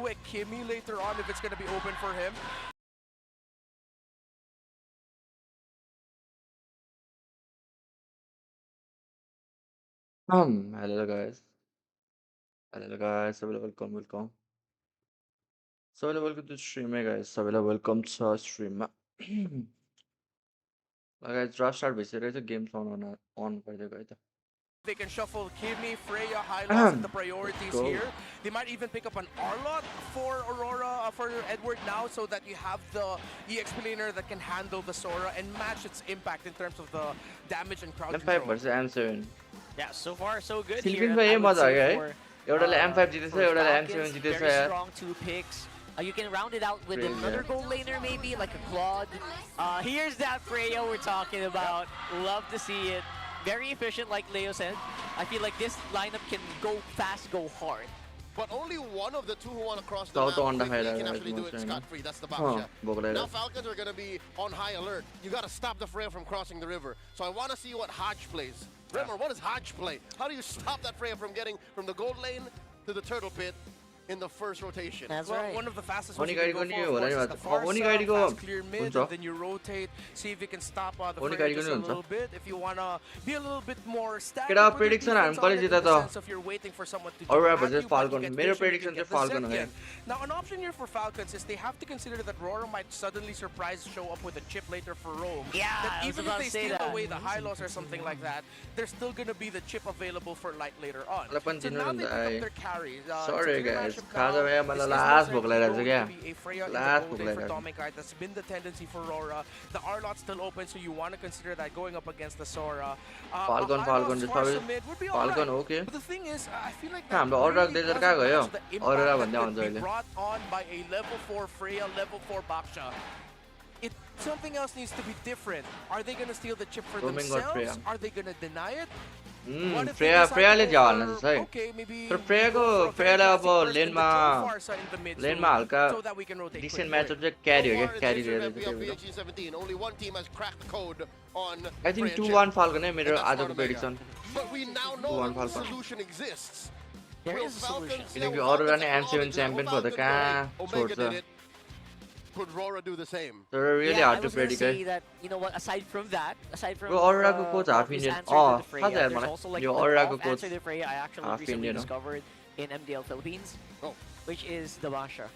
a Kimmy later on if it's going to be open for him. Hello guys. Hello guys. Sabila welcome. Sabila welcome to stream guys. Sabila welcome to stream. Guys, draft start भइसकेको छ game on भइदिएको है त. They can shuffle Kimmy, Freya, high loss at the priorities Go. here. They might even pick up an Arlot for Aurora, for Edward now, so that you have the EXP laner that can handle the Sora and match its impact in terms of the damage and crowd M5 control. versus M7. Yeah, so far so good Silvin here. को I यही would मजा say आयो है. for, एउटाले M5 जितेछ, for एउटाले Falcons, M7 जितेछ very यार. strong 2 picks. You can round it out with Crazy, another yeah. gold laner maybe, like a Claude. Here's that Freya we're talking about. Love to see it. Very efficient, like Leo said. I feel like this lineup can go fast, go hard. But only one of the two who want to cross the South map on the quickly high can line, actually do it right? scot-free. That's the Huh, Baksha. Boglaida. Now Falcons are going to be on high alert. You got to stop the Freya from crossing the river. So I want to see what Hodge plays. Remember, what does Hodge play? How do you stop that Freya from getting from the gold lane to the turtle pit in the first rotation? That's Well, right. one of the fastest Oni ones you guy can ko go ni for, होला of नि course, बात. is the far Oni side, guy को fast clear mid, हुन्छ. and then you rotate, see if you can stop the Oni Freya guy just को a नि हुन्छ. little bit. If you want to be a little bit more static केटा with your prediction defense हामी on कसले it, in जित्छ the त? sense of you're waiting for someone to Aurora come at versus you, but you Falcon. get मेरो vision, you prediction get चाहिँ the Falcon हो second. Now, an option here for Falcons is they have to consider that Aurora might suddenly surprise show up with a chip later for Rome. Yeah, That I was even about if to they say steal that. away the high loss or something like that, there's still going to be the chip available for light later on. Ala पनि So दिनु now नि they त, pick ai. up their carries. Sorry, It's a clear guys. matchup खाजा now. भए This मलाई is last most भोक likely लागिरहेको छ going क्या. to be a Freya in the Last gold भोक lane for लागिरहेको छ. Atomic Eye. That's been the tendency for Aurora. The Arlot's still open, so you want to consider that going up against the Sora. Falcon, A high Falcon, loss just for probably- some mid would be Falcon, alright. okay. But the thing is, I feel like हाम्रो that Aurora really desert doesn't कहाँ गयो? match the Aurora impact भन्दै that आउँछ could be अहिले. brought on by a level 4 Freya, level 4 Baksha. Something else needs to be different. Are they going to steal the chip for Roaming got Freya. themselves? Are they going to deny it? What if they Freya decide Freya to ले go जाओ for, हाल्न चाहिँ. okay, maybe तर we Freya को go for a Freya very लाई अब classic burst in lane the मा Farsa in the mid lane so- मा हल्का so that we can rotate decent quickly. matchup चाहिँ carry हो So क्या, far in carry this year रहेछ of त्यही भएर. PLG 17, only one team has cracked the code on I think Freya 2-1 chip. Falcon है मेरो And that's आजको Smart Omega. prediction. But we now know 2-1 that the Falcon. solution exists. There Will is a solution. Falcons- yeah, किनकि will Aurora Falcons नै M7 acknowledge that? champion Will को त Falcons कहाँ go, Omega छोड्छ. did it. Could Aurora do the same? तर really Yeah, I hard to was gonna predict say है. that, you know what, aside from that, aside from Bro, Aurora को coach half obvious Indian. answer to the Freya, थाहा छ यार there's मलाई. also like yo an Aurora को off answer coach to Freya I actually half recently Indian हो. discovered in MDL Philippines, Oh. which is the Masha.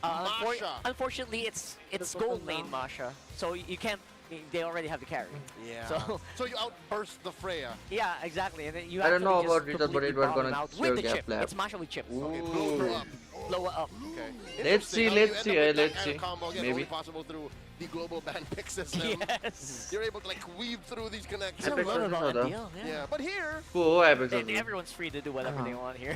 Masha. Unfortunately, it's gold lane Masha, so you can't. They already have the carry. Yeah. So So you outburst the Freya. yeah, exactly, and then you I don't know actually just about Rita, but completely it was bomb gonna them out still with the get chip. left. It's Masha with chips. Okay, blow her up. Blow it up. Okay. Let's see, Interesting how let's you see, end up with that let's kind see. of combo, again, Maybe. only possible through the global ban pick system. Yes. You're able to like weave through these connections. That's what I love Epic about Legends, MDL. Yeah, but here, को हो Apex And Legends? everyone's free to do whatever they want here.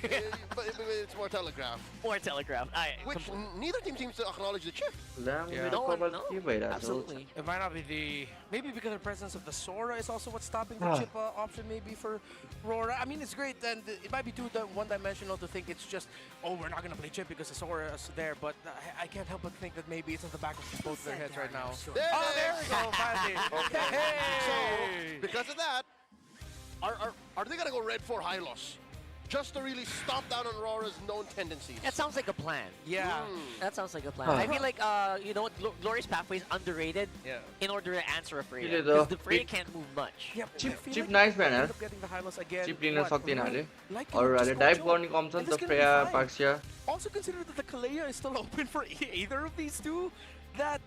but it's more telegraph. Or telegraph. Which neither team seems to acknowledge the chip. La Yeah. मेरो No one, कपाल no. के भइरहेको छ? Absolutely. It might not be the... Maybe because of the presence of the Sora is also what's stopping the chip option maybe for Aurora. I mean, it's great, and it might be too one-dimensional to think it's just, oh, we're not going to play chip because the Sora is there, but I can't help but think that maybe it's at the back of both their heads right now. There Oh, it there is. we go, finally. So, Hey! because of that, are they gonna go red for Hylos? Just to really stomp down on Aurora's known tendencies. That sounds like a plan. Yeah. That sounds like a plan. Huh. I feel like, you know what, Glorious Pathway is underrated Yeah. in order to answer a Freya. Really Because though, the Freya it- can't move much. Yeah, Chip- I feel chip like nice they man, end huh? up getting the Hylos again. Chip लिन What, सक्दिन Aurora? अरे. Like अरूहरूले just dive go गर्ने jump. कम छ नि And त this can be Freya, fine. Paxia. Also consider that the Kalea is still open for either of these two. That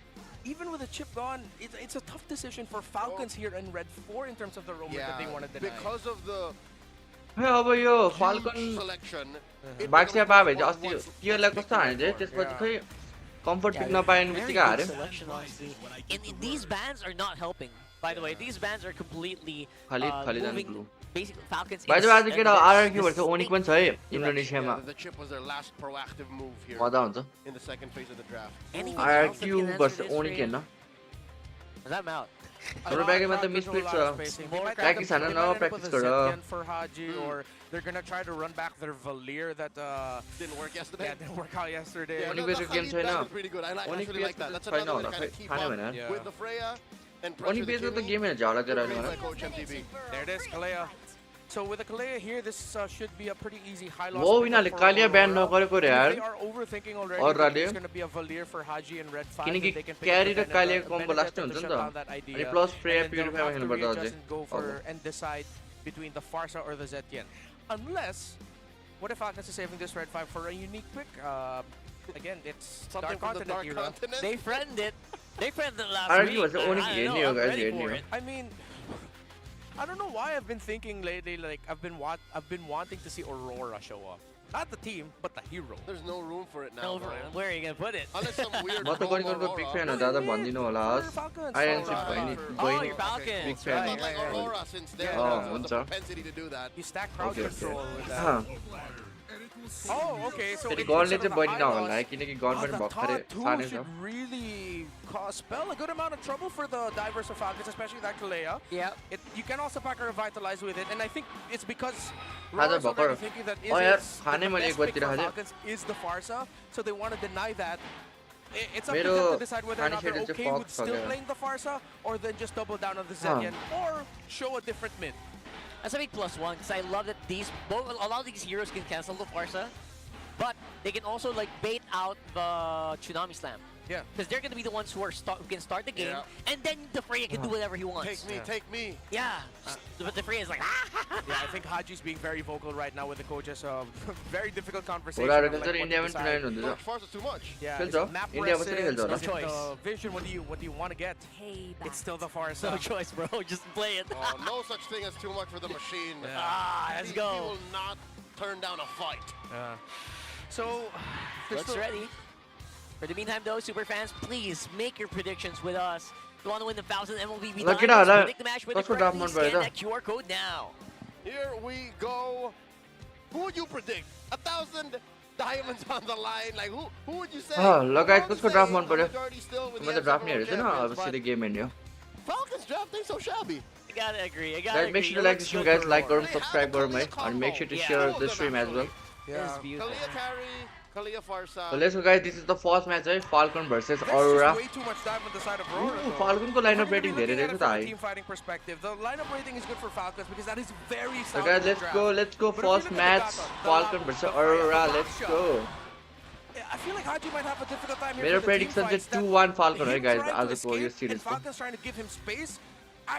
even with a chip gone, it's a tough decision for Falcons here in Red 4 in terms of the roamer that they want to deny. because of the खै अब यो huge Falcon selection. it बाक्सिया becomes पायो भने चाहिँ one अस्ति once पियरलाई picked कस्तो हाने चाहिँ before. त्यसपछि Yeah. खै कम्फर्ट Yeah, पिक नपाएन very बित्तिकै good हार्यो. selection, honestly. And these bans are not helping. By the way, these bans are completely खाली खाली जानु moving blue. basically Falcons. भाइ चाहिँ आज केटा RRQ भन्छ this ओनिक पनि छ है इन्डोनेसियामा. Yeah, the chip was their last proactive move here मजा हुन्छ. in the second phase of the draft. Anything else that RRQ can answer भन्छ this, ओनिक Freya? हेर्न. I'm out. हाम्रो ब्यागमा त मिसफिट छ. Practice हान्न न, practice गर. For Haji, or they're gonna try to run back their Valir that Didn't work yesterday. yeah, didn't work out yesterday. Yeah, Onik the Vs Rrq Khalid छैन. ban was pretty good. I Onik actually like that. That's छैन another way to होला kind खै of keep थाहा up भएन. Yeah. with the Freya and अनि pressure the बेच्नु त Kimmy. Game हेर्छ होला तेरो Great अहिले by मलाई. Coach MTV. There it is, Kalea. So with the Kalea here, this should be a pretty easy high loss. Wo pickup yinale for Kalia ban Aurora. नगरेको रे And यार if they are overthinking already, Aurora then it's ले going to be a Valir for Haji and Red 5. किनकि And they can pick carry up the raw Kalia Benedetta- combo last Benedetta हुन्छ to नि shut त down that idea. अनि plus Freya And then they'll Purify have to खेल्नुपर्छ readjust अझै and go for and decide between the Farsa or the Zetian. Unless, what if Falcons is saving this Red 5 for a unique pick? Again, it's Something Dark from the Continent Dark era. Continent. They friended it. They friended it last Argue week. was the only I game don't you know, I'm guys ready did, for you. it. I mean, I don't know why I've been thinking lately. Like I've been wanting to see Aurora show up. Not the team, but the hero. There's no room for it now, No, bro. where are you gonna put it? Unless some weird म त Chrome गनिको big Aurora. fan हो No, दादा you mean भनिदिनु होला for Falcons. INC Oh, बहिनी Oh, बहिनी your Falcons. big I fan thought like yeah, yeah. Aurora since they Oh, have the हुन्छ propensity to do that. You stack crowd Okay, okay. control with that. अँ Oh, okay. So फेरि it's गनले instead चाहिँ of the बढी high नहोला loss, है किनकि gun पनि the भर्खरै top two सानै छ should really spell a good amount of trouble for the divers of Falcons, especially that Kalea. Yeah. You can also pack a revitalize with it, and I think it's because आज Rora's already भर्खर thinking that अँ यार is खानै the मैले best एक pick बजीतिर for खाँदै Falcons is the Farsa, so they want to deny that. It's up to मेरो them to decide whether or not they're खाने खेर चाहिँ okay with Fox still छ playing the Farsa, or then just double down on the Zedian, or show a different mid. That's a big +1 because I love that a lot of these heroes can cancel the Farsa, but they can also like bait out the Tsunami Slam. Yeah. Because they're going to be the ones who can start the game, Yeah. and then the Freya can do whatever he wants. Take me, Yeah. take me. Yeah. But the Freya is like, ah! Yeah, I think Haji's being very vocal right now with the coaches. Very difficult conversation. Ourara on, like, चाहिँ what to India पनि decide. Tournament No, हुँदैछ Farce is too much. Yeah, खेल्छ is it map India कसरी presence? खेल्छ होला Is it Choice. the vision? What do you want to get? Hey, It's still the Farsa. no choice, bro. Just play it. Oh, no such thing as too much for the machine. Yeah. Ah, let's He go. will not turn down a fight. Yeah. So, there's Looks still- ready. For the meantime, though, super fans, please make your predictions with us. If you want to win the 1,000 MLBB Look it diamonds, out, predict the match with that's the what correctly Dortmund scan better. that QR code now. Here we go. Who would you predict? 1,000 diamonds on the line. Like who would you say? लगायत I would कसको say draft मन the पर्यो majority still with the मैले draft F7 नि हेरेको थिएन champions, अब but सिधै गेम हेर्ने हो Falcons draft ain't so shabby. I gotta agree. I gotta guys agree. make sure to It like looks this stream good guys for like Aurora. गरौँ subscribe गरौँ है and make sure to Yeah. share the stream as well It is beautiful. Kalia carry, Kalia Farsa. so let's go guys this is the first match है Falcon versus There's Aurora just way too much dive on the side of Aurora. Ooh, though. Falcon को If lineup we're rating gonna be धेरै looking रहेछ at त it from a है team fighting perspective, the lineup rating is good for Falcons because that is very so solid. guys let's draft. go But if you first look at the match data, the Falcon lab, versus the Freya, Aurora the let's Baksha, go I feel like Haji might have a difficult time here. मेरो for the team prediction fights चाहिँ that 2-1 Falcon है him guys trying to आजको escape yo and सिरिजको Falcons trying to give him space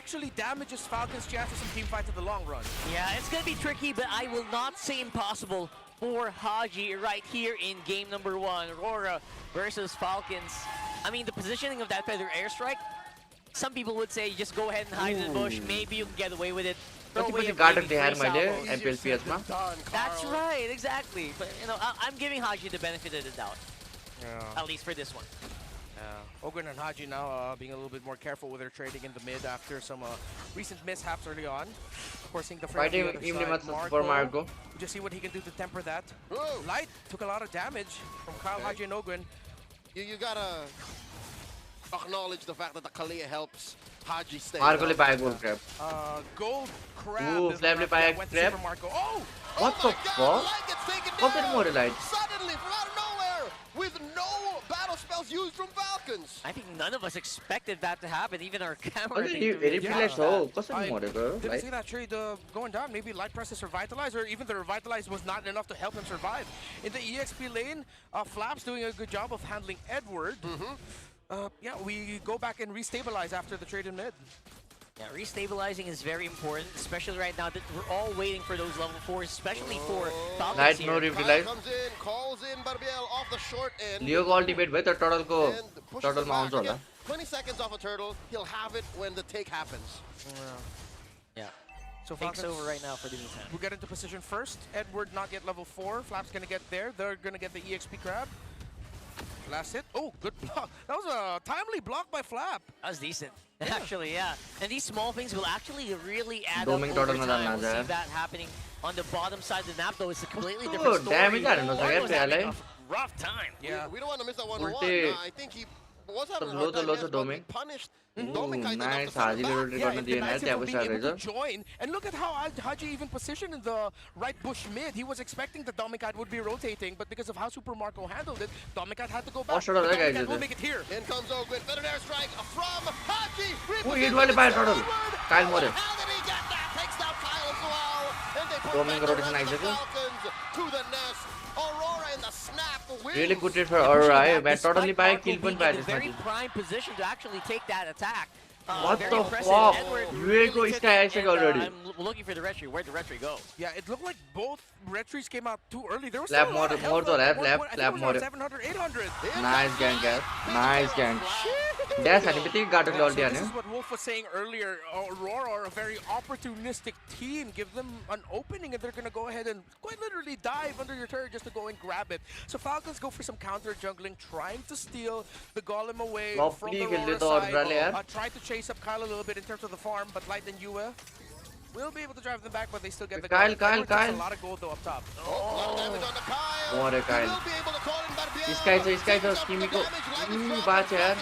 actually damages Falcons' chances in team fights in the long run. Yeah, it's gonna be tricky, but I will not say impossible for Haji right here in game number 1. Aurora versus Falcons. I mean, the positioning of that feather airstrike, some people would say just go ahead and hide in the bush. Maybe you can get away with it. Throw away पछि a garden maybe देखाएर 3 मैले salvos. MPL PS मा That's right, exactly. But, you know, I'm giving Haji the benefit of the doubt, Yeah. at least for this one. Ogren and Haji now being a little bit more careful with their trading in the mid after some recent mishaps early on. Of course, seeing the frame fighting on the other evening match side. for Marco We just see what he can do to temper that. Whoa. Light took a lot of damage from Kyle, Okay. Haji, and Ogren. You gotta acknowledge the fact that the Kalia helps Haji stay. मार्कोले up. पाएको गोल crap Gold crab. Ooh, is Flamly one by that a went to crab. Super Marco. Oh! What Oh the my God, fuck? Light gets taken कसरी down. मर्यो light Suddenly, from out of nowhere, with no battle spells used from Falcons. I think none of us expected that to happen, even our camera. अलि didn't really reflex catch हो that. कसरी मरेको Didn't light see that trade going down. Maybe Light presses Revitalize, or even the Revitalize was not enough to help him survive. In the EXP lane, Flaps doing a good job of handling Edward. Yeah, we go back and restabilize after the trade in mid. Yeah, restabilizing is very important, especially right now that we're all waiting for those level 4s, especially for Falcons Light here. no Kyle revive comes in, calls in Barbiel off the short end. लियोको ultimate भयो त टर्टलको And pushes it टर्टलमा back. आउँछ होला Again, 20 seconds off a turtle. He'll have it when the take happens. Yeah, So takes Falcons over right now for the meantime. will get into position first. Edward not yet level 4. Flap's gonna get there. They're gonna get the EXP grab. Last hit. Oh, good block. That was a timely block by Flap. That was decent, actually, yeah. And these small things will actually really add Doming up over turtle time. na We'll see lang, that happening on the bottom side of the map, though. It's a completely Oh, different story. damage हाल्नु छ Aurora was क्या having Freya-लाई? a rough time. Yeah. We don't want to miss that 1-1. Ulte- I think he was having a low hard to time, low yes, to but he Doming. punished Ooh, Doming kind enough nice to set him हाजिले back. Rotate Yeah, गर्न it दिएन denies him त्यहाँ from पैसा being able रहेछ to join. And look at how Haji even positioned in the right bush mid. He was expecting the Dominicat would be rotating, but because of how Super Marco handled it, Dominicat had to go back. Shut up, But that guy Dominicat did will it. make it here. In comes Ogren, better airstrike from Haji. Ooh, hit वाले पाए turtle. Kyle मर्यो How did he get that? Takes down Kyle as well. Roaming rotation आइसक्यो. To the nest. Aurora in the snap wins. Really good trade for Aurora. है. मैं Despite totally पाए Marco kill being पनि पाए in a त्यसमा. very prime position to actually take that attack. What very the impressive. fuck? Edward UA really को took इसका it, ऐसे and, already. I'm looking for the retry. Where'd the retry go? Yeah, it looked like both retries came out too early. There was Flap still a lot of more health to left. lap, At one point, I flap think it was more. around 700, 800. Nice gank guys. Nice gank. Dash हाने बित्तिकै गाटोले So ulti this हान्यो. is what Wolf was saying earlier. Aurora are a very opportunistic team. Give them an opening and they're going to go ahead and quite literally dive under your turret just to go and grab it. So Falcons go for some counter jungling, trying to steal the golem away from the Aurora side. Try to chase up Kyle a little bit in terms of the farm, but Light and Yue will be able to drive them back, but they still get the Kyle. a lot of gold though up top. More Kyle. इसका छ स्किमी को बाच यार.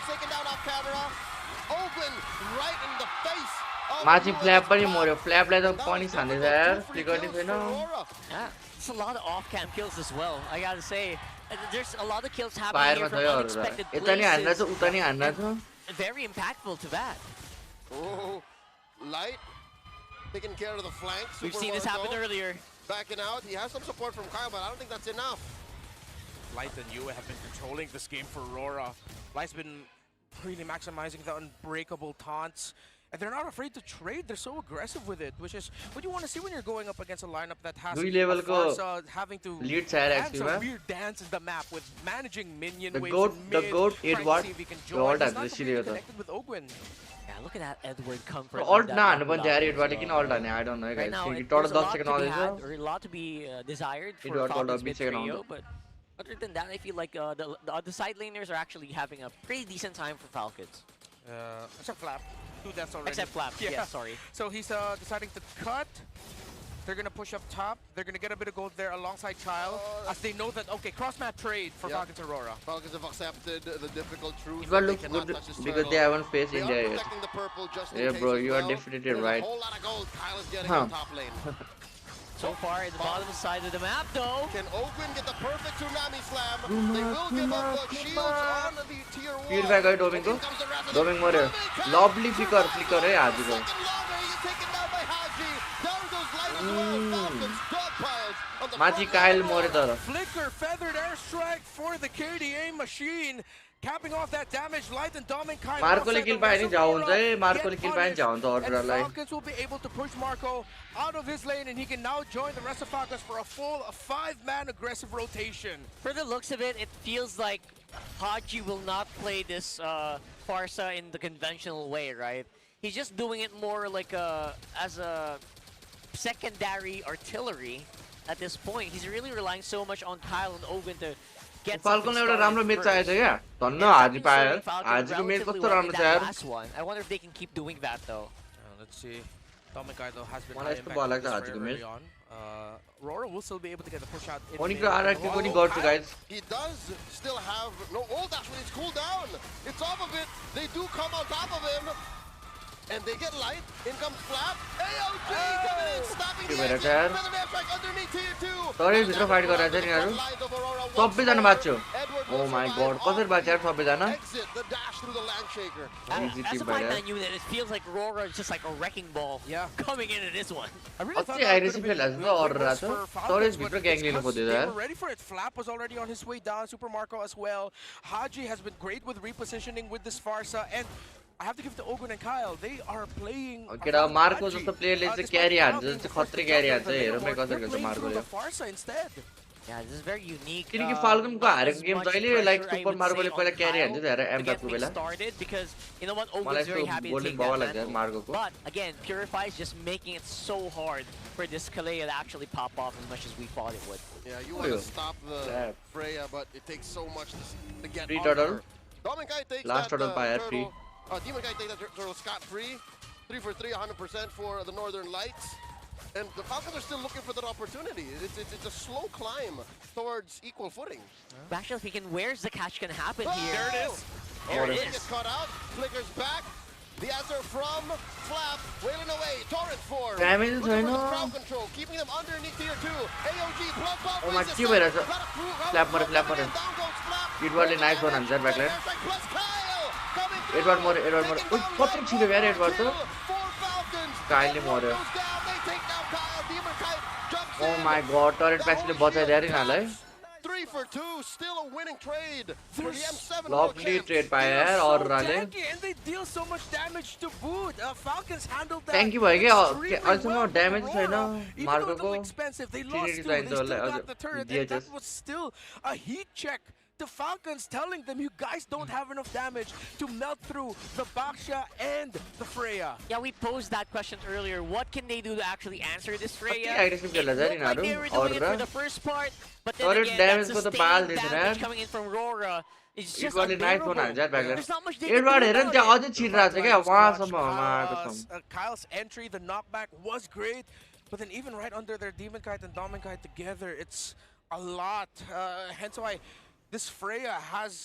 माथि flap पनि मर्यो. फ्ल्यापलाई त पनि छान्दैछ यार. फ्लिकर नि छैन. Yeah, it's a lot of off-cam kills as well. I gotta say, there's a lot of kills happening फायरमा here छ from यो unexpected Aurora. यता नि हान्न छ places. उता नि हान्न छ. Very impactful to that. Oh, Light taking care of the flanks. We've Super seen this Marco happen earlier. Backing out. He has some support from Kyle, but I don't think that's enough. Light and Yue have been controlling this game for Aurora. Light's been really maximizing the unbreakable taunts. And they're not afraid to trade. They're so aggressive with it, which is what you want to see when you're going up against a lineup that has दुई level को having to lead छ यार dance actually a मा. weird dance in the map with managing minion The waves goat- in the mid, goat trying to Edward, see if he can the join. ult He's has not this completely series. connected with Ogwyn. Yeah, look at that Edward comfort. Alt नहान्नु पनि थियो यार एडवार्डले किन alt हान्यो I don't know Right guys. now, किनकि there's total a 10 lot to second be आउँदैछ. had, or a lot to be desired for Edward got Falcons a mid second trio, round. but other than that, I feel like the side laners are actually having a pretty decent time for Falcons. Except Flap. 2 deaths already. Except Flap, Yeah. yes, sorry. So he's deciding to cut. They're going to push up top. They're going to get a bit of gold there alongside Kyle. As they know that, okay, cross-map trade for Falcons Aurora. Falcons have accepted the difficult truth. Edward They looks cannot good touch this because turtle. they haven't faced They India are yet. protecting the purple just in Yeah case bro, as you are well. definitely There's right. a whole lot of gold Kyle is getting Huh. on top lane. So far, at the bottom side of the map, though. Can Ogwyn get the perfect tsunami slam? They will give up the shields on the tier 1. Purify गयो डोमिङ को. डोमिङ मर्यो. Lovely flicker है हाजीको. माथि Kyle मर्यो तर. Flicker feathered airstrike for the KDA machine. Capping off that damage, Light and Dom and Kyle. मार्कोले किल पाए नि जाऊ हुन्छ है. मार्कोले किल पाए नि जाऊ हुन्छ And अरुलाई. Falcons will be able to push Marco out of his lane, and he can now join the rest of Falcons for a full 5-man aggressive rotation. For the looks of it, it feels like Haji will not play this Farsa in the conventional way, right? He's just doing it more like as a secondary artillery at this point. He's really relying so much on Kyle and Ogwyn to get Falcon something एउटा राम्रो started match first. चाहिएको छ क्या. धन्न Yeah, हाजी Falcons पायो. serving Falcons हाजीको match relatively कस्तो well in राम्रो छ that यार. last one. I wonder if they can keep doing that though. Let's see. Dom and Kyle has been मलाई high यस्तो impact भयो on लाग्छ this हाजीको very match. early on. Aurora will still be able to get the push out. in Onic mid. Vs Rrq पनि गर्छु guys. He does still have no ult actually. It's cooled down. It's off of it. They do come on top of him. And they get light. In comes Flap. AOG coming in, stopping the भइरहेको exit. छ यार. Feather airstrike underneath tier 2. तरै भित्र fight गरिरहेको छ नि यिनीहरू. सबैजना बाँच्यो. Oh my god, कसरी बाँच्यो यार सबैजना? Exit the dash through the land shaker. Easy As team a by 5-man that. unit, it feels like Aurora is just like a wrecking ball coming into this one. I really thought अति that aggressive could have been खेल्दा छ good Aurora moves त. for Falcons, तरै but भित्र it's gang लिनु 'cause खोज्दै they यार. were ready for it. Flap was already on his way down. Super Marco as well. Haji has been great with repositioning with this Farsa, and I have to give it to Ogwyn and Kyle. They are playing. केटा Marco जस्तो प्लेयरले चाहिँ क्यारी हान्छ जस्तो खतरे क्यारी हान्छ हेरौँ है कसरी खेल्छ मार्कोले. Farsa instead. Yeah, this is very unique. किनकि फाल्कनको हारेको गेम जहिले लाइक सुपर मार्कोले पहिला क्यारी हान्छ हेर to get एम्पाको things Bela. started because you know what, मलाई Ogwyn's very यस्तो happy to golden take Baba that लाग्छ यार mantle. मार्कोको. But again, Purify is just making it so hard for this Kalea to actually pop off as much as we thought it would. Yeah, you want to stop the Freya, but it takes so much to get Free on turtle. her. Dominkai takes Last that turtle पाया free. turtle. Demon Guy takes that turtle scot-free. 3 for 3, 100% for the Northern Lights. And the Falcons are still looking for that opportunity. It's a slow climb towards equal footing. But actually thinking, where's the catch gonna happen Oh! here? There it is. There it Gets is. caught out. Flickers back. The answer from Flap, wailing away. Torrent form. Damage Looking for छैन. the crowd control, keeping them underneath tier 2. AOG, blood ball. Oh my, freezes के up. भइरहेछ? Got a crew, Flap मर्यो, flap coming मर्यो. in, down goes Flap. Edwardले nice one हान्छ यार ब्याकलाइन. Airstrike plus Kyle coming through. Edward मर्यो Edward मर्यो. Taking ओइ down कति छिटो यार एडवार्ड त. Four Falcons. काइलले Edward मर्यो. goes down. They take down Kyle. Demon Kite Jumps Oh in. my god, turret That actually whole बचाइ shield दिएर यिनीहरूलाई taps. 3 for 2, still a winning trade for the M7 world lovely champs. trade पाए They're यार so Auroraले tanky and they deal so much damage to boot. Falcons handled that Tanky भयो के extremely अहिलेसम्म well from damage छैन Aurora. Even though it मार्कोको looked expensive, they 380 lost two. They चाहिन्छ still उसलाई got the turret, and DHS that was still a heat check to Falcons, telling them you guys don't have enough damage to melt through the Baksha and the Freya. Yeah, we posed that question earlier. What can they do to actually answer this Freya? aggressive खेल्दा छ It looked like they were doing it Aurora. for the first part, but then Turret again, that damage को त बाल sustained दिन्छ damage यार coming in from Aurora is just equally nice unbearable. बनाएको छ ब्याकले There's not much they can do Edward हेर नि त्यहाँ about अझै it. छिरिरहेको छ क्या वहाँसम्म मार्को छ Kyle's entry, the knockback was great, but then even right under their Demon Kite and Domin Kite together, it's a lot. Hence why this Freya has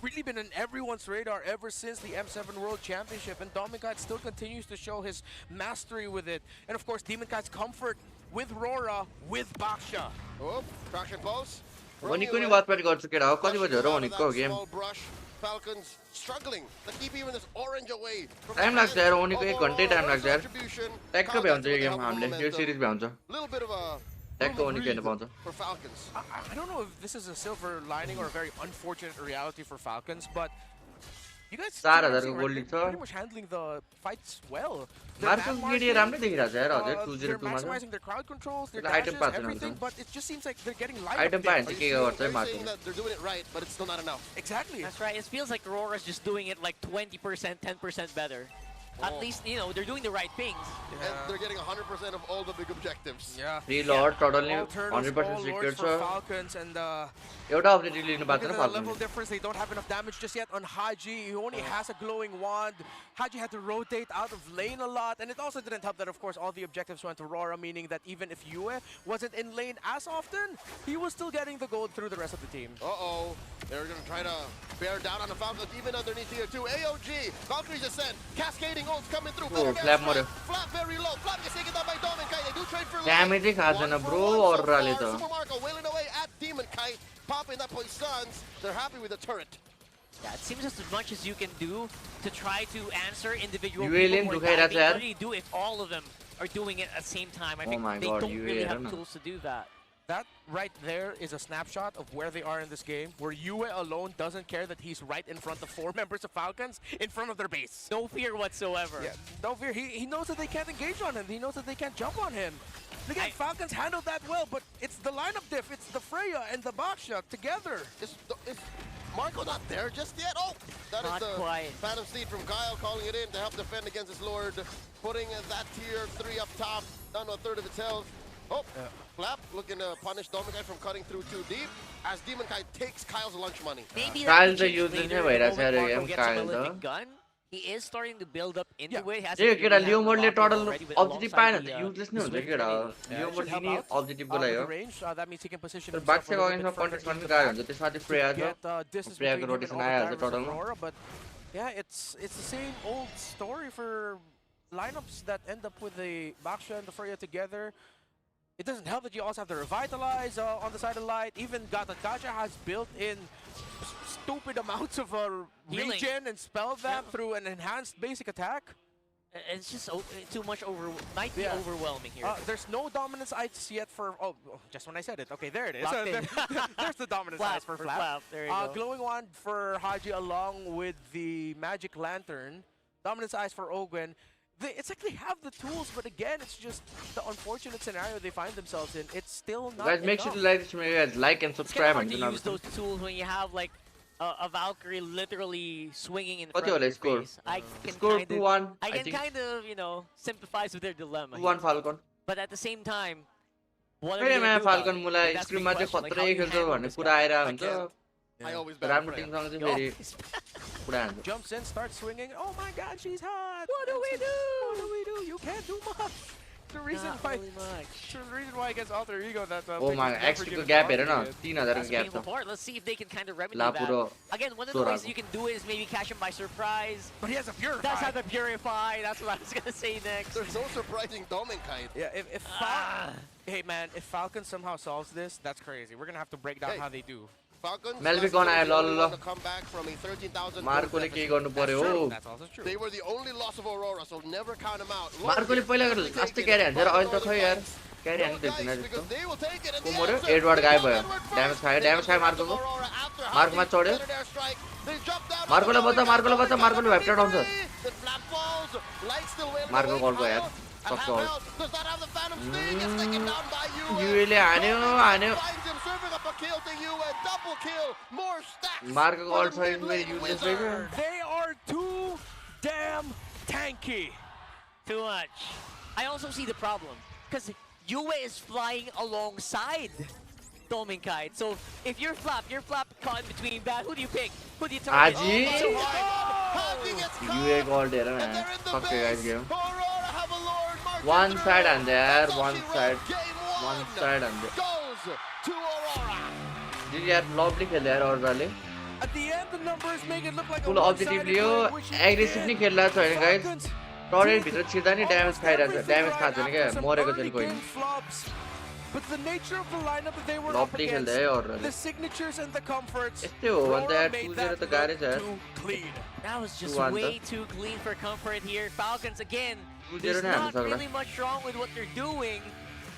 really been in everyone's radar ever since the M7 World Championship, and Domin Kite still continues to show his mastery with it. And of course, Demon Kite's comfort with Aurora, with Baksha. Oh, traction pulse. Onic पनि वाचपार्टी गर्छु केटा हो कति बज्यो हो Onicको game Small brush. Falcons struggling to keep even this orange away. Time लाग्छ यार Onicको 1 घन्टै time लाग्छ यार ट्याक्क भ्याउँछ यो गेम हामीले यो सिरिज भ्याउँछ Little bit of a ट्याक्क Onic हेर्न पाउँछ for Falcons. I don't know if this is a silver lining or a very unfortunate reality for Falcons, but you guys 4,000 seem को right, गोल they're लिन्छ pretty much handling the fights well. Their Marco man गेडी marking, राम्रै देखिरहेको छ यार हजुर they're 202 मा छ maximizing their crowd controls, their त्यसलाई item dashes, पाएको छैन everything, अहिलेसम्म। but it just seems like they're getting light item up पायो there. भने चाहिँ के गर्छ है They're Marco saying that they're doing it right, but it's still not enough. Exactly. That's right. It feels like Aurora's just doing it like 20%, 10% better. At least, you know, they're doing the right things. And they're getting 100% of all the big objectives. Yeah. Free lord total नि All turtles, 100% all secure lords छ for Falcons, and एउटा objective लिनु look पाएको at छ the falcon level difference. They don't have enough damage just yet on Haji. He only has a glowing wand. Haji had to rotate out of lane a lot, and it also didn't help that, of course, all the objectives went to Aurora, meaning that even if Yue wasn't in lane as often, he was still getting the gold through the rest of the team. Uh-oh. They're going to try to bear down on the Falcons, even underneath tier 2. AOG, Valkyrie's Ascent, cascading ults coming through. Oh, Flap मर्यो Flap very low. Flap gets taken down by Domin Kite. They do trade for damage नै खाएको छैन bro Auroraले त Super Marco wailing away at Demon Kite, popping that poisons. They're happy with the turret. Yeah, it seems as much as you can do to try to answer individual UA lane people more दुखाइरहेछ badly. यार। What do you do if all of them are doing it at the same time? I Oh think my they God, don't UA really have हेर न। tools to do that. That right there is a snapshot of where they are in this game, where Yue alone doesn't care that he's right in front of 4 members of Falcons, in front of their base. No fear whatsoever. Yeah, no fear. He knows that they can't engage on him. He knows that they can't jump on him. Again, Falcons handled that well, but it's the lineup diff. It's the Freya and the Baksha together. Is Marco not there just yet? Oh, that Not is the quite. Phantom Steed from Kyle calling it in to help defend against his Lord, putting that tier 3 up top, down to a third of its health. Oh, Flap looking to punish Domin Kite from cutting through too deep as Demon Kite takes Kyle's lunch money. Maybe Kyle that चाहिँ can change use later नै the भइरहेछ moment यार Marco game gets a Kyle prolific त gun. He is starting to build up into Yeah. it. He has A a केटा really लियोमोडले locked in total already with objective पाएन alongside भने the, useless नै the हुन्छ Swift केटा grenade. Yeah, it लियोमोड should help लिने out. अब्जेक्टिभको With लागि the हो range, that means he can position तर himself a बाक्सको little अगेन्स्टमा bit further contest into पनि the गएको back. हुन्छ त्यसमा चाहिँ फ्रेया छ Get distance फ्रेयाको between him rotation and all the आइहाल्छ drivers of टोटलमा Aurora, but yeah, it's the same old story for lineups that end up with the Baksha and the Freya together. It doesn't help that you also have the Revitalize on the side of Light. Even Gata Gacha has built in stupid amounts of Healing. regen and spell vamp through an enhanced basic attack. It's just too much might be Yeah. overwhelming here. There's no dominance ice yet for. Oh, just when I said it. Okay, there it is. Locked in. There's the dominance Flap ice for for Flap. Flap, there you go. Glowing wand for Haji along with the magic lantern. Dominance eyes for Ogwen. It's like they have the tools, but again, it's just the unfortunate scenario they find themselves in. It's still not guys make sure enough. to like this video guys like and It's kind subscribe of hard and to do use those tools when you have like a Valkyrie literally swinging in What's front of your your score? face. I can score kind of, 2-1 I can think kind of, you know, sympathize with their dilemma. 2-1 Falcon But at the same time, what are फेरि you नयाँ gonna do about falcon it? मलाई Like, that's the स्क्रिममा चाहिँ question, like, खत्रै how you खेल्छ handle भन्ने this कुरा guy. आइरहेको I हुन्छ can't. I always ban राम्रो Freya. टिमसँग चाहिँ Yo, फेरि he's- कुरा हान्छ Jumps in, starts swinging. Oh my God, she's hot. What do we do? What do we do? You can't do much. The reason Not why. really much. The reason why against Alter Ego that. ओ Pictures मा never एक्सटी को get gap हेर न targeted. 3000 That's को the gap painful छ part. Let's see if they can kind of remedy ला that. पुरो Again, one of the चोराको। ways you can do it is maybe catch him by surprise. But he has a purify. Does have the purify. That's what I was gonna say next. There's no surprising Domin Kite. Yeah, if Ah. hey man, if Falcon somehow solves this, that's crazy. We're gonna have to break down Hey. how they do. Falcons Melby last gun year आयो, were the ल, only ल, one ल। to come back from a 13,000 मार्कोले केही गर्नु पर्यो हो That's also true. They were the only loss of Aurora, so never count them out. मार्कोले पहिला लास्टै क्यारी हान्छ र अहिले त खै यार Carry and guys, Tiltina because they will take it. And the Kumore, answer, Edward they guy go boy. Edward Damage first. khai Marco ko. Aurora after Marco Haji ma chode. planted their strike. They jump down Marco on le the bata, Dominic, Marco le Dominic vector down sir. The flat falls. Light still wailing Marco away call ko Kyle. yaar. And Fuck Hamel all. does not have the Phantom Sting. Gets taken down by Yue. Yue le aane Dominic finds him, serving up a kill to Yue. Double kill. More stacks. Marco for call the sir is mid very lane useless wizard. right. They are too damn tanky. Too much. I also see the problem because Yue is flying alongside Dominic Id. So if you're flap caught in between that, who do you pick? Who do you target? Haji. It's so hard. Haji gets Yue caught. call there And man. they're in the Fuck you guys base. game. Aurora have a Lord marching One through. side and there, That's all one she wrote. side. Game One side and there. goes to Aurora. जी यार lovely खेल यार और वाले. At the end, the numbers make it look like Full a objective one-sided Leo, game, which it aggressive is. नहीं खेल रहा था guys. Falcons Torrent do भित्र छिर्दा नि damage खाइरहेको छ. Damage खान्छ नि क्या? after some मरेको early छैन कोही. game flops. But the nature of the lineup that they were up Lovely खेल्दै against, है और वाले. the signatures and the comforts, यस्तै हो भने त Aurora यार made 2-0 that त गाह्रै छ यार. look too clean. That was just 2-1 way too clean for comfort here. Falcons again. 2-0 There's नै हाल्नु not सक्ला. really much wrong with what they're doing.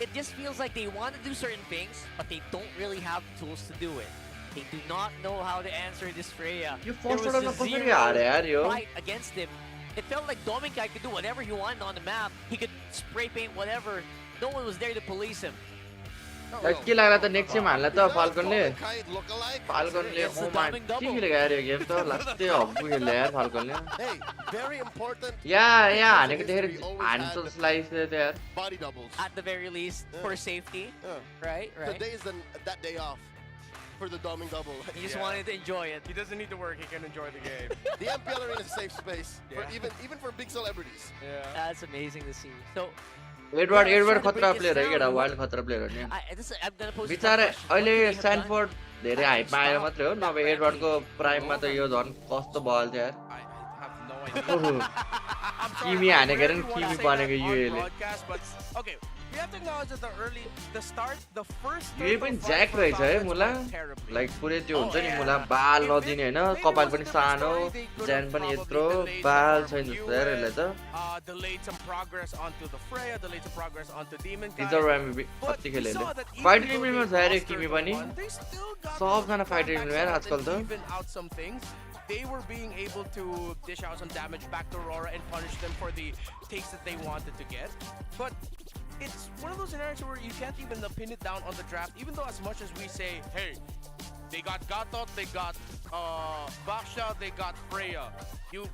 It just feels like they want to do certain things, but they don't really have the tools to do it. They do not know how to answer this Freya. Yo There first was order a मा कसरी zero हारे यार यो. fight against him. It felt like Dominic could do whatever he wanted on the map. He could spray paint whatever. No one was there to police him. Guys के लाग्ला त next game हाल्ला त फाल्कनले. Kite lookalike. फाल्कनले It's the oh my dubbing double. के खेलेको यार यो game त लास्टै हब्बु खेल्यो यार फाल्कनले. Hey, very important या हानेको देखेर हान्छ जस्तो लाग्यो त यार. body doubles. At the very least, for safety. Yeah. Right, right. Today is that day off for the doming double. He just Yeah. wanted to enjoy it. He doesn't need to work, he can enjoy the game. The MPL Arena is a safe space for Yeah. even for big celebrities. Yeah. That's amazing to see. So, Edward Yeah, Edward trying to खतरा break player है this केटा down. Wild खतरा player हो नि. I'm gonna pose a बिचारा tough question. What अहिले could they have done? Stanford धेरै हाइपमा आएर मात्रै हो नभए एडवर्डको प्राइममा त यो झन् कस्तो बल थियो यार. I have no idea. I'm sorry, किमी I हानेको really नि wanna किमी say बनेको that on युएले. broadcast, but okay, we have to acknowledge that the first युए पनि ज्याक रहेछ है मुला. लाइक पुरै त्यो हुन्छ नि मुला बाल नदिने होइन कपाल पनि सानो ज्यान पनि यत्रो बाल छैन जस्तो यार यसलाई त. Delayed some progress onto the Freya, delayed some progress onto Demon Guy. Deserve MB But कति we खेल्यो saw यसले. that even fight though रिमिलमा they छ अरे lost किमी 31, पनि. they still got सबजना the fight comebacks रिमिल यार and आजकल त. even out some things. They were being able to dish out some damage back to Aurora and punish them for the takes that they wanted to get. But it's one of those scenarios where you can't even pin it down on the draft, even though as much as we say, hey, they got Gatot, they got Baksha, they got Freya. You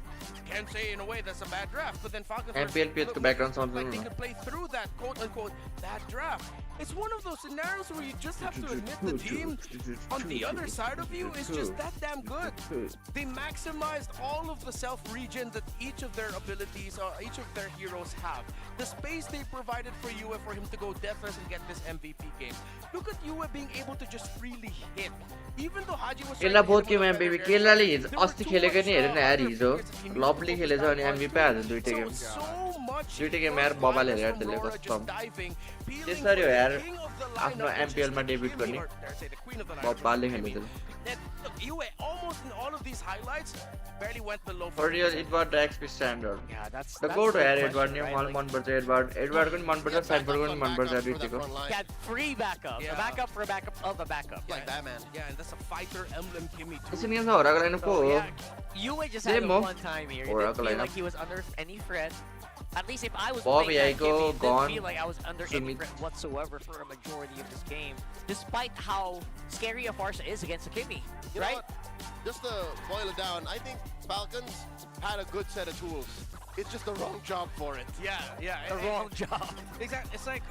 can say in a way that's a bad draft, but then Falcons MPL PS को background sound like they सुन्नु न. could play through that quote unquote bad draft. It's one of those scenarios where you just have to admit the team on the other side of you is just that damn good. They maximized all of the self-regen that each of their abilities or each of their heroes have. The space they provided for Yue for him to go deathless and get this MVP game. Look at Yue being able to just freely hit. Even though Haji was केला बहुत game MBP केलाले अस्ति खेलेको नि हेर न यार हिजो lovely खेलेछ अनि MBP हाल्छ दुईटै गेम. दुईटै गेम यार बबाले हेरेर त्यसले कस्तो त्यसरी हो यार आफ्नो एमपीएल मा डेब्युट गर्ने बबाले खेल्नु त्यसले. Yue almost in all of these highlights barely went below For real Edward the XP standard. Yeah, that's The that's goat the यार question, एडवर्ड नि right? मलाई मन पर्छ एडवर्ड एडवर्ड पनि मन पर्छ साइडफोर्ड पनि मन पर्छ दुईटैको. He had three backups. Yeah. A backup for a backup of a backup. Like Batman. Yeah, and that's a fighter emblem Kimmy too. यसरी गेम छ होराको लाइन को So, हो. yeah, Yue just had Same a move. fun time here. It Or didn't feel lineup. like he was under any threat. At least if I was Bob playing that Yaiko Kimmy, it gone. didn't feel like I was under any Sumit. threat whatsoever for a majority of this game. Despite how scary a Farsa is against a Kimmy, You know right? what? Just to boil it down, I think Falcons had a good set of tools. It's just the wrong job for it. Yeah, yeah. The wrong job. Exactly. It's like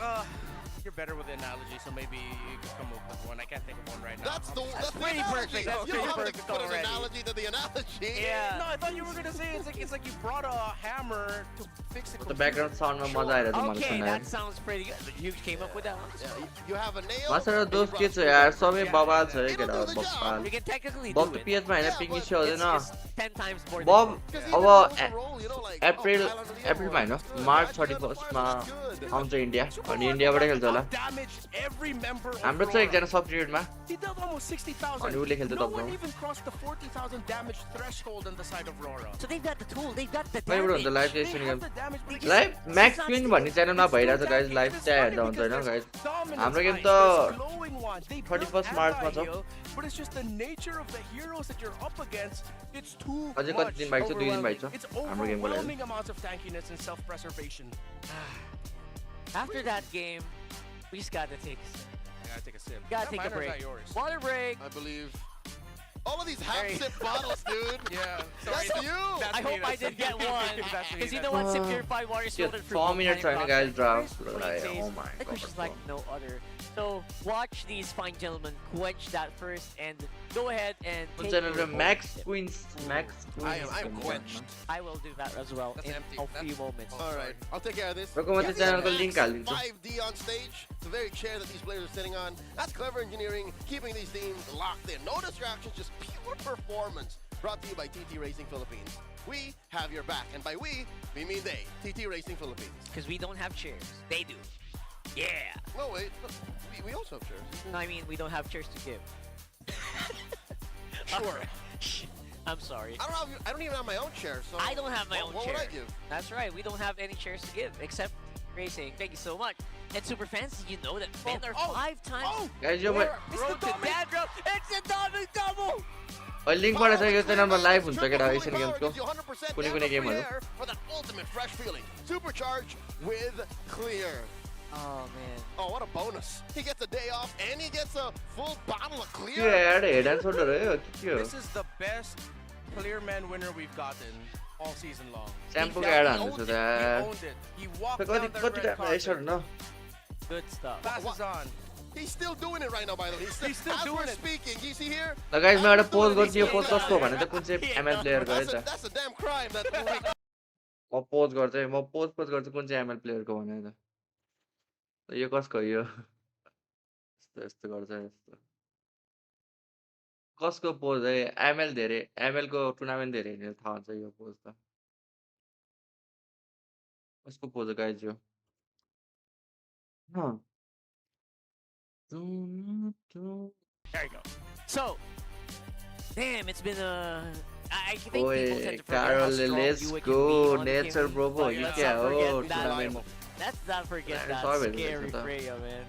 you're better with the analogy, so maybe you could come up with one. I can't think of one right now. That's the pretty analogy. perfect. That's You pretty don't have perfect to put an already. analogy to the analogy. Yeah. No, I thought you were gonna say it's like you brought a hammer to fix the The background sound मा मजा आइरहेछ मलाई Okay, सुन्न that यार. sounds pretty good. You came up with that one. Yeah, you have a nail. मासर and you दोस्त के brought छ यार सबै Yeah. बबाल छ है It'll केटा do the बबाल. You can technically बब do त it. पिएचमा हैन Yeah, पिङ्गी but छ It's हुँदैन. just 10 times more बब Because he अब knows the role, you know, like, April Kyle under the अप्रिलमा arrow, Hahn good, March Kyle under the 31 मा arrow is good. आउँछ India अनि इन्डियाबाट खेल्छ होला damaged every member of हाम्रो छ एकजना सब्स्टिट्युटमा He dealt almost 60,000. अनि उसले खेल्छ No तपाईँ one even crossed the 40,000 damage threshold on the side of Aurora. So they've got the tool, they've got the कहिलेबाट हुन्छ damage. Live They session have game the damage, but live it's max not queen still- भन्ने च्यानलमा it's still भइरहेछ guys damage. Live It's त्यहाँ funny हेर्दा हुन्छ because होइन guys there's dominance हाम्रो गेम eyes, त there's glowing ones. They 31st built March मा छ। anti-heal, but it's just the nature of the heroes that you're up against. It's too अझै much. कति दिन बाइक छ 2 दिन बाइक छ It's हाम्रो गेमको लागि overwhelming amounts of tankiness and self-preservation. After that game, we just gotta take a sip. I gotta take a sip. Gotta take a Mine or is that break. yours? Water break. I believe. All of these half-sip bottles, dude. Yeah. That's you. I hope I did get one. That's me, Because you that's know what? Sip Purified Water is Yo, filtered for 4 both minutes kind of right now, guys, products. drafts. Very Like, taste. oh my Like which is God. like no other. So watch these fine gentlemen quench that first and go ahead and take your own Max sip. Queens I'm quenched. I will do that as well That's in empty. a few moments. All right, I'll take care of this. Roko, Get the channel ko Max link halinchu. 5D on stage, the very chair that these players are sitting on. That's clever engineering, keeping these teams locked in. No distractions, just pure performance. Brought to you by TT Racing Philippines. We have your back, and by we mean they. TT Racing Philippines. Because we don't have chairs. They do. Yeah. No, wait, we also have chairs. No, I mean, we don't have chairs to give. Sure. I'm sorry. I don't even have my own chair, so I don't have my own what chair. would I give? That's right. We don't have any chairs to give except racing. Thank you so much. And super fans, did you know that men are 5 times Guys, yo, more but prone to dandruff? It's a atomic double. link बाट चाहिँ यो च्यानलमा live हुन्छ केटा Asian गेम्सको कुनै कुनै गेमहरु for that ultimate fresh feeling. Supercharged with clear. Oh man. Oh, what a bonus. He gets a day off and he gets a full bottle of के clear. यार head end solder हो यो के हो This is the best clear man winner we've gotten all season long. Shampoo He को add owned हाल्नु छ it. त He owned it. He walked कति down that कति red टाइम यसो carpet. न Good stuff. Passes on. He's still doing it right now, by the way. He's still still as doing we're it. speaking. You see here? ल guys म एउटा pose गर्छु यो pose कसको भने त कुन चाहिँ एमएल प्लेयरको है त That's a damn crime. That म पोज गर्छु है म पोज गर्छु कुन चाहिँ एमएल प्लेयरको भने त यो कसको हो यो यस्तो यस्तो गर्छ यस्तो कसको पोज है एमएल धेरै एमएल को टुर्नामेन्ट धेरै हेरेर थाहा हुन्छ यो पोज त कसको पोज हो guys yo There you go. So, damn, it's been I think people ओए tend to forget how Carol strong let's you can go be on nature Kim. ब्रोबो But yo let's क्या not हो forget that. Tournament Let's not forget Yeah, that sorry, scary but- Freya, man.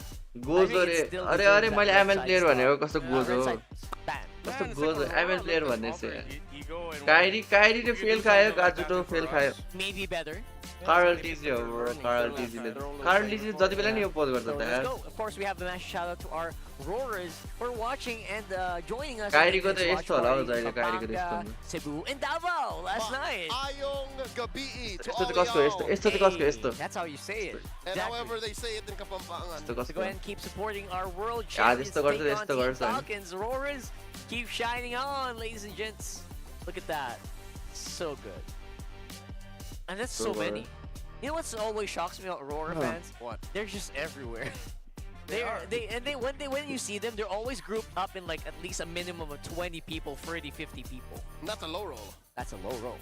Goes I mean, अरे it still अरे deserves अरे that मैले red ML side player star. भनेको कस्तो goes Red हो side spam. कस्तो Man, it's गोज हो like Aurora ML player looked भन्ने at चाहिँ this ego and काइरीले फेल खायो गाजुटो फेल खायो Maybe better. कार्ल टिजी हो कार्ल टिजीले कार्ल टिजी जति बेला नि यो पोज गर्छ So त let's यार go. Of course, we have the massive shout out to our Auroras for watching and joining us. Kairi ko at to this यस्तो होला हौ watch जहिले party. Kairi ko to यस्तो Pampanga, हुन्छ। Cebu, and Davao last night. Ayong gabi to यस्तो all चाहिँ कसको यस्तो y'all. यस्तो चाहिँ कसको यस्तो That's how you say it. And Exactly. however they say it in Kapampangan. यस्तो So go कसको ahead and keep supporting our world Yeah, champions. यस्तो गर्छ, Take on यस्तो Team गर्छ, होइन? Falcons, Auroras, keep shining on, ladies and gents. Look at that. So good. And that's so So good. many. You know what's always shocks me about Aurora Huh. fans? What? They're just everywhere. They are. When you see them, they're always grouped up in like at least a minimum of 20 people, 30, 50 people. And that's a low roll. That's a low roll.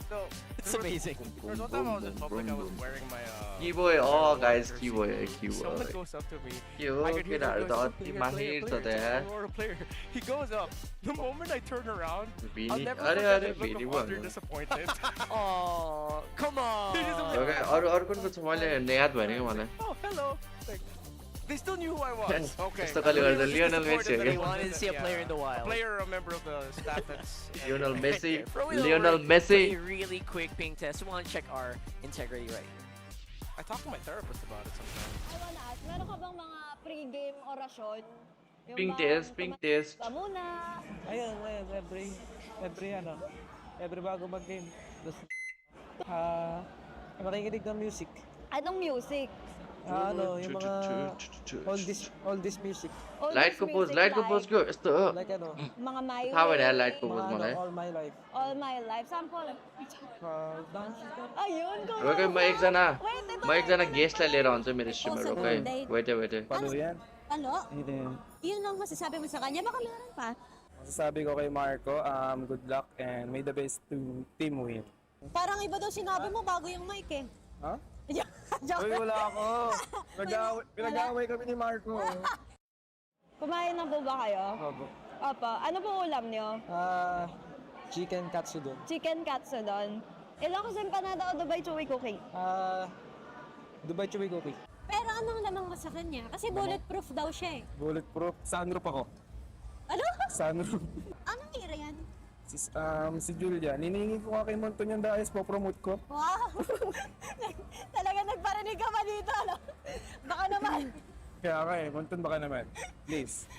So, It's amazing. there was one time I was in public, I was wearing my Keyboy, oh guys, keyboy, Someone keyboy. goes up to me. के हो I could hear them केटाहरू त going, अति "Player, माहिर player, छ त player, it's यार an Aurora player." He goes up. The moment I turn around, I'll mini never अरे forget अरे the look mini of utter भन्नु disappointment. Oh, come on. Okay, अरू कुनको छ मैले याद भएन कि मलाई Oh, hello. Like, they still knew who I was. Okay. यस्तो कहिले गर्दा Just लियोनल मेसी disappointed हो that They I क्या wanted to see a player in the wild. Player, a member of the staff that's Lionel Messi Throw it Lionel over Messi for a really quick ping test. We want to check our integrity right here. I talk to my therapist about it sometimes. Ay, wala. Meron ka bang mga pre-game orasyon? Yung Ping bang test, ping test. ka muna. Ayun, every bago mag-game. Tapos, makikinig ng music. Anong music? Ano, yung mga oldies music. All light this को pose music light को like pose क्यों यस्तो हो Like ano, Mga My थाहा भएन यार Way, light को pose mga ano, मलाई all my life. All My Life. Sample. Dance. Ayun, go. Okay म एकजना Wait, ito. म एकजना गेस्टलाई लिएर आउँछु मेरो streamer okay wait wait Palo yan. Ano? Yun yun. Yun lang masasabi mo sa kanya. Baka meron pa. Masasabi ko kay Marco, good luck and may the best to team win. Parang iba daw sinabi mo bago yung mic eh. Ha? Joke Uy, wala ako. Pinag-away kami ni Marco. Kumain na po ba kayo? Opo. Opo. Ano po ulam niyo? Chicken katsudon. Chicken katsudon. Ilocos empanada o Dubai chewy cookie? Dubai chewy cookie. Pero anong lamang mo sa kanya? Kasi bulletproof daw siya eh. Bulletproof. Sunroof ako. Ano? Sunroof. Anong hira yan? Si Julia, niningi ko nga kay Monton yung dahil po-promote ko. Wow! Talaga nagparinig ka pa dito, no? Baka naman. Kaya ka Monton baka naman. Please.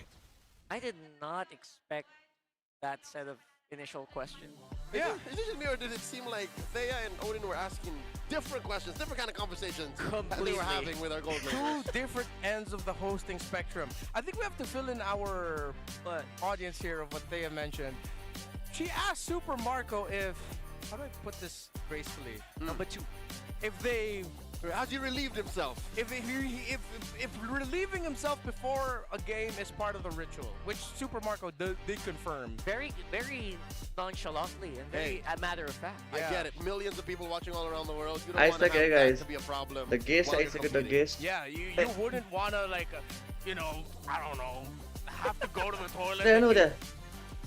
I did not expect that set of initial question. Yeah, is it just me or did it seem like Thea and Odin were asking different questions, different kind of conversations that they were Completely. having with our gold Two laners? different ends of the hosting spectrum. I think we have to fill in our audience here of what Thea mentioned. She asked Super Marco if, how do I put this gracefully? Number 2. If they, How's he relieved himself? if relieving himself before a game is part of the ritual, which Super Marco did confirm. Very, very nonchalantly and very a matter of fact. I Yeah. get it. Millions of people watching all around the world. You don't I want to stuck have it, that guys. to be a problem. The guest, while I you're second the competing. guest. Yeah, you wouldn't wanna like, I don't know, have to go to the toilet. There, and no, you- there.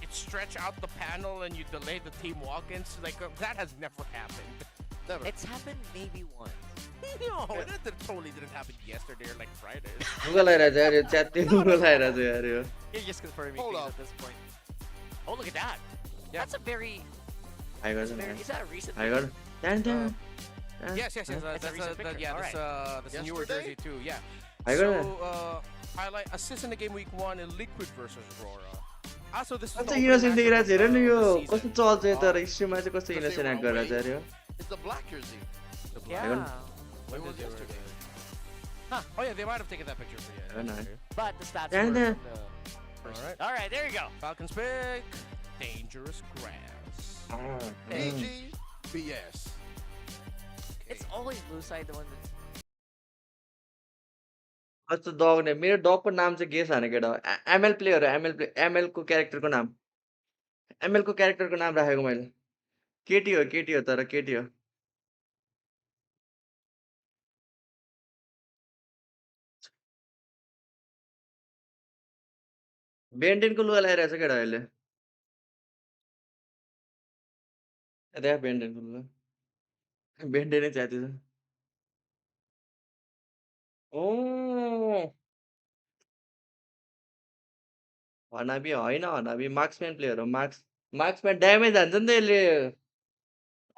it stretch out the panel and you delay the team walk-ins. Like that has never happened. Never. It's happened maybe once. No, that totally didn't happen yesterday or like Friday. Google आइरहेछ यार यो chat त्यो Google आइरहेछ यार यो You're just confirming Hold things up. at this point. Oh, look at that. Yeah. That's a very, high गर्छ is that a recent high picture? गर त्यहाँ त्यहाँ Yes, That's a recent picture. yeah, Alright. that's a newer Yesterday? jersey too. Yeah. I got it. So highlight assist in the game week 1 in Liquid versus Aurora. Also, this is कस्तो the opening innocent matchup देखिरहेको छ हेर of नि यो the कस्तो season. चल्छ यो तर स्ट्रिममा चाहिँ कस्तो Because they innocent were act गरेर away. चाहिँ यो It's the black jersey. Yeah. When was yesterday? Huh. Oh yeah, they might have taken that picture for you. I know. But the stats And, were uh, from the... All right. All right, there you go. Falcons pick dangerous grass. AG BS. It's always blue side the one that... कस्तो डग ने मेरो डगको नाम चाहिँ guess हाने केटा ML player हो ML को क्यारेक्टरको नाम एमएल को क्यारेक्टरको नाम राखेको मैले केटी हो तर केटी हो बेन्डेनको लुगा लगाइरहेछ केटा अहिले त्यहाँ बेन्डेनको लुगा बेन्डेनै च्याति छ ओ हनाबी होइन हनाबी मार्क्सम्यान प्लेयर हो मार्क्सम्यान ड्यामेज हान्छ नि त यसले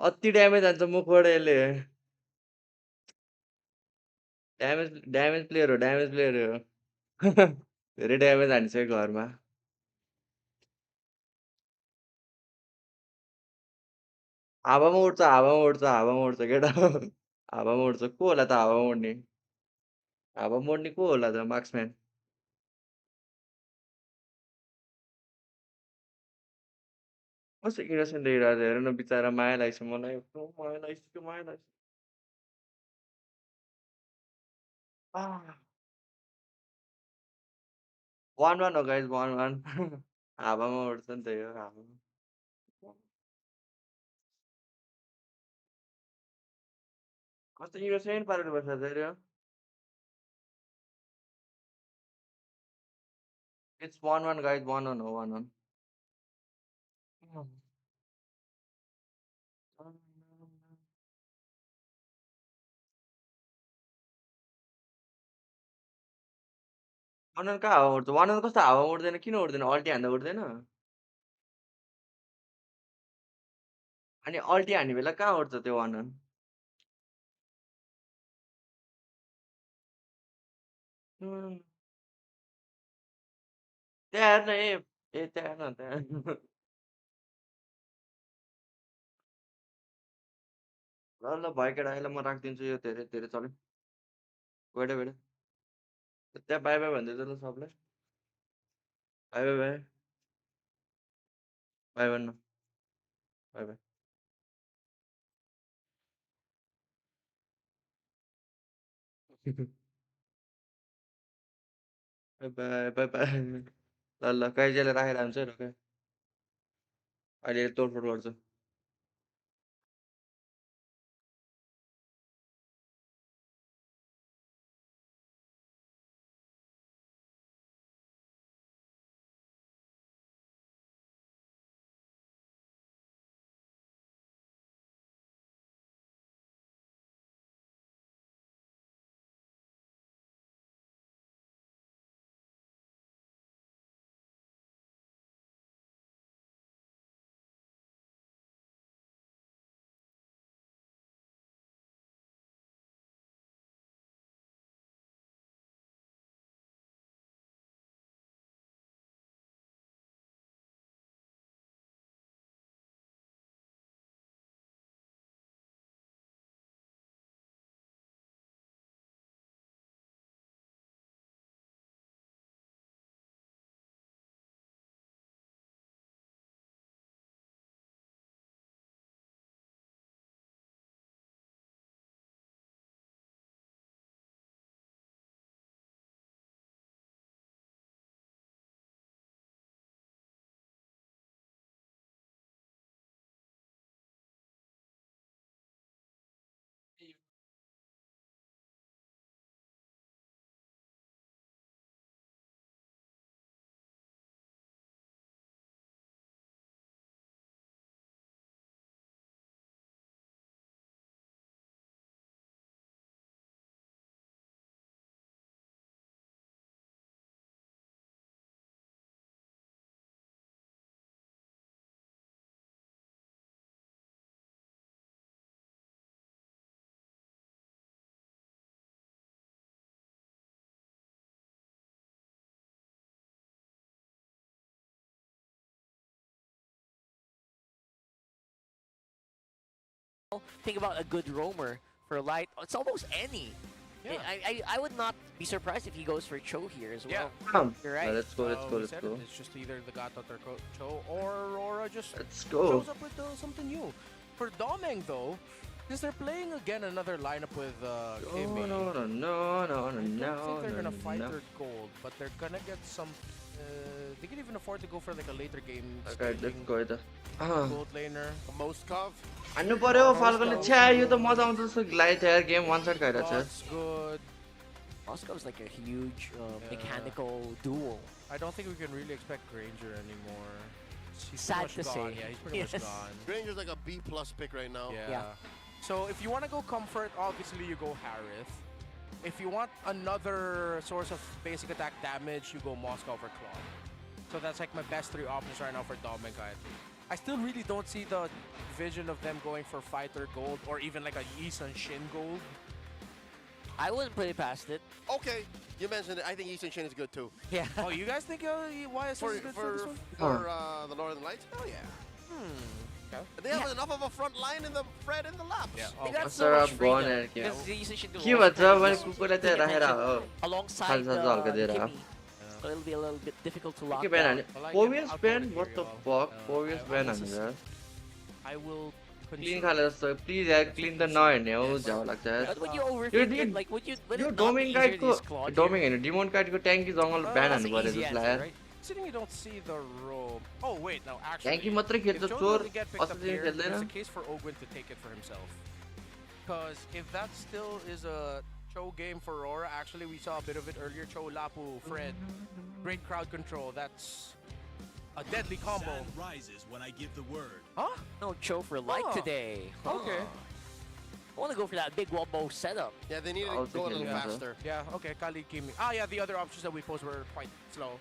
अति ड्यामेज हान्छ मुखबाट यसले ड्यामेज प्लेयर हो धेरै ड्यामेज हानिसक्यो घरमा हावामा उड्छ केटा हावामा उड्छ को होला त हावामा उड्ने को होला त मार्क्सम्यान कस्तो इनोसेन्ट देखिरहेको छ हेर न बिचरा माया लाग्छ मलाई यत्रो माया लाग्छ 1-1 हो गाइस 1-1 हावामा उड्छ नि त यो हावामा कस्तो इनोसेन्ट पारेर बसेको छ यो इट्स 1-1 गाइस 1-1 हो 1-1 1-1 कहाँ हावा उड्छ 1-1 कस्तो हावा उड्दैन किन उड्दैन अल्टी हान्दा उड्दैन अनि अल्टी हान्ने बेला कहाँ उड्छ त्यो 1-1 त्यहाँ हेर्न त्यहाँ हेर्न त्यहाँ ल भयो केटा अहिले म राखिदिन्छु यो धेरै धेरै चल्यो वेट त्यहाँ बाई बाई भनिदिन्छ ल सबलाई बाई बाई बाई बाई भन्नु by by by by by ल काइजियाले राखेर हुन्छ है ढोका अहिले तोडफोड गर्छु Think about a good roamer for Light. It's almost any. Yeah. I would not be surprised if he goes for Cho here as well. You're right. Let's go. Let's go. We Let's said go. it, it's just either the Gatot or Cho or Aurora just Let's go. shows up with something new. For Domeng though, since they're playing again another lineup with Kimmy, No. I don't think they're gonna fight their gold, but they're gonna get some. They can even afford to go for like a later game. Okay, let's scaling go it. Gold laner. Moskov. अन्नु पर्यो फाल्कनले छ्या यो त मजा आउँछ जस्तो लाग्यो यार game वान side गइरहेछ That's good. Moscow's like a huge mechanical duel. I don't think we can really expect Granger anymore. He's Sad pretty much to gone. say. Yeah, he's pretty much Yes. gone. Granger's like a B+ pick right now. Yeah. Yeah. So if you want to go comfort, obviously you go Harith. If you want another source of basic attack damage, you go Moscow or Claw. So that's like my best three options right now for Dom and Kai. I still really don't see the vision of them going for Fighter Gold or even like a Yisun Shin Gold. I wouldn't put it past it. Okay, you mentioned it. I think Eastern Shin is good too. Yeah. Oh, you guys think YSS For is good for this one? the Northern Lights? Oh yeah. Okay. They have enough of a front line in the Fred in the laps. Yeah. They Okay. got Sir, so much I'm freedom. gone and yeah. Because the usage should do के also भन्छ kind of मैले just कुकुरलाई pay चाहिँ राखेर attention हो alongside खाल्छ झल्का दिएर Kimmy. So it'll be a little bit difficult to lock के ब्यान down. हाने Well, I 4 can years outvote ban it what very the well. fuck 4 years I ban will हाने यार I will क्लीन consume. खाले जस्तो please यार clean त नहेर्ने हो झ्याउ लाग्छ यार But would you overthink Yo, it? Like, would यो it not be डोमिङ easier to गाइडको use Claude डोमिङ here? हैन डिमोन गाइडको ट्याङ्की जङ्गल ब्यान That's हान्नु the पर्यो easy जस्तो answer, यार right? Considering you don't see the roam. Oh wait, no, actually. ट्याङ्की मात्रै If खेल्छ Joe चोर doesn't get picked up असली here, खेल्दैन there's a case for Ogwin to take it for himself. Because if that still is a Cho game for Aurora, actually we saw a bit of it earlier. Cho, Lapu, Fred, great crowd control. That's a deadly combo. Sand rises when I give the word. Huh? No Cho for Light Oh. today. Okay. I want to go for that big wombo setup. Yeah, they need I'll to go a take little it, yeah. faster. Yeah, okay, Kali, Kimi. Ah, yeah, the other options that we posed were quite slow.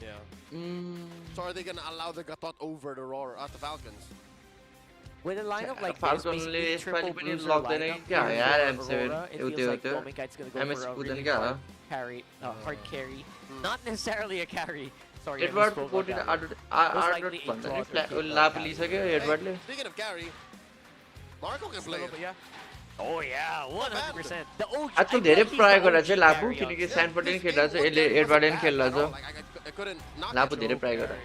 Yeah. Mm. So are they gonna allow the Gatot over the Aurora at the Falcons? With a lineup like this, Falconले basically triple यसपालि पनि bruiser लाग्दैन lineup कि क्या here यार for M7 Aurora, it एउटै feels like त्यो Domingkite's gonna go MS for a कुदैन really क्या hard carry, hard carry. Not necessarily a carry. Sorry, I Edward misspoke कोटी about that. आर्डर भन्दा नि लाप लिइसक्यो एडवर्डले Speaking of carry, Marco can play Still, it. but yeah. Oh yeah, 100%. The OG, आजकल I धेरै feel like he's प्रयोग the गरेर चाहिँ OG लापु carry on किनकि this. स्यानपर्ट पनि This खेलिरहेको छ game यसले wasn't एडवर्ड पनि bad खेलिरहेको at all. छ Like, I couldn't knock लापु it. धेरै प्रयोग गरेर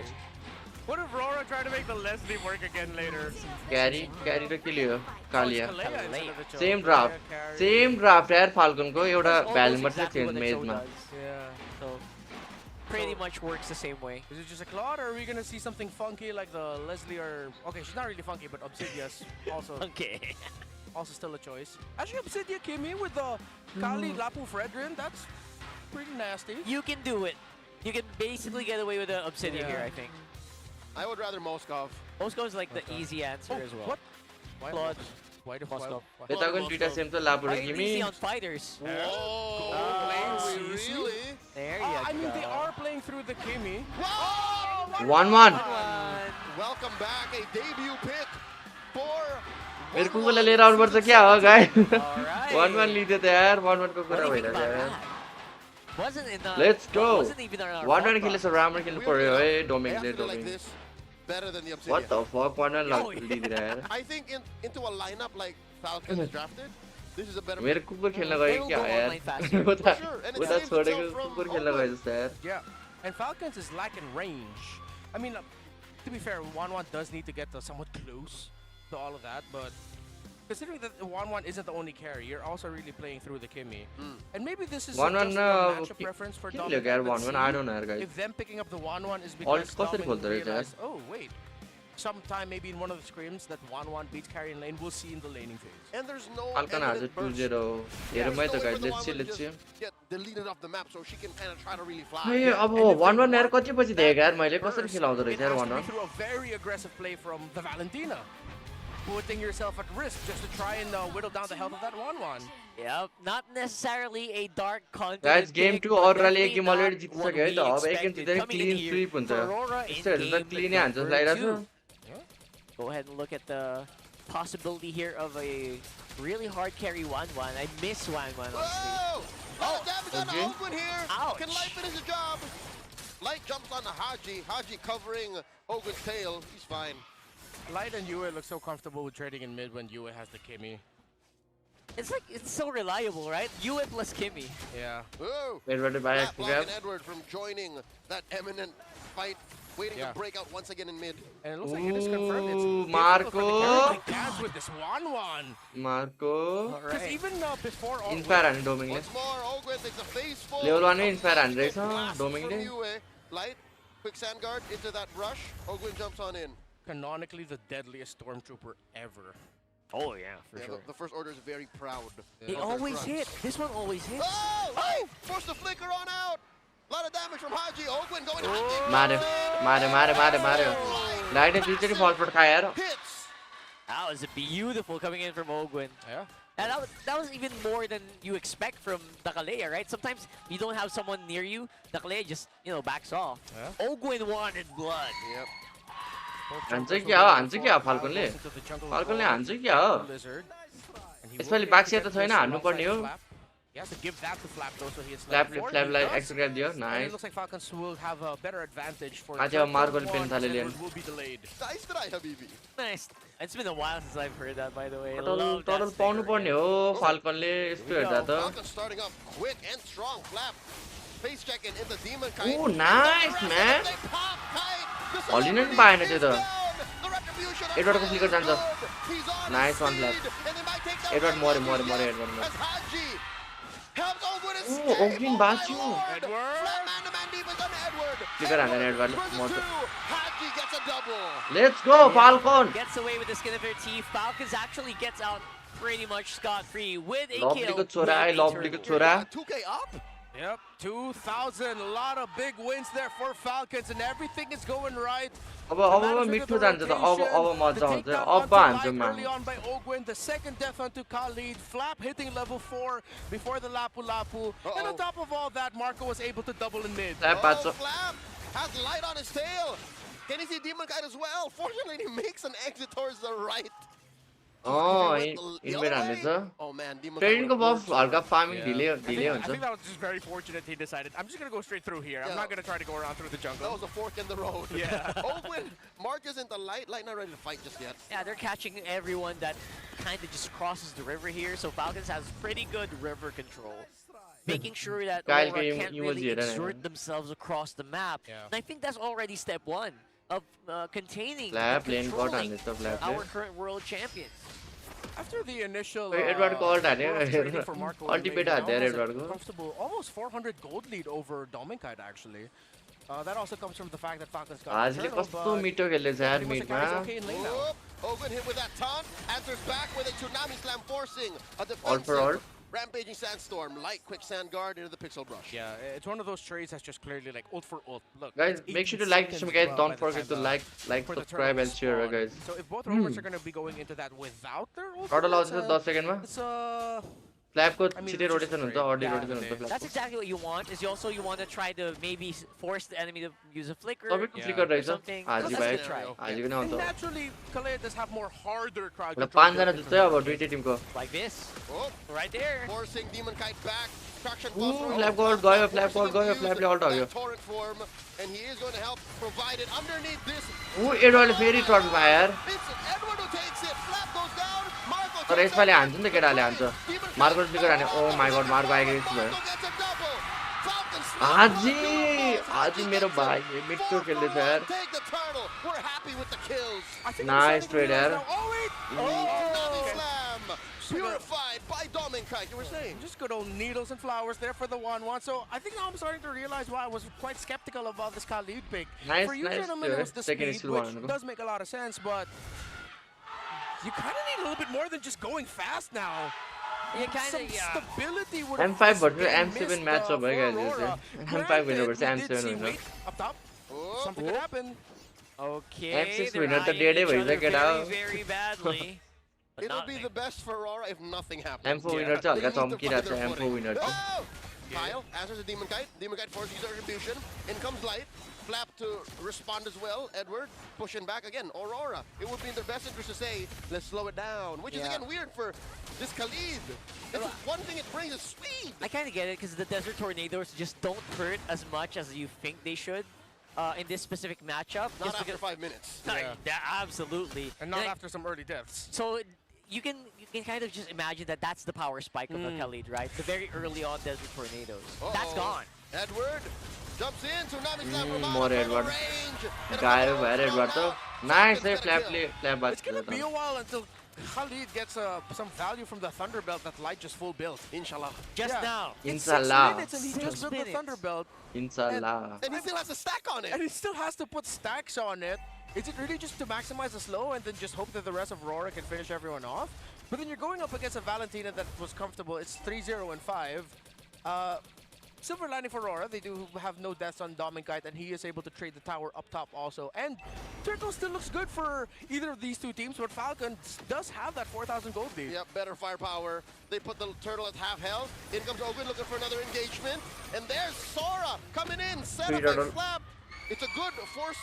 What if Aurora tried to make the Leslie work again later? क्यारी क्यारी र के Leo Kalea Oh, it's Kalea instead of the Cho. Same Kalea draft carry. Same draft यार फाल्कनको एउटा That's almost value मात्रै exactly change what the Cho मेजमा does. Yeah. So pretty much works the same way. Is it just a Claude, or are we gonna see something funky like the Leslie or... Okay, she's not really funky, but Obsidia's also Okay. also still a choice. Actually, Obsidia came in with the Kali, Lapu, Fredrin. That's pretty nasty. You can do it. You can basically get away with the Obsidian Yeah. here, I think. I would rather Moskov. Moscow is like the easy answer as well. What? Why? Claude. Why the Moscow. यताको पनि दुइटा same छ लापु र Right, किमी easy on fighters. Whoa! Lanes, Really? There you I mean, go. they are playing through the Kimi. Whoa! 1-1 Welcome back, a debut pick for. मेरो कुकुरलाई लिएर आउनुपर्छ क्या हो गाई Alright. 1-1 लिँदै त यार 1-1 को What कुरा do you think भइरहेको about यार that? Wasn't in the, Let's go. Wasn't even in our 1-1 thought खेलेछ process. राम्रो खेल्नु पर्यो है They have डोमिङले to do like डोमिङ this, better than the Obsidian. What the fuck 1-1 Oh, yeah. लिँदिरा यार I think into a lineup like Falcons drafted, this is a better. मेरो कुकुर खेल्न They गयो will क्या go यार online faster. उता For sure, and it उता saves छोडेको itself from कुकुर खेल्न गयो जस्तो यार Yeah. And Falcons is lacking range. I mean, to be fair, 1-1 does need to get somewhat close to all of that, but considering that 1-1 isn't the only carry, you're also really playing through the Kimi. And maybe this is 1-1 just a matchup preference for के Dominic. लियो यार Let's 1-1 see I don't know यार guys if them picking up the 1-1 is Alt because कसरी Dominic खोल्दो रहेछ यार realized, oh wait, sometime maybe in one of the scrims that 1-1 beats carry in lane, we'll see in the laning phase. And there's no Falcon has a evident burst. 2-0 हेरौँ है त guys let's see let's see Get deleted off the map so she can kind of try to really fly. खै अब 1-1 यार कति पछि देखेको यार मैले कसरी खेलाउँदो रहेछ It यार has to be 1-1 through a very aggressive play from the Valentina, putting yourself at risk just to try and whittle down the health of that 1-1. Yep, not necessarily a dark content. Guys game 2 अरुराले एक game already जितिसक्यो है त अब एक game जित्दै clean sweep हुन्छ यस्तो हेर्दा त क्लीनै हान्छ जस्तो लागिरहेको छ Go ahead and look at the possibility here of a really hard carry 1-1. I miss 1-1 honestly. Whoa! Oh, damage on okay. Ogwin here. Ouch. Can Light finish the job? Light jumps on the Haji. Haji covering Ogwin's tail. He's fine. Light and Yue look so comfortable with trading in mid when Yue has the Kimmy. It's like, it's so reliable, right? Yue plus Kimmy. Yeah. Whoa! Wait, what by Flap, grab? blocking Edward from joining that eminent fight, waiting to break out once again in mid. And it looks like it is confirmed. It's Ooh, difficult for the Marco. carry to dance with this 1-1. Marco. Because even before all Inspire and Doming. Once more, Ogwen takes a face full. Level 1 Inspire and race, Blast Doming. from Yue. Light, quick sand guard into that rush. Ogwen jumps on in. canonically the deadliest stormtrooper ever. Oh yeah, for sure. The First Order is very proud. They always hit. This one always hits. Oh! Oh! Forced to flicker on out. A lot of damage from Haji. Ogwen going hunting. मारे light ने पीछे fall पर खाया यार Hits. That was beautiful coming in from Ogwen. Yeah. And that was even more than you expect from Dakalea, right? Sometimes you don't have someone near you. Dakalea just, backs off. Yeah. Ogwen wanted blood. Yep. हान्छ क्या फाल्कनले हान्छ क्या हो यसपालि बाक्सिया त छैन हान्नु पर्ने हो He has to give that to Flap though, so he is फ्ल्यापलाई एक्स्ट्रा ग्र्याब दियो It nice looks like Falcons will have a better advantage for आज अब मार्कोले पेन थाले lien will be delayed. Nice try, Habibi. Nice. It's been a while since I've heard that, by the way. I total love that total stinger पाउनु again. पर्ने हो फाल्कनले यस्तो हेर्दा त Falcons starting up quick and strong. Flap. Face checking in the demon kite. Oh, nice, man. They pop kite. The हलिनै celebrity पाएन is त्यो त down. The retribution of एडवर्डको the फ्लिकर जान्छ He's on Nice his one, speed, Flap. and they might take that Edward one. मरे Edward As Haji helps Ogwen Oh, escape. Ogwen Oh, my बाँच्यो। lord. Edward. Flap man-to-man defense on Edward. Flicker हान्दैन एडवर्डले For the मर्छ two. Haji gets a double. Let's go Falcon Gets away with the skin of her teeth. Falcons actually gets out pretty much scot-free with a लभलीको kill. छोरा with a लभलीको turtle. छोरा 2K up. Yep, 2,000. A lot of big wins there for Falcons, and everything is going right. अब मिठो जान्छ त अब मजा आउँछ अब हान्छौँ Early on by Ogwen, the second death onto Khalid. Flap hitting level 4 before the Lapu Lapu. And on top of all that, Marco was able to double in mid. Flap बाँच्छ Flap has light on his tail. Can he see Demon Kite as well? Fortunately, he makes an exit towards the right. Invade हान्दैछ Oh man, Demon ट्रेनिङको Kite buff हल्का farming ढिले I हुन्छ think that was just very fortunate he decided, I'm just going to go straight through here. I'm not going to try to go around through the That jungle. was a fork in the road. Yeah. Ogwen, Mark isn't the light. Light not ready to fight just yet. Yeah, they're catching everyone that kind of just crosses the river here. So Falcons has pretty good river control. Making sure that Kyle Aurora ka can't yung really emoji na exert yun. themselves across the map. Yeah. And I think that's already step one of containing Flap and lane cut controlling हान्दैछ फ्ल्यापले our current world champions. After the initial एडवर्डको ult हान्यो rough trading for Marco and ultimate May, हान्यो now has a एडवर्डको comfortable, almost 400 gold lead over Dominkite actually. That also comes from the fact that Falcons got हाजले Eternal, कस्तो but मिठो खेल्दैछ यार pretty much the मिडमा carry's okay in lane now. Whoop. Ogwen hit with that taunt. Answers back with a tsunami slam, forcing a All for all. defensive rampaging sandstorm. Light, quick sand guard into the pixel brush. Yeah, it's one of those trades that's just clearly like ult for ult. Look, Guys, it's make sure to 18 like this seconds guys. by Don't the forget to time like, for the subscribe, and turtles share, spawn. guys. So if both robots are going to be going into that without their ult, total आउँछ 10 सेकेन्डमा it's फ्ल्यापको I mean, छिटै it's just rotation हुन्छ great. Early Yeah, rotation हुन्छ they- फ्ल्यापको That's exactly what you want. Is you want to try to maybe force the enemy to use a flicker तपाईँको Yeah. Flicker or रहेछ something. Haji That's a भाइ good try. हाजीको नै And आउँछ naturally, Kalea does have more harder crowd raw control 5 जना built जस्तै अब दुईटै Timko Like this, Oh, right there. forcing Demon Kite back. Traction Ooh, falls through. फ्ल्यापको ult गयो फ्ल्यापको Forcing अल्ट गयो him to फ्ल्यापले use अल्ट हग्यो that torrent form, and he is going to help provide it underneath this. एडवर्डले फेरि टर्नमा आयो यार It's Edward who takes it. Flap goes down. Marco तर takes यसपालि it. हान्छ नि त केटाले हान्छ Demon Kite मार्को फ्लिकर हान्यो ओ माई गॉड मार्को आइगेको भयो Marco gets a double. Falcons हाजी हाजी मेरो भाइ मिठो खेल्दैछ यार take the turtle. We're happy with the kills. I think Nice I'm starting to trade, realize यार now- Oh wait! Tsunami Okay. slam. Purified by Dominkite. You were saying. Just good old needles and flowers there for the 1-1. So I think now I'm starting to realize why I was quite skeptical about this Khalid pick. Nice, For you nice, gentlemen, it was the second speed, skill which one. does make a lot of sense, but you kind of need a little bit more than just going fast now. You kind Some of, yeah. stability would M5 have versus been M7 missed, matchup, for I guess, Aurora. M5 winner Granted, versus we did M7 see- winner. wait, up top, Oh, something could happen. Okay, M6 they're winner, the eyeing dead each way, other check it out. very, very badly. But it'll nothing. be the best for Aurora if nothing happens. M4 winner चाहिँ हल्का They need to चम्किरहेको find छ their M4 footing. Winner चाहिँ Oh! Kyle answers the Demon Kite. Demon Kite forces user retribution. In comes Light. Flap to respond as well. Edward pushing back again. Aurora. It would be in their best interest to say, let's slow it down. Which is Yeah. again weird for this Khalid. It's one thing it brings is speed. I kind of get it because the desert tornadoes just don't hurt as much as you think they should. in this specific matchup. Not just after because- 5 minutes. Yeah, absolutely. And not Like, after some early deaths. So you can kind of just imagine that that's the power spike of Mpl Id, right? The very early on Desert Tornadoes. That's gone. Edward jumps in. Tsunami slam from More out of Edward. range. And Guy a where double Edward throw to. now. Nice Falcons flap get a kill. play It's gonna be a while until Khalid gets some value from the Thunderbelt that Light just full built. Inshallah. Just Yeah. now. It's 6 Inshallah. minutes and he just 6 built the minutes. Thunderbelt. Inshallah. And he still has a stack on it. And he still has to put stacks on it. Is it really just to maximize the slow and then just hope that the rest of Aurora can finish everyone off? But then you're going up against a Valentina that was comfortable. It's 3-0 and 5. Silver lining for Aurora, they do have no deaths on Dom and Kite, and he is able to trade the tower up top also. And Turtle still looks good for either of these two teams, but Falcons does have that 4,000 gold lead. Yep, better firepower. They put the turtle at half health. In comes Ogun looking for another engagement. And there's Sora coming in. Set up Turtle. and slap. It's a good force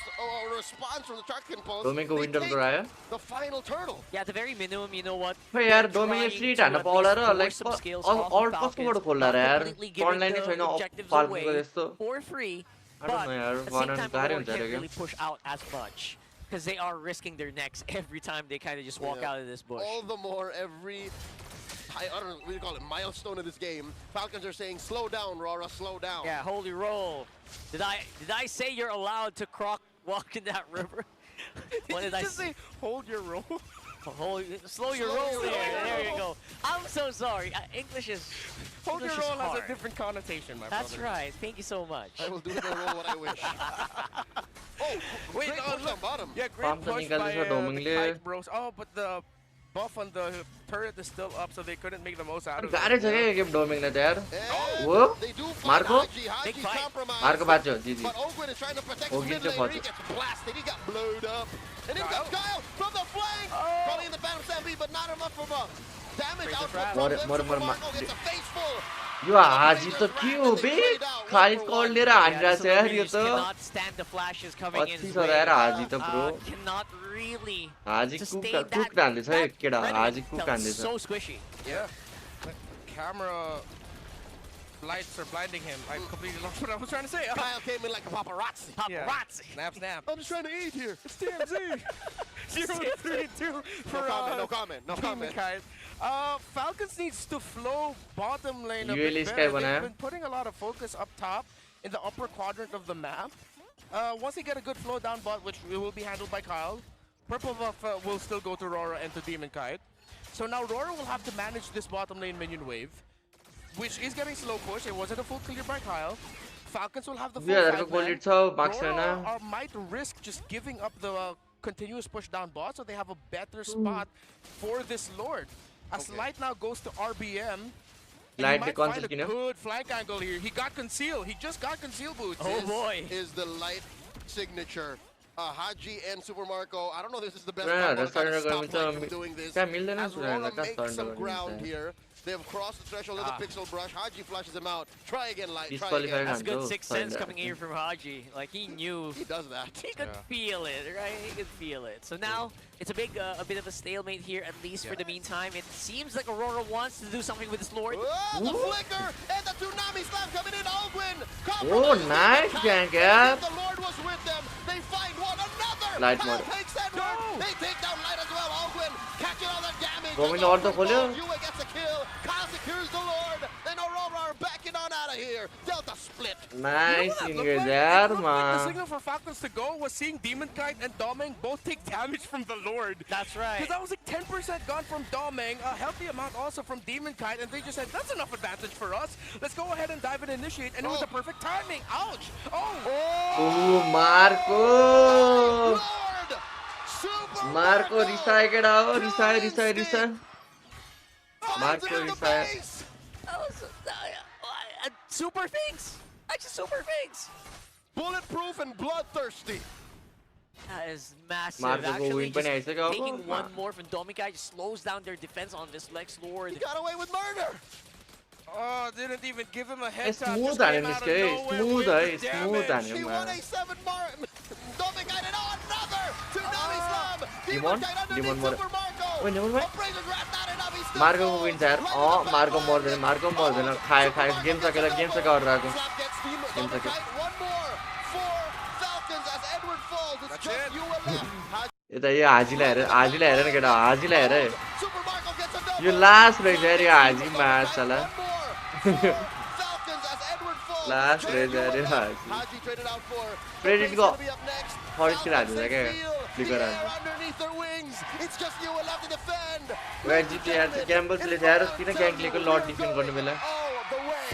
response from the Trakin post. Domain को They window take कराया. the final turtle. Yeah, at the very minimum, you know what? खै यार They're डोमिन trying street to हान्न at पाउला least र force like some skills all off all of कस्तो Falcons, बाट खोल्ला र not यार completely giving अनलाइन नै the छैन objectives फाल्तुको away जस्तो for free. I don't But know, यार at the one same on time, गाह्रो Aurora हुन्छ can't अरे really push out as much because they are risking their necks every time they kind of just walk Yeah. out of this bush. All the more every, I don't know what do you call it, milestone of this game. Falcons are saying, slow down, Rora, slow down. Yeah, holy roll. Did I say you're allowed to walk in that river? What did I just say? say, hold your roll? Slow your Slow roll your there. roll. There you go. I'm so sorry. English is Hold your English is roll has hard. a different connotation, my That's brother. right. Thank you so much. I will do with my roll what I wish. Oh, Wait, great push on bottom. Yeah, great Farm push technical by sa the Domingle. Kite Bros. Oh, but the buff on the turret is still up, so they couldn't make the most out of गाह्रै it. छ क्या game domain त यार And Whoa. they do find Marco? Haji. Big Haji's fight. compromised. Marco बाँच्यो GG But Ogwin is trying to protect Ogwin his mid चाहिँ laner. He फच्यो। gets blasted. He got blowed up. And in comes Kyle from the flank. Calling in the Phantom Stampede, but not enough of a damage Crazy output trap. from them. More, Super more, Marco gets a face full. यो हाजी त के हो बे खालिद कल लिएर हानिरहेको छ यार you yo just त cannot stand the flashes coming in. अस्ति छ यार हाजी त bro Cannot really Haji sustain cook that. हान्दैछ है that केटा Revenant हाजी कुक felt हान्दैछ so squishy. Yeah. The camera lights are blinding him. I completely lost what I was trying to say. Kyle came in like a paparazzi. Paparazzi. Snap, snap. I'm just trying to eat here. It's TMZ. 0-3-2 for No comment. No Team comment. Kite. Falcons needs to flow bottom lane a UAL bit Sky better. बनाया। They've been putting a lot of focus up top in the upper quadrant of the map. Once they get a good flow down bot, which will be handled by Kyle, Purple Buff will still go to Aurora and to Demon Kite. So now Aurora will have to manage this bottom lane minion wave, which is getting slow push. It wasn't a full clear by Kyle. Falcons will have the full बिहारको 5 गोल man. Lid छ marks छैन Aurora might risk just giving up the continuous push down bot, so they have a better spot for this Lord. As Okay. Light now goes to RBM, and he Light might the find concept, a you know? good flank angle here. He got conceal. He just got conceal boots. Oh boy. Is the light signature. Haji and Super Marco. I don't know if this is the best Yeah, combo that's to kind of starting to stop go Light into from doing this. क्या मिल्दैन As सुनेर Aurora कहाँ makes starting some to ground go here. They have crossed the threshold of the pixel brush. Haji flashes him out. Try again, Light. Try Disqualified again. That's good Hanzo, sixth sense sorry, coming here from Haji. Like he knew. He does that. He could feel it, right? He could feel it. So now it's a big, a bit of a stalemate here, at least for the meantime. It seems like Aurora wants to do something with this Lord. Oh, the flicker and the tsunami slam coming in. Ogwin. Oh, nice gank, yeah. The Lord was with them. They find one another. Light Kyle mode. takes Edward. They take down Light as well. Ogwin catching all the damage. Domin As orada Ogwin खोल्यो। falls, Yue gets a kill. Kyle secures the Lord. And Aurora are backing on out of here. Delta split. Nice Looked engage like- यार it looked like the मा signal for Falcons to go was seeing Demon Kite and Domeng both take damage from the Lord. That's right. Because that was like 10% gone from Domeng, a healthy amount also from Demon Kite, and they just said, that's enough advantage for us. Let's go ahead and dive and initiate, and it was the perfect timing. Ouch! Oh! O Marco Lord. Super Marco रिसाए केटा हो रिसाए रिसाए रिसाए Falls Marco into the Isaiah. base. That was super things. Actually, super things. Bulletproof and bloodthirsty. That is massive. Marco को Actually, win पनि just आइसक्यो taking अब one more from Domikai just slows down their defense on this Lex Lord. He got away with murder. Oh, didn't even give him a head tap. Smooth Just हान्यो came out of निस्क्यो nowhere smooth with है the smooth damage. He हान्यो won a 7 mark. Dominic got it on another. Tsunami slam. Demon? Kite underneath Demon more. Super Marco. Wait, Demon more? Abrasion Rat not enough. He still Marco को goes. Win यार Right अँ to the Marco back मर्दैन Marco मर्दैन खायो खायो game सकेर गरेर आएको Slap gets Game Dominic second. Kite. One more for Falcons. That's just it. you left. यता यो हाजीलाई हेर न केटा हाजीलाई हेर है Super Marco gets a double. Yo last रहेछ यार यो हाजी मार साला One more. Falcons as Edward falls. Last रहेछ यार यो हाजी Haji traded out for. Credit Face's go. gonna be up next. First Haji Falcons क्या feel flicker the air underneath their wings. It's just you left to defend. वे जिते यार त्यो ग्याम्बल्सले यार किन ग्याङ्कलेको लट defend गर्ने बेला Oh, the way.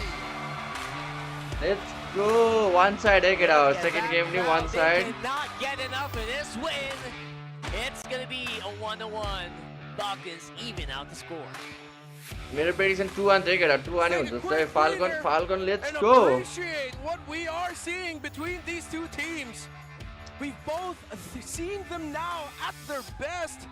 Let's go one side है केटा सेकेन्ड गेम नि वान They side cannot get enough of this win. It's gonna be a 1-1. Falcons even out the score. मेरो प्रेडिक्सन 2-1 थियो केटा 2-1 नै हुन्छ जस्तै falcon let's And go appreciate what we are seeing between these two teams. We've both seen them now at their best.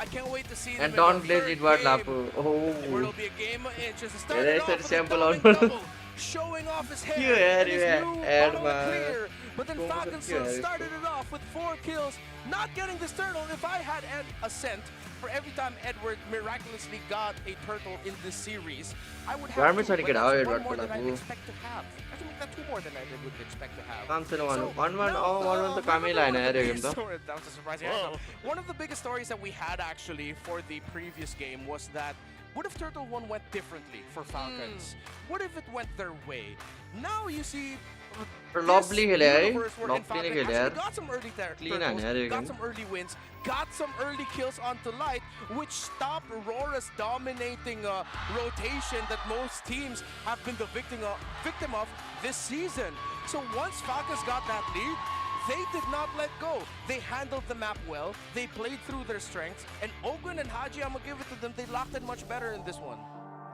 I can't wait to see them. And Don Glaze Edward game, Lapu. where it'll be a game. It's just a start Yeah, off they said with a sample double on- double, showing off his hair. You had and his it, new Ed, bottle man. clear. But then Go with Falcons the clear. started it off with 4 kills, not getting this turtle. If I had a cent for every time Edward miraculously got a turtle in this series, I would have Garmin two, sorry, but get that's out, one Edward, more than I'd Lapu. expect to have. Actually, that's 2 more than I would expect to have. काम छैन So, 1-1 now, oh 1-1 त कामै लागेन यार यो game त that was a surprising outcome. One of the biggest stories that we had actually for the previous game was that what if Turtle 1 went differently for Falcons? What if it went their way? Now you see lovely खेले है universe wherein lovely नै Falcons खेले actually यार got some early Clean हान्यो यार यो got game some early wins, got some early kills onto Light, which stopped Aurora's dominating rotation that most teams have been the victim of this season. So once Falcons got that lead, they did not let go. They handled the map well. They played through their strengths. And Ogun and Haji, I'm going to give it to them. They locked it much better in this one.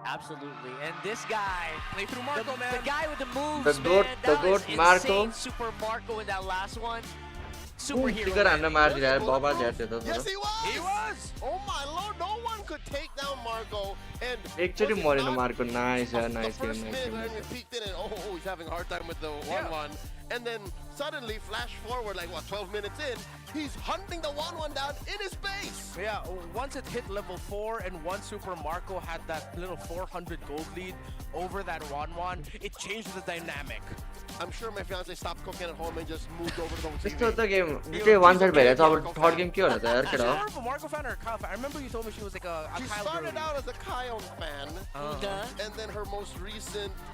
Absolutely. And this guy, Play through Marco, man. the guy with the moves, The goat- man, the that was goat Marco. insane. Super Marco in that last one. Superhero. टिकर हान्न मार्दियो यार बबा झ्याट थियो त Yes, he was. He was. Oh my lord, no one could take down Marco. And एकचोटि was it मरेन not Marco nice यार the nice game first mid when we peeked in and he's having a hard time with the 1-1. And then suddenly flash forward like what 12 minutes in, he's hunting the 1-1 down in his base. Yeah, once it hit level 4 and once Super Marco had that little 400 gold lead over that 1-1, it changed the dynamic. I'm sure my fiance stopped cooking at home and just moved over to the त्यस्तो TV. त game त्यही वान side भइरहेछ अब third game के होला त यार Is she केटा more of a Marco fan or a Kyle fan? I remember you told me she was like a She Kyle started girly. out as a Kion fan, Uh-huh. and then her most recent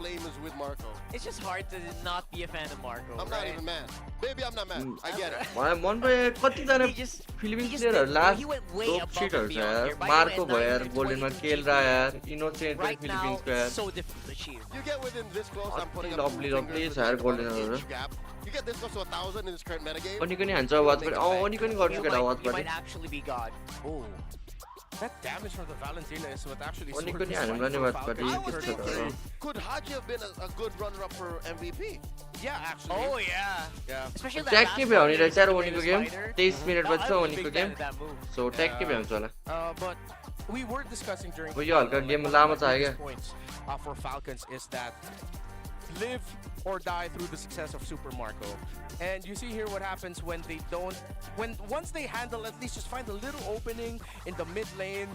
flame is with Marco. It's just hard to not be a fan of Marco. I'm not right? even mad. Baby, I'm not mad. I get it. मलाई मन पऱ्यो कतिजना He just Philippines he प्लेयरहरू did- last he went way tub above सिटहरू and छ beyond यार here. By the way, Marco at भयो यार 9 गोल्डनमा minutes, केलरा यार इनोसेन्ट right now, फिलिपिन्सको यार so difficult to achieve. You get within this close, I'm putting up Lovely, two lovely, fingers sir, with golden about an hour. inch gap. You get this close to 1,000 in this current metagame. अनि पनि हान्छ वाचबाट अनि पनि गर्छु You केटा might वाचबाट actually be God. Oh. That damage from the Valentina is what actually Onic scored पनि this हान्नु fight नि for वाचबाट Falcons. I was त्यस्तो thinking, छ could Haji have been a good runner-up for MVP? Yeah, actually. Oh yeah. Yeah. Especially that ट्याक्कै last भ्याउने one रहेछ यार with ओनीको the game spider. 23 मिनटपछि छ I'm a ओनीको big game fan of that move. सो ट्याक्कै भ्याउँछ होला But we were discussing during यो हल्का game लामो छ क्या points for Falcons is that live or die through the success of Super Marco. And you see here what happens when they don't, once they handle, at least just find a little opening in the mid lane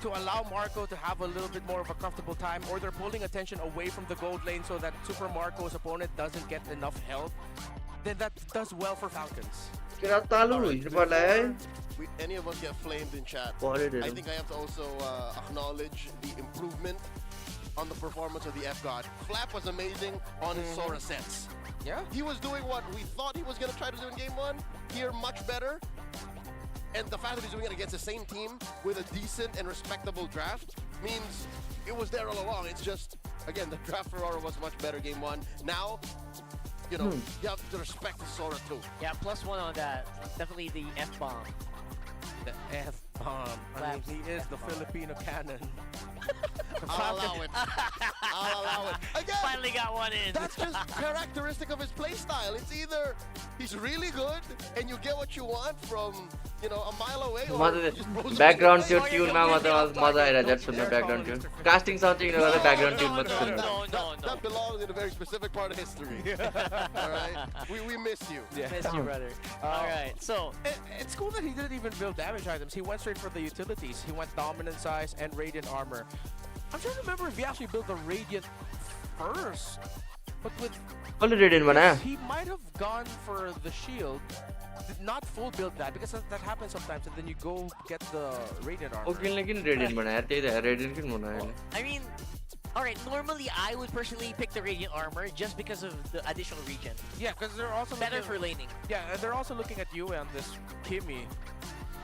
to allow Marco to have a little bit more of a comfortable time, or they're pulling attention away from the gold lane so that Super Marco's opponent doesn't get enough help, then that does well for Falcons. केटा तालु हिँड्नु पर्ला है Any of us get flamed in chat. परेर I think I have to also acknowledge the improvement on the performance of the F-God. Flap was amazing on his Sora sets. Yeah. He was doing what we thought he was going to try to do in Game 1. Here, much better. And the fact that he's doing it against the same team with a decent and respectable draft means it was there all along. It's just, again, the draft for Aurora was much better Game 1. Now, you know, you have to respect the Sora too. Yeah, +1 on that. Definitely the F-bomb. The F-bomb. I mean, he is the Filipino cannon. I'll allow it. I'll allow it. Again, Finally got one in. that's just characteristic of his playstyle. It's either he's really good and you get what you want from, you know, a mile away, म or त he just blows background up त्यो in the ट्युनमा म त मजा आइरहेको छ सुन्न background tune casting sound चाहिँ गर्दा ब्याकग्राउन्ड ट्युन मात्र सुन्नु That belongs in a very specific part of history. All right, we miss you. Miss you, brother. All right, so It's cool that he didn't even build damage items. He went straight for the utilities. He went dominant size and radiant armor. I'm trying to remember if he actually built the radiant first. But with कसले radian बनायो he might have gone for the shield. not full build that, because that happens sometimes, and then you go get the Radiant armor. Okay, लेकिन Radiant बनाया त्यही त Radiant किन बनाया I mean, alright, normally I would personally pick the Radiant armor just because of the additional regen. Yeah, because they're also Better for laning. Yeah, and they're also looking at Yue on this Kimmy.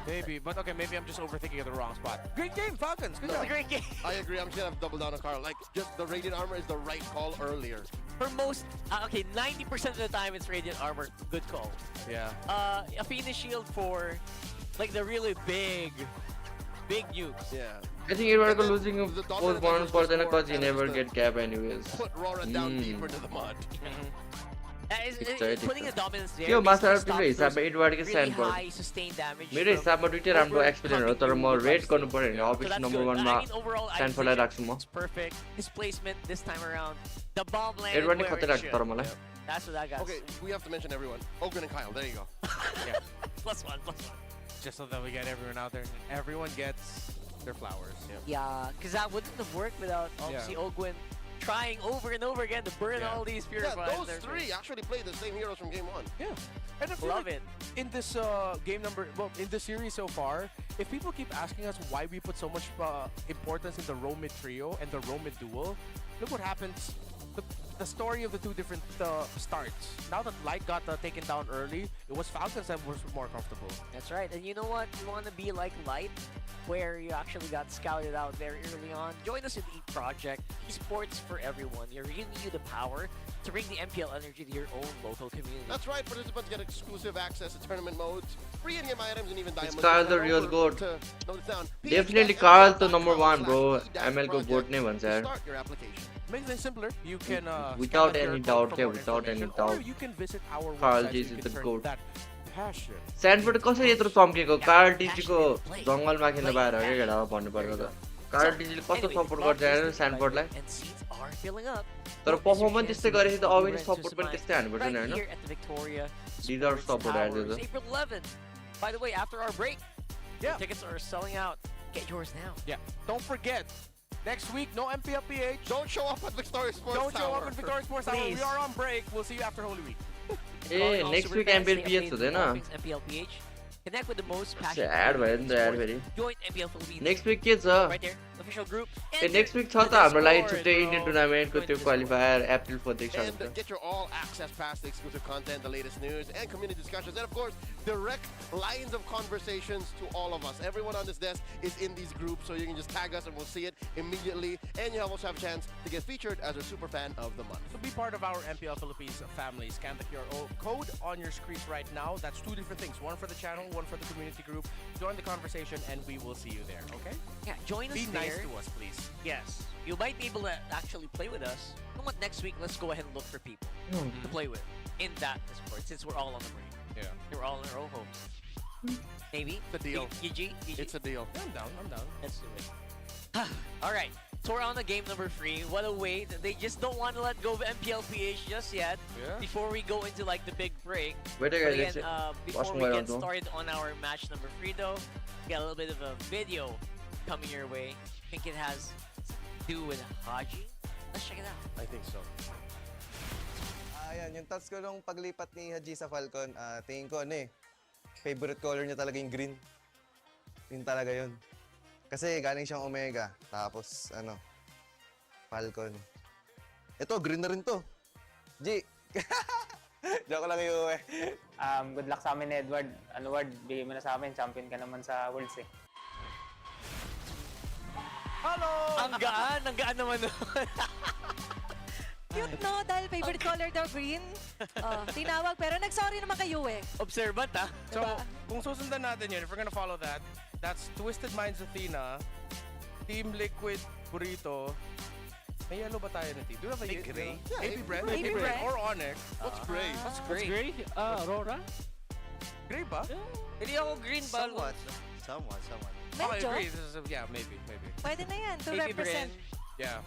Maybe, but okay, maybe I'm just overthinking at the wrong spot. Great game, Falcons. Good It's a job. great game. I agree. I'm just gonna have to double down on Carl. Like, just the Radiant armor is the right call earlier. For most, okay, 90% of the time it's Radiant armor. Good call. Yeah. Athena shield for like the really big nukes. Yeah. I think you're And then losing a the post dominant one was for then more cause you damage never to get cap anyways. Put Aurora down deeper to the mud. Putting a dominance there. Yo basically master stops तिम्रो those हिसाबमा इडवार्ड के really stand पर्छ high sustained damage मेरो from हिसाबमा दुईटै राम्रो over experience हो तर coming म into रेड the गर्नु पर्यो भने So office that's number good. 1 मा I mean, overall, I स्ट्यान्डफोर्डलाई think राख्छु म it's perfect. His placement this time around. The bomb landed Edward नै where खतरा it लाग्छ should. तर मलाई That's what I got. Okay, we have to mention everyone. Ogren and Kyle. There you go. Yeah. Plus one. Just so that we get everyone out there, and everyone gets their flowers. Yeah, because that wouldn't have worked without obviously Ogwin trying over and over again to burn all these Yeah, purifiers. those three actually played the same heroes from game one. Yeah. And I feel Love like it. in this in this series so far, if people keep asking us why we put so much importance in the Roamid trio and the Roamid duel, look what happens. The story of the two different starts. Now that Light got taken down early, it was Falcons that was more comfortable. That's right. And you know what? You want to be like Light, where you actually got scouted out very early on. Join us in the project. Esports for everyone. You're giving you the power to bring the MPL energy to your own local community. That's right. Participants get exclusive access to tournament modes, free in-game items, and even diamonds. Carl the real goat. To note it down. Definitely Carl to number 1 bro ML को vote नै भन्छ यार Start your application. Makes it simpler. You can Without scan up your any account doubt, for yeah, more without any information, or doubt. you can visit our Carl website. G's You is can the turn goat. that passion. Stanford कसरी यत्रो चम्केको Karl टिजीको जङ्गलमा खेल्नु पाएर के केटा भन्नु पर्यो त कार्ल टिजीले कस्तो सपोर्ट गर्छ यार स्ट्यान्डफोर्डलाई And seats are filling up. तर पर्फर्म पनि त्यस्तै गरेपछि त अवेर सपोर्ट पनि त्यस्तै हान्नुपर्छ नि Right हैन here at the Victoria deserve Sports support हाल्छ Towers, त April 11th. By the way, after our break, Yeah. tickets are selling out. Get yours now. Yeah. Don't forget, next week no Mpl PH. Don't show up at Victoria Sports Don't show Tower. up in Victoria Sports Tower. Please. We are on break. We'll see you after Holy Week. ए Also next week prepare to MPL stay PH updated हुँदैन with all things MPLPH. Connect with the most passionate ad भयो नि त यार players फेरि in sports. Join MPL Philippines. Next week के छ Right there, official group. ए next week छ त हाम्रो लागि छुट्टै इन्डियन टुर्नामेन्टको त्यो क्वालिफायर अप्रिल 4 देखि And सक्छ get your all-access pass to exclusive content, the latest news, and community discussions. And of course, direct lines of conversations to all of us. Everyone on this desk is in these groups, so you can just tag us and we'll see it immediately. And you also have a chance to get featured as a super fan of the month. So be part of our MPL Philippines family. Scan the QR code on your screens right now. That's two different things. One for the channel, one for the community group. Join the conversation and we will see you there, okay? Yeah, join us Be there. nice to us, please. Yes. You might be able to actually play with us. You know what? Next week, let's go ahead and look for people to play with in that Discord, since we're all on the break. Yeah. We're all in our own homes. Maybe. It's a deal. GG? It's a deal. Yeah, I'm down. I'm down. Let's do it. All right. So we're on the game number 3. What a wait. They just don't want to let go of MPLPH just yet. Yeah. Before we go into like the big break. Wait But guys, again, before watch we my get round, no? started on our match number 3 though, we got a little bit of a video coming your way. I think it has to do with Haji. Let's check it out. I think so. Ayan, yung thoughts ko nung paglipat ni Haji sa Falcon, tingin ko favorite color niya talaga yung green. Yun talaga yun. Kasi galing siyang Omega, tapos Falcon. Ito, green na rin to. G! Joke lang yun Good luck sa amin, Edward. Ward, bigay mo na sa amin. Champion ka naman sa Worlds eh. Hello! Ang gaan naman nun. Cute no, dahil favorite color daw green. Tinawag, pero nag-sorry naman kay Yue. Observant ah. So, kung susundan natin yun, if we're gonna follow that, that's Twisted Minds Athena, Team Liquid Burrito. May yellow ba tayo na team? Do we have a gray? Maybe Brent? Maybe Brent. Or Onic. What's gray? What's gray? Aurora? Gray ba? Hindi ako green ba? Somewhat. Oh, I Medyo. agree. Yeah, maybe. Pwede na yan, to Maybe represent. Yeah.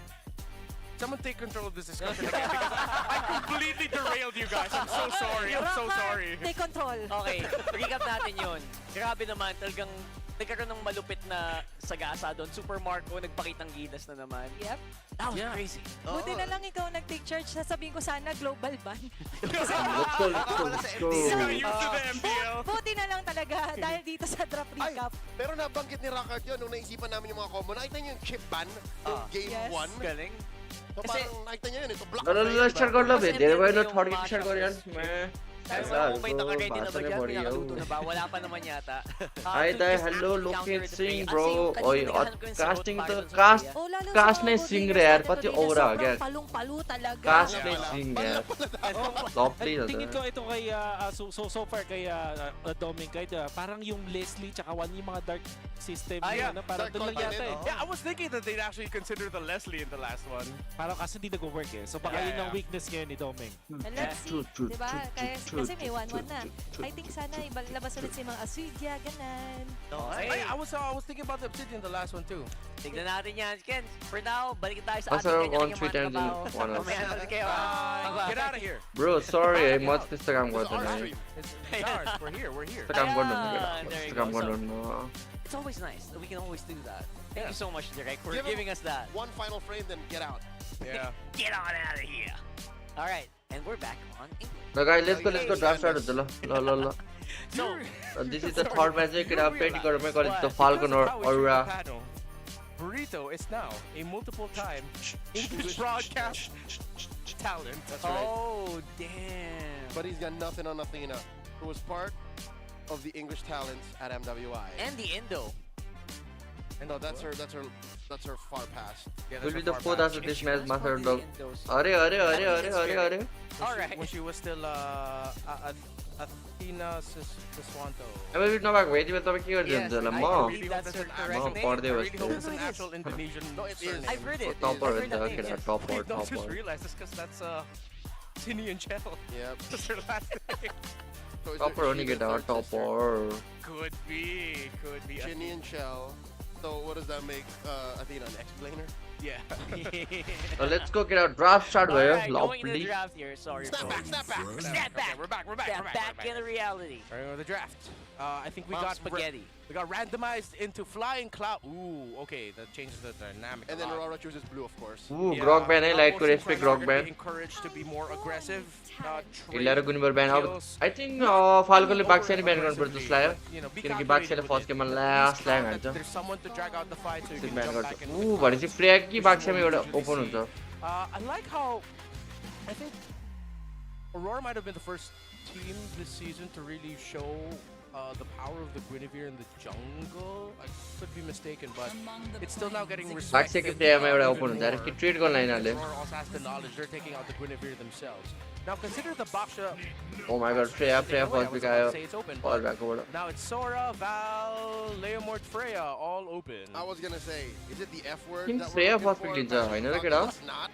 Someone take control of this discussion again because I completely derailed you guys. I'm so sorry. I'm so Rock hard, sorry. Take control. Okay, recap natin yun. Grabe naman, talagang nagkaroon ng malupit na sagasa doon. Super Marco, nagpakitang gilas na naman. Yep. That was crazy. Buti na lang ikaw nag-take charge. Sasabihin ko sana global ban. Let's go. Buti na lang talaga dahil dito sa draft Ay, recap. pero nabanggit ni Rockart yun nung naisipan namin yung mga combo. Nakita niyo yung chip ban yung game Yes. 1. Galing. So parang nakita niyo yun. Ito block share कर लो बे देर भाई no थोड़ी share कर यार मैं Ay, ऐसा may naka-ready na ba बात dyan? है May nakaluto na ba? Wala pa naman yata. Hi To there, just hello, look counter at the sing play. bro. Kasi Oi, kanina naghahanap ko yung casting sagot to para dun sa cast Korea. Oh, lalo cast sa ने mga sing Godiners रे यार natin पति today na Aurora sobrang क्या palung-palo talaga. cast ने sing यार lovely Tingin ko था ito kay so far kay Doming kay parang yung Leslie tsaka Juan yung mga dark system yeah. na parang Dark doon lang Knight yata din, eh. Yeah, I was thinking that they'd actually consider the Leslie in the last one. Parang kasi hindi nag-work eh. So baka yun ang weakness ngayon ni Doming. And let's see, diba? Kasi may 1-1 na. I think sana ibalabas ulit si mga Asuidya, ganan. I was thinking about the Obsidian the last one too. Tignan natin yan, Ken. For now, balik tayo sa Also, ating on kanya-kanyang Twitter mga trabaho. and one else. Mamaya natin kayo. Get out of here. bro sorry I must Instagram ko It's our na stream. It's ours. We're here. We're here. Instagram ko Ayan, there you Instagram go. ko So, na It's always nice that we can always do that. Thank you so much, Direk, for Give him giving us that. One final frame, then get out. Yeah. Get on out of here. All right, and we're back on English. No guys, let's go draft start होता लो So, this is the third match I could have played मैं call it the Falcon or Aurora. Burrito is now a multiple-time English broadcast talent. That's right. oh, damn. But he's got nothing on Athena, who was part of the English talents at MWI. And the Indo. No, that's her far past. Yeah, Will that's be her the far fourth past. after this She match was master part of dog. the Indos. अरे All right. When she was still Athena Siswanto. I will not back wait तपाईँ के Yes, गर्नुहुन्छ ल I म believe that's her म correct name. पढ्दै I really hope बस्छु it's an actual Indonesian No, it is. surname. I've heard it. टपर I've हो heard that नि name, त yes. टपर Wait, no, I just टपर realized this because that's Tini and Chell. Yep. That's her last name. So is टपर हो नि she the केटा third sister? टपर Could be. Chinny and Shell. So what does that make Athena an explainer? Yeah. So let's go get our draft start All भयो right, going into the lovely draft here. Sorry, Snap back, folks. snap back. Snap back. Okay, we're back. Step back into reality. All right, the draft. I think we Mom got spaghetti. we got randomized into flying cloud. Ooh, okay, that changes the dynamic. And a then lot. Aurora chooses blue, of course. ग्रक ब्यान है light को Most respect Inferno are ग्रक gonna ब्यान be encouraged to be more aggressive. इल्लाएर गुनिबर ब्यान अब kills. I think फाल्कोनले बाक्साले ब्यान गर्नुपर्छ जस्तो लाग्यो You know, be किनकि calculated बाक्साले with फर्स्ट it. गेममा At last least Lyang count हान्छ that there's someone to drag out the fight so you त्यो can ब्यान jump गर्छ back into the भनेपछि फ्रेक कि बाक्सामै एउटा usually ओपन see. हुन्छ I like how I think Aurora might have been the first team this season to really show the power of the Guinevere in the jungle. I could be mistaken, but it's still now getting Baksa respected. कि प्लेयरमा एउटा even open हुन्छ अरे more. कि trade गर्न यिनीहरूले Aurora also has the knowledge. They're taking out the Guinevere themselves. Now consider the Baksha. Oh my god Freya I was first about pick to आयो say it's open, फल but भएकोबाट now it's Sora, Val, Leomord, Freya, all open. I was gonna say, is it the F word Team that Freya we're first looking pick for? लिन्छ हैन र केटा It's not.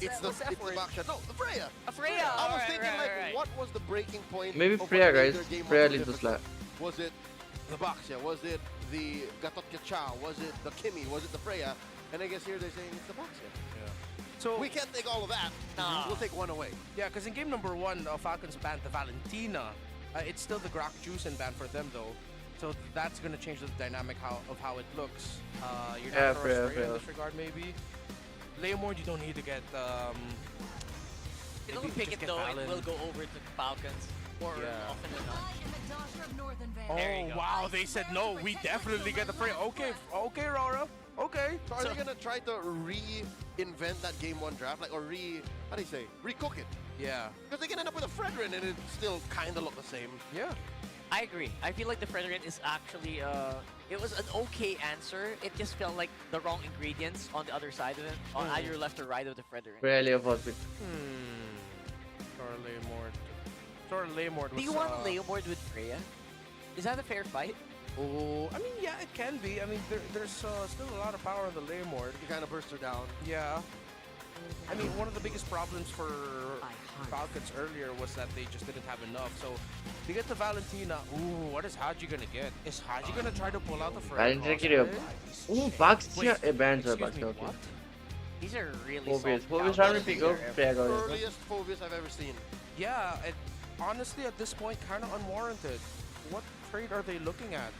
It's the What's the F word? Baksha. No, the Freya. Freya. I was Alright, thinking right, like, right. what was the breaking point? Maybe of what Freya, made guys. their game Freya more leads us difficult? like. Was it the Baksha? Was it the Gatot Kacha? Was it the Kimi? Was it the Freya? And I guess here they're saying it's the Baksha. So We can't take all of that. Nah. We'll take one away. yeah, because in game number 1, Falcons banned the Valentina. It's still the Grok Juice and ban for them though. So that's going to change the dynamic of how it looks. You're Yeah, not Freya, in Freya. this regard maybe. Leomord, you don't need to get If maybe you pick just it get though, it Valen. will go over to Falcons. Or Yeah. often than not. Oh There you go. wow, they said no, we definitely get the Freya. Okay, Aurora. Okay. So are they gonna try to reinvent that game 1 draft, like, or how do you say, recook it? Yeah. Because they can end up with a Fredrin and it still kind of look the same. Yeah. I agree. I feel like the Fredrin is actually, it was an okay answer. It just felt like the wrong ingredients on the other side of it, on either left or right of the Fredrin. फ्रेयाले first pick Sora Leomord was Do you want Leomord with Freya? Is that a fair fight? Oh, I mean, yeah, it can be. I mean, there's still a lot of power on the Leomord. You kind of burst her down. Yeah. I mean, one of the biggest problems for Falcons earlier was that they just didn't have enough. So, to get the Valentina, ooh, what is Haji gonna get? Is Haji gonna try to pull out the Freya? Valentina के लिए ओ बाक्सा ए ब्यान छ Excuse me, Baksa okay what? These are really phobias soft phobias counters राम्रो pick हो there. Freya गरेको Earliest Phobius I've ever seen. Yeah, honestly, at this point, kind of unwarranted. What trade are they looking at?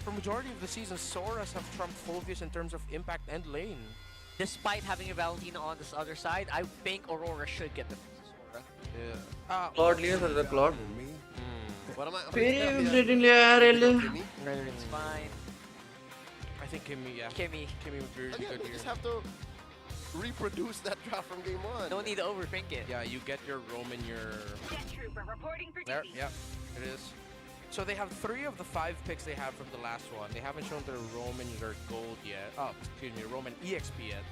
For majority of the season, Soras have trumped Phoveus in terms of impact and lane. Despite having a Valentina on this other side, I think Aurora should get the Sora. Yeah. Claude लिया sir the Claude. What am I? फिर rating लिया यार ये. It's fine. I think Kimmy, yeah. Kimmy. Kimmy would be really Again, good we here. just have to reproduce that draft from game 1. No need to overthink it. Yeah, you get your Roman, your... There, yeah, it is. So they have 3 of the 5 picks they have from the last one. They haven't shown their Roman or gold yet. Oh, excuse me, Roman EXP yet.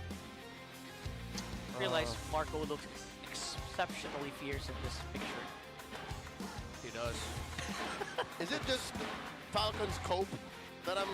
I realize Marco looks exceptionally fierce in this picture. He does. Is it just Falcons cope that I'm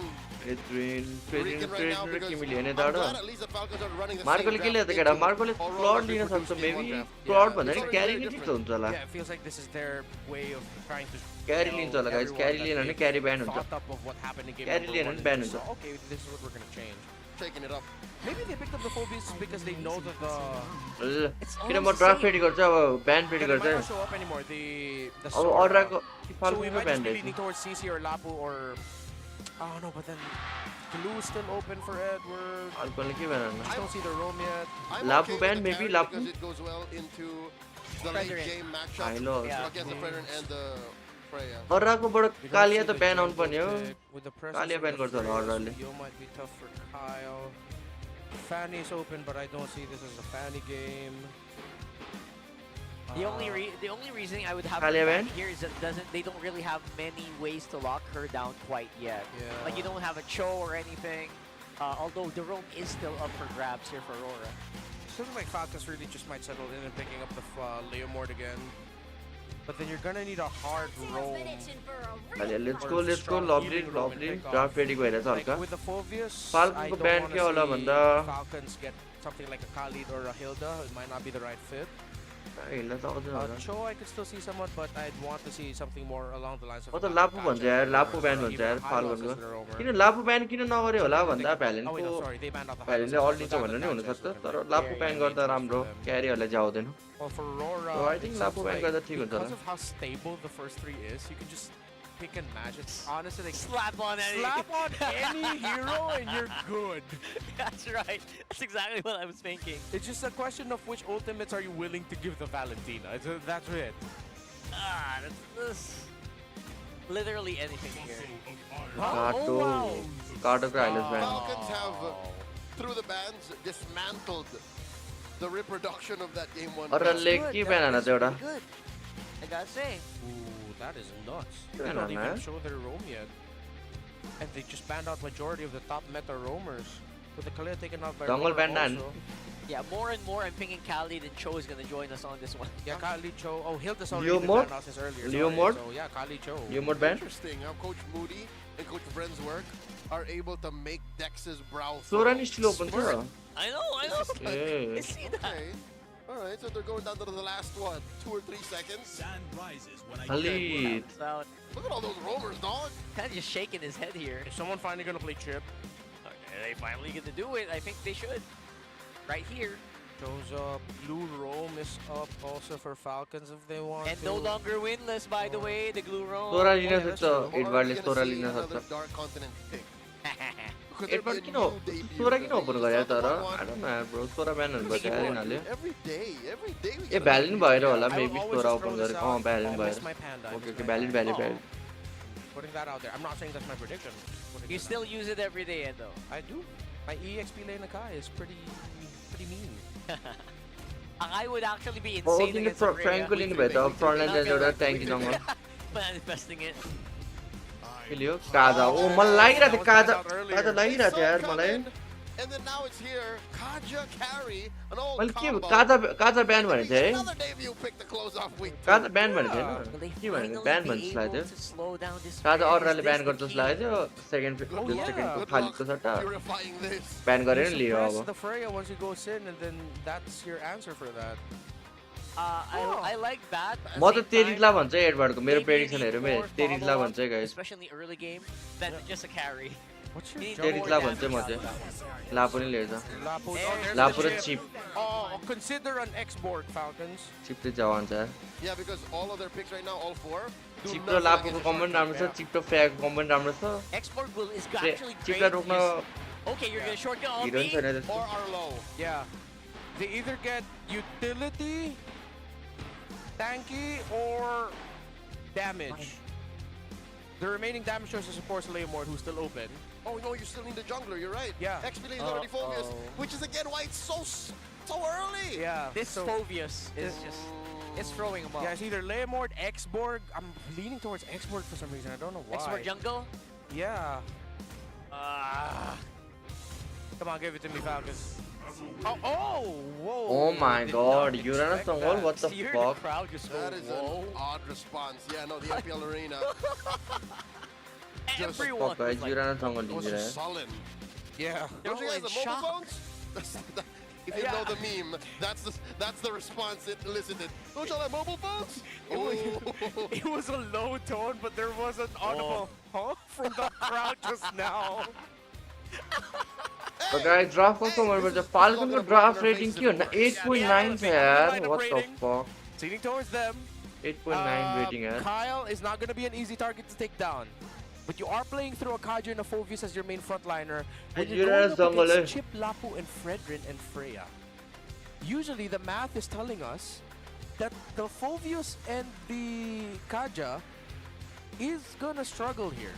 Edwin reading right now? Because Kimmy लिया ने I'm दाड़ा. glad at least the Falcons are running the Marco same ले किया draft था क्या? into Marco ले Aurora Claude लिया reproducing था तो game one maybe draft. Claude Yeah, बना it's नहीं already carry very नहीं different. तो उनका ला. Yeah, it feels like this is their way of trying to Carry tell लेने चला guys. everyone Carry that लेना they नहीं carry ban thought होता. up of what happened in game Carry number लेना 1 नहीं and ban just होता. saw, okay, this is what we're gonna change. Shaking it up. Maybe they picked up the Phoveus because they know that the... किन म draft फेरि गर्छ अब ban फेरि They might गर्छ. not show up anymore. The अब Sora. Aurora को So we Falcon might ban just be रहेछ. leaning towards CC or Lapu or... Oh no, but then Glue is still open for Edward. Falcon ले के ban I don't see the roam yet. I'm Lapu okay ban, with the maybe carry Lapu. because it goes well into the late Predator. game I matchup know. against the Predator and the Freya. Aurora को बडो We don't Kaliya see त the ban आउनु jungle पर्ने हो. pick. With the presence Kalia of ban the गर्छ होला Freya, Aurora ले. Yo might be tough for Kyle. Fanny's open, but I don't see this as a Fanny game. The only reason I would have Kalia her ban? back here is that they don't really have many ways to lock her down quite yet. Yeah. Like you don't have a Cho or anything. Although the roam is still up for grabs here for Aurora. Something like Falcons really just might settle in and picking up the Leomord again. But then you're gonna need a hard roam. Kalia let's go lovely draft फेरि गइरहेछ Like हल्का. with the Phoveus, Falcon I को don't ban wanna के होला see भन्दा Falcons get something like a Khalid or a Hilda. It might not be the right fit. हिल्न त आउँदैन होला. Cho I could still see somewhat, but I'd want to see something more along the lines of... म त लापु भन्छ यार लापु ban भन्छ यार फाल्कनको. किन लापु ban किन नगर्यो होला भन्दा भ्यालेन्टको भ्यालेन्टले अल लिन्छ भनेर नि हुन सक्छ तर लापु ban गर्दा राम्रो क्यारीहरुलाई जाउँदैन. Well, for Aurora, So I think it's Lapu also ban like, गर्दा ठिक हुन्छ because होला. of how stable the first 3 is, you can just pick and match it. Honestly, like Slap on any. slap on any hero and you're good. That's right. That's exactly what I was thinking. It's just a question of which ultimates are you willing to give the Valentina. That's it. That's literally anything here. कार्डको highlights ban. Falcons have, through the bans, dismantled the reproduction of that game 1. अरूले के ban हाना त एउटा. Good. I gotta say. Ooh, that is nuts. Yeah, They don't no, even man. show their roam yet. And they just banned out majority of the top meta roamers. With the Kalia taken out by Jungle Aurora ban na. also. Yeah, more and more I'm thinking Khalid and Cho is gonna join us on this one. Yeah, Kali Cho. Oh, Hilda's already Leo been Mord? banned out since earlier. Leo sorry. Mord? So yeah, Kali Cho. Leomord ban. Interesting how Coach Moody and Coach Bren's work are able to make Dex's brow Sora furrow. नि still open छ. I know. ए. I see that. Okay. Alright, so they're going down to the last, what, 2 or 3 seconds? Sand rises when I Khalid. It's out. Look at all those roamers, dog. Kind of just shaking his head here. Is someone finally gonna play Chip? Are they finally gonna do it? I think they should. Right here. Shows up. Blue Roam is up also for Falcons if they want And to. no longer winless, by the way, the Glue Roam. Sora लिन yeah, that's सक्छ. true. Or are we एडवार्डले gonna Sora see लिन another सक्छ. Dark Continent pick? Could there be Edward a किन new debut Sora that किन they open use गर्यो on तर the 1-1? I don't know bro. Sora ब्यानहरु भयो हेरिनाले. Every day we ए get a भ्यालेन्ट new भएर debut. होला I will maybe always Sora just throw open this गरेको. out. भ्यालेन्ट I miss भएर. my panda. I okay miss okay my भ्यालेन्ट panda. भ्यालेन्ट. Putting that out there. I'm not saying that's my prediction. Putting You it still use it every day, though. out. I do. My EXP lane Akai is pretty mean. I would actually be ओ insane किन against Freya. फ्र्याङ्कको लिनु भयो त front line जान्छ एउटा ट्याङ्की जङ्गल. Manifesting it. के लियो काजा. ओ मलाई लागिरहेको थियो काजा लागिरहेको थियो यार मलाई. And then now it's here, Kaja carry, an old मैले के combo. काजा ब्यान भनेको थिएँ है. Another debut pick to close off week 2. Kaza ब्यान भनेको थिएन. Will they के भनेको finally ब्यान be भन्छ जस्तो able लाग्यो. to slow down this Kaza Freya? अरूले Is ब्यान this गर्छ the जस्तो key? लाग्यो थियो. Second yeah. सेकेन्डको Good खालीको luck सट्टा purifying this. ब्यान गरेर You नि लियो suppress अब. the Freya once you go sin, and then that's your answer for that. I like that. But at म the त same तेरिजला time, भन्छ है एडवार्डको मेरो maybe you प्रेडिक्सन need हेरौँ more तेरिजला follow-up, भन्छ है guys. especially in the early game, than just a carry. What's your Teritla भन्छ म चाहिँ लापो नि लिएछ लापो र Chip Oh, consider an X-Borg, Falcons. Chip चाहिँ जवान छ Yeah, because all of their picks right now, all four, do Chip र nothing लापोको against कम्बाइन राम्रो छ चिप र फ्यागको कम्बाइन राम्रो छ Export will is actually great. चिपलाई रोक्न Okay, you're gonna shotgun on hero me. छैन त्यस्तो or are low. Yeah. They either get utility, tanky, or damage. The remaining damage choice is, of course, Leomord, who's still open. Oh no, you still need the jungler. You're right. Yeah. XP is already focused, which is again why it's so early. Yeah. This Phobius is just, it's throwing him off. Yeah, it's either Leomord, X-Borg. I'm leaning towards X-Borg for some reason. I don't know why. Export jungle. Yeah. Come on, give it to me, Falcons. Oh, whoa. Oh my Did god, not Uranus expect Tongol, that. what the Here fuck? the crowd just That goes, is an whoa. odd response. Yeah, no, the MPL Arena. Everyone Fuck guys, was like, Uranus Tongol was लीजिए just sullen. Yeah. Don't you guys in have mobile shock. phones? If you know the meme, that's the response it elicited. Don't y'all have mobile phones? Oh. It was a low tone, but there was an audible huh from the crowd just now. So guys, draft कस्तो हुनुपर्छ पर्छ फाल्कनको draft rating के हो न 8.9 छ यार what the fuck Leaning towards them. 8.9 rating यार Kyle is not going to be an easy target to take down. But you are playing through a Kaja and a Phovius as your main frontliner. When you're going up against Chip, Lapu, and Fredrin and Freya, usually the math is telling us that the Phovius and the Kaja is gonna struggle here.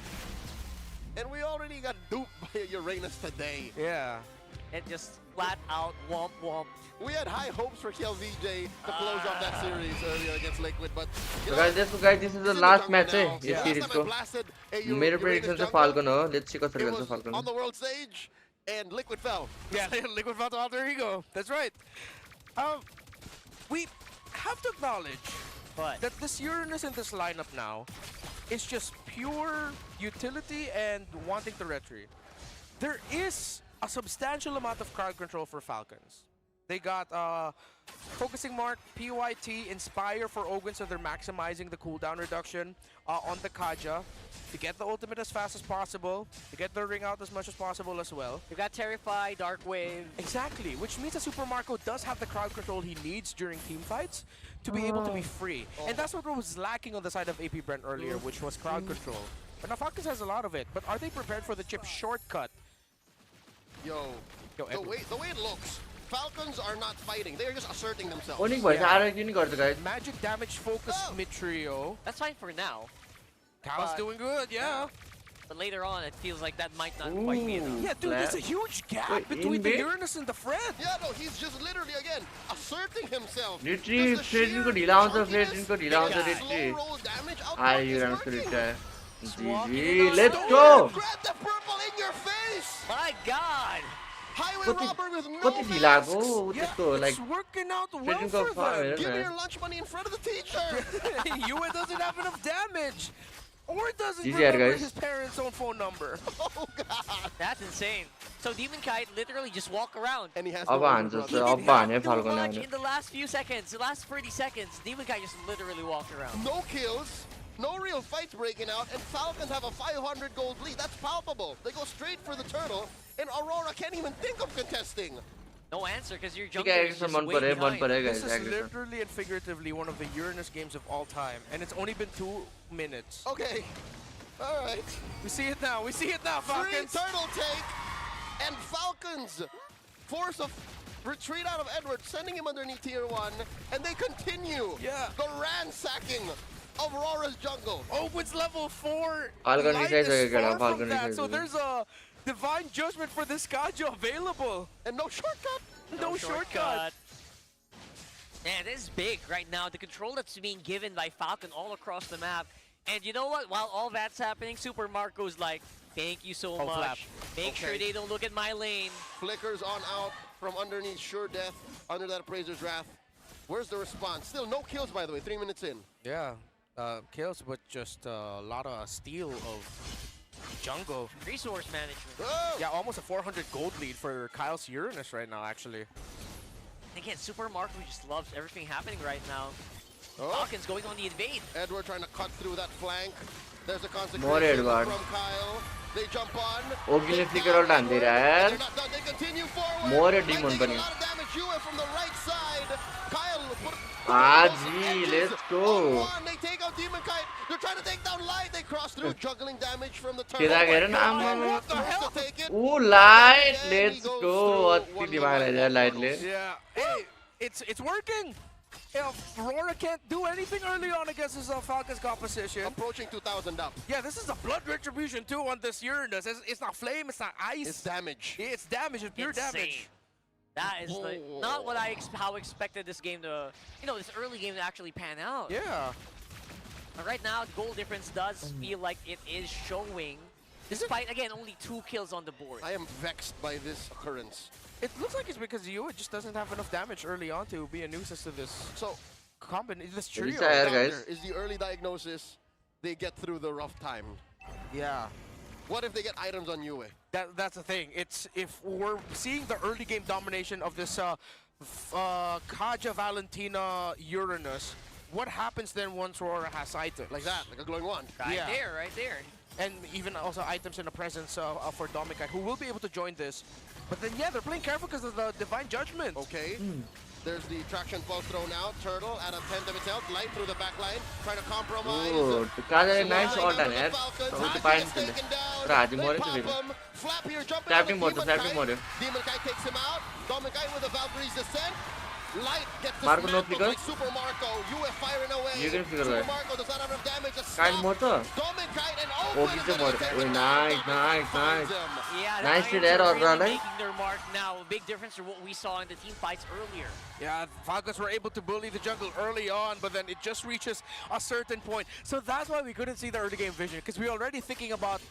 And we already got duped by Uranus today. Yeah. And just flat out womp womp. We had high hopes for KLVJ to close off that series earlier against Liquid, but So guys, this is the last match है यो series को मेरो prediction चाहिँ Falcon हो let's see कसरी खेल्छ Falcon on the world stage and Liquid fell. Yeah, Liquid fell to alter ego. That's right. We have to acknowledge that this Uranus in this lineup now is just pure utility and wanting to retreat. There is a substantial amount of crowd control for Falcons. They got Focusing Mark, PYT, Inspire for Ogun, so they're maximizing the cooldown reduction on the Kaja to get the ultimate as fast as possible, to get the ring out as much as possible as well. You got Terrify, Dark Wave. Exactly, which means that Super Marco does have the crowd control he needs during team fights to be able to be free. And that's what was lacking on the side of AP Brent earlier, which was crowd control. But now Falcons has a lot of it, but are they prepared for the chip shortcut? The way it looks, Falcons are not fighting. They are just asserting themselves. Onic Vs Rrq किन गर्छ guys Magic damage focused mid trio. That's fine for now. Cal's doing good, yeah. But later on, it feels like that might not quite be enough. Yeah, dude, there's a huge gap between the Uranus and the Fred. Yeah, no, he's just literally again asserting himself. Retrieve Fredrin को ढिला हुन्छ Fredrin को ढिला हुन्छ retrieve आयो Uranus को retire GG let's go Grab the purple in your face. My God. Highway robber with no कति ढिला को त्यस्तो like It's working out well Fredrin for को them. Give me your lunch money in front of the teacher. Yue doesn't have enough damage. Or doesn't GG, remember guys. his parents' own phone number. Oh god. That's insane. So Demon Kite literally just walk around. And he has अब no हान्छ brother. जस्तो अब हान्यो Too Falcon much आउने in the last few seconds, the last 30 seconds. Demon Kite just literally walked around. No kills, no real fights breaking out, and Falcons have a 500 gold lead. That's palpable. They go straight for the turtle, and Aurora can't even think of contesting. No answer because your ठीक jungle है is aggression just मन way पर्यो behind. This guys is aggression literally and figuratively one of the Uranus games of all time. And it's only been 2 minutes. Okay. Alright. We see it now. We see it now, Free Falcons. turtle take, and Falcons force a retreat out of Edward, sending him underneath tier 1, and they continue the ransacking of Aurora's jungle. Owen's level 4. Falcon Light research is करेगा far Falcon from that, research so there's a divine judgment for this Kaja available. And no shortcut. No shortcut. Man, this is big right now. The control that's being given by Falcon all across the map. And you know what? While all that's happening, Super Marco's like, thank you so much. Flap. Make sure they don't look at my lane. Flickers on out from underneath, sure death, under that Appraiser's Wrath. Where's the response? Still no kills, by the way, 3 minutes in. Yeah, kills, but just a lot of steal of jungle. Resource management. Oh! Yeah, almost a 400 gold lead for Kyle's Uranus right now, actually. Again, Super Marco just loves everything happening right now. Oh. Falcons going on the invade. Edward trying to cut through that flank. There's a consequence More Edward. from Kyle. They jump on. ओगीले flicker ult हान्दै यार They're not done. They continue forward. More Light demon taking a पनि lot of damage. Yue from the right side. Kyle. Haji, let's go. They take out Demon Kite. They're trying to take down Light. They cross through, juggling damage from the turtle. Kira gera na What the hell? Ooh, Light, let's go. अति दिमाग लगाया Light ले. Yeah, hey, it's working. If Aurora can't do anything early on against this Falcons composition. Approaching 2,000 up. Yeah, this is a blood retribution too on this Uranus. It's not flame, it's not ice. It's damage. It's damage, it's pure damage. That is not what how expected this game to, this early game to actually pan out. Yeah. But right now, the goal difference does feel like it is showing. Despite, again, only 2 kills on the board. I am vexed by this occurrence. It looks like it's because Yue just doesn't have enough damage early on to be a nuisance to this. So, this trio. Guys. Is the early diagnosis they get through the rough time? Yeah. What if they get items on Yue? That's the thing. It's if we're seeing the early game domination of this Kaja Valentina Uranus, what happens then once Aurora has items? Like that, like a glowing wand. Right there. And even also items in the presence for Dominic, who will be able to join this. But then, yeah, they're playing careful because of the Divine Judgment. Okay. There's the traction pulse thrown out. Turtle at a 10 of itself. Light through the back line. Trying to compromise. Oh, Kaja nice shot done यार. बहुत pine चले. राजी मोरे चले. Flap here, jumping Flapping on mode, the flapping Demon mode. Kite. Demon Kite takes him out. Dominic with the Valkyrie's descent. Light gets Marco no dismantled flicker. like Super Marco. Yue firing away. You can figure Super that. Marco does not have enough damage to Kyle stop. motor. Dominic and Oh, Open he's is a gonna motor. take Oh, him nice. down. Finds him. Yeah, Nice the to there, Irons are Aurora. really making their mark now. A big difference from what we saw in the team fights earlier. Yeah, Falcons were able to bully the jungle early on, but then it just reaches a certain point. So that's why we couldn't see the early game vision, because we were already thinking about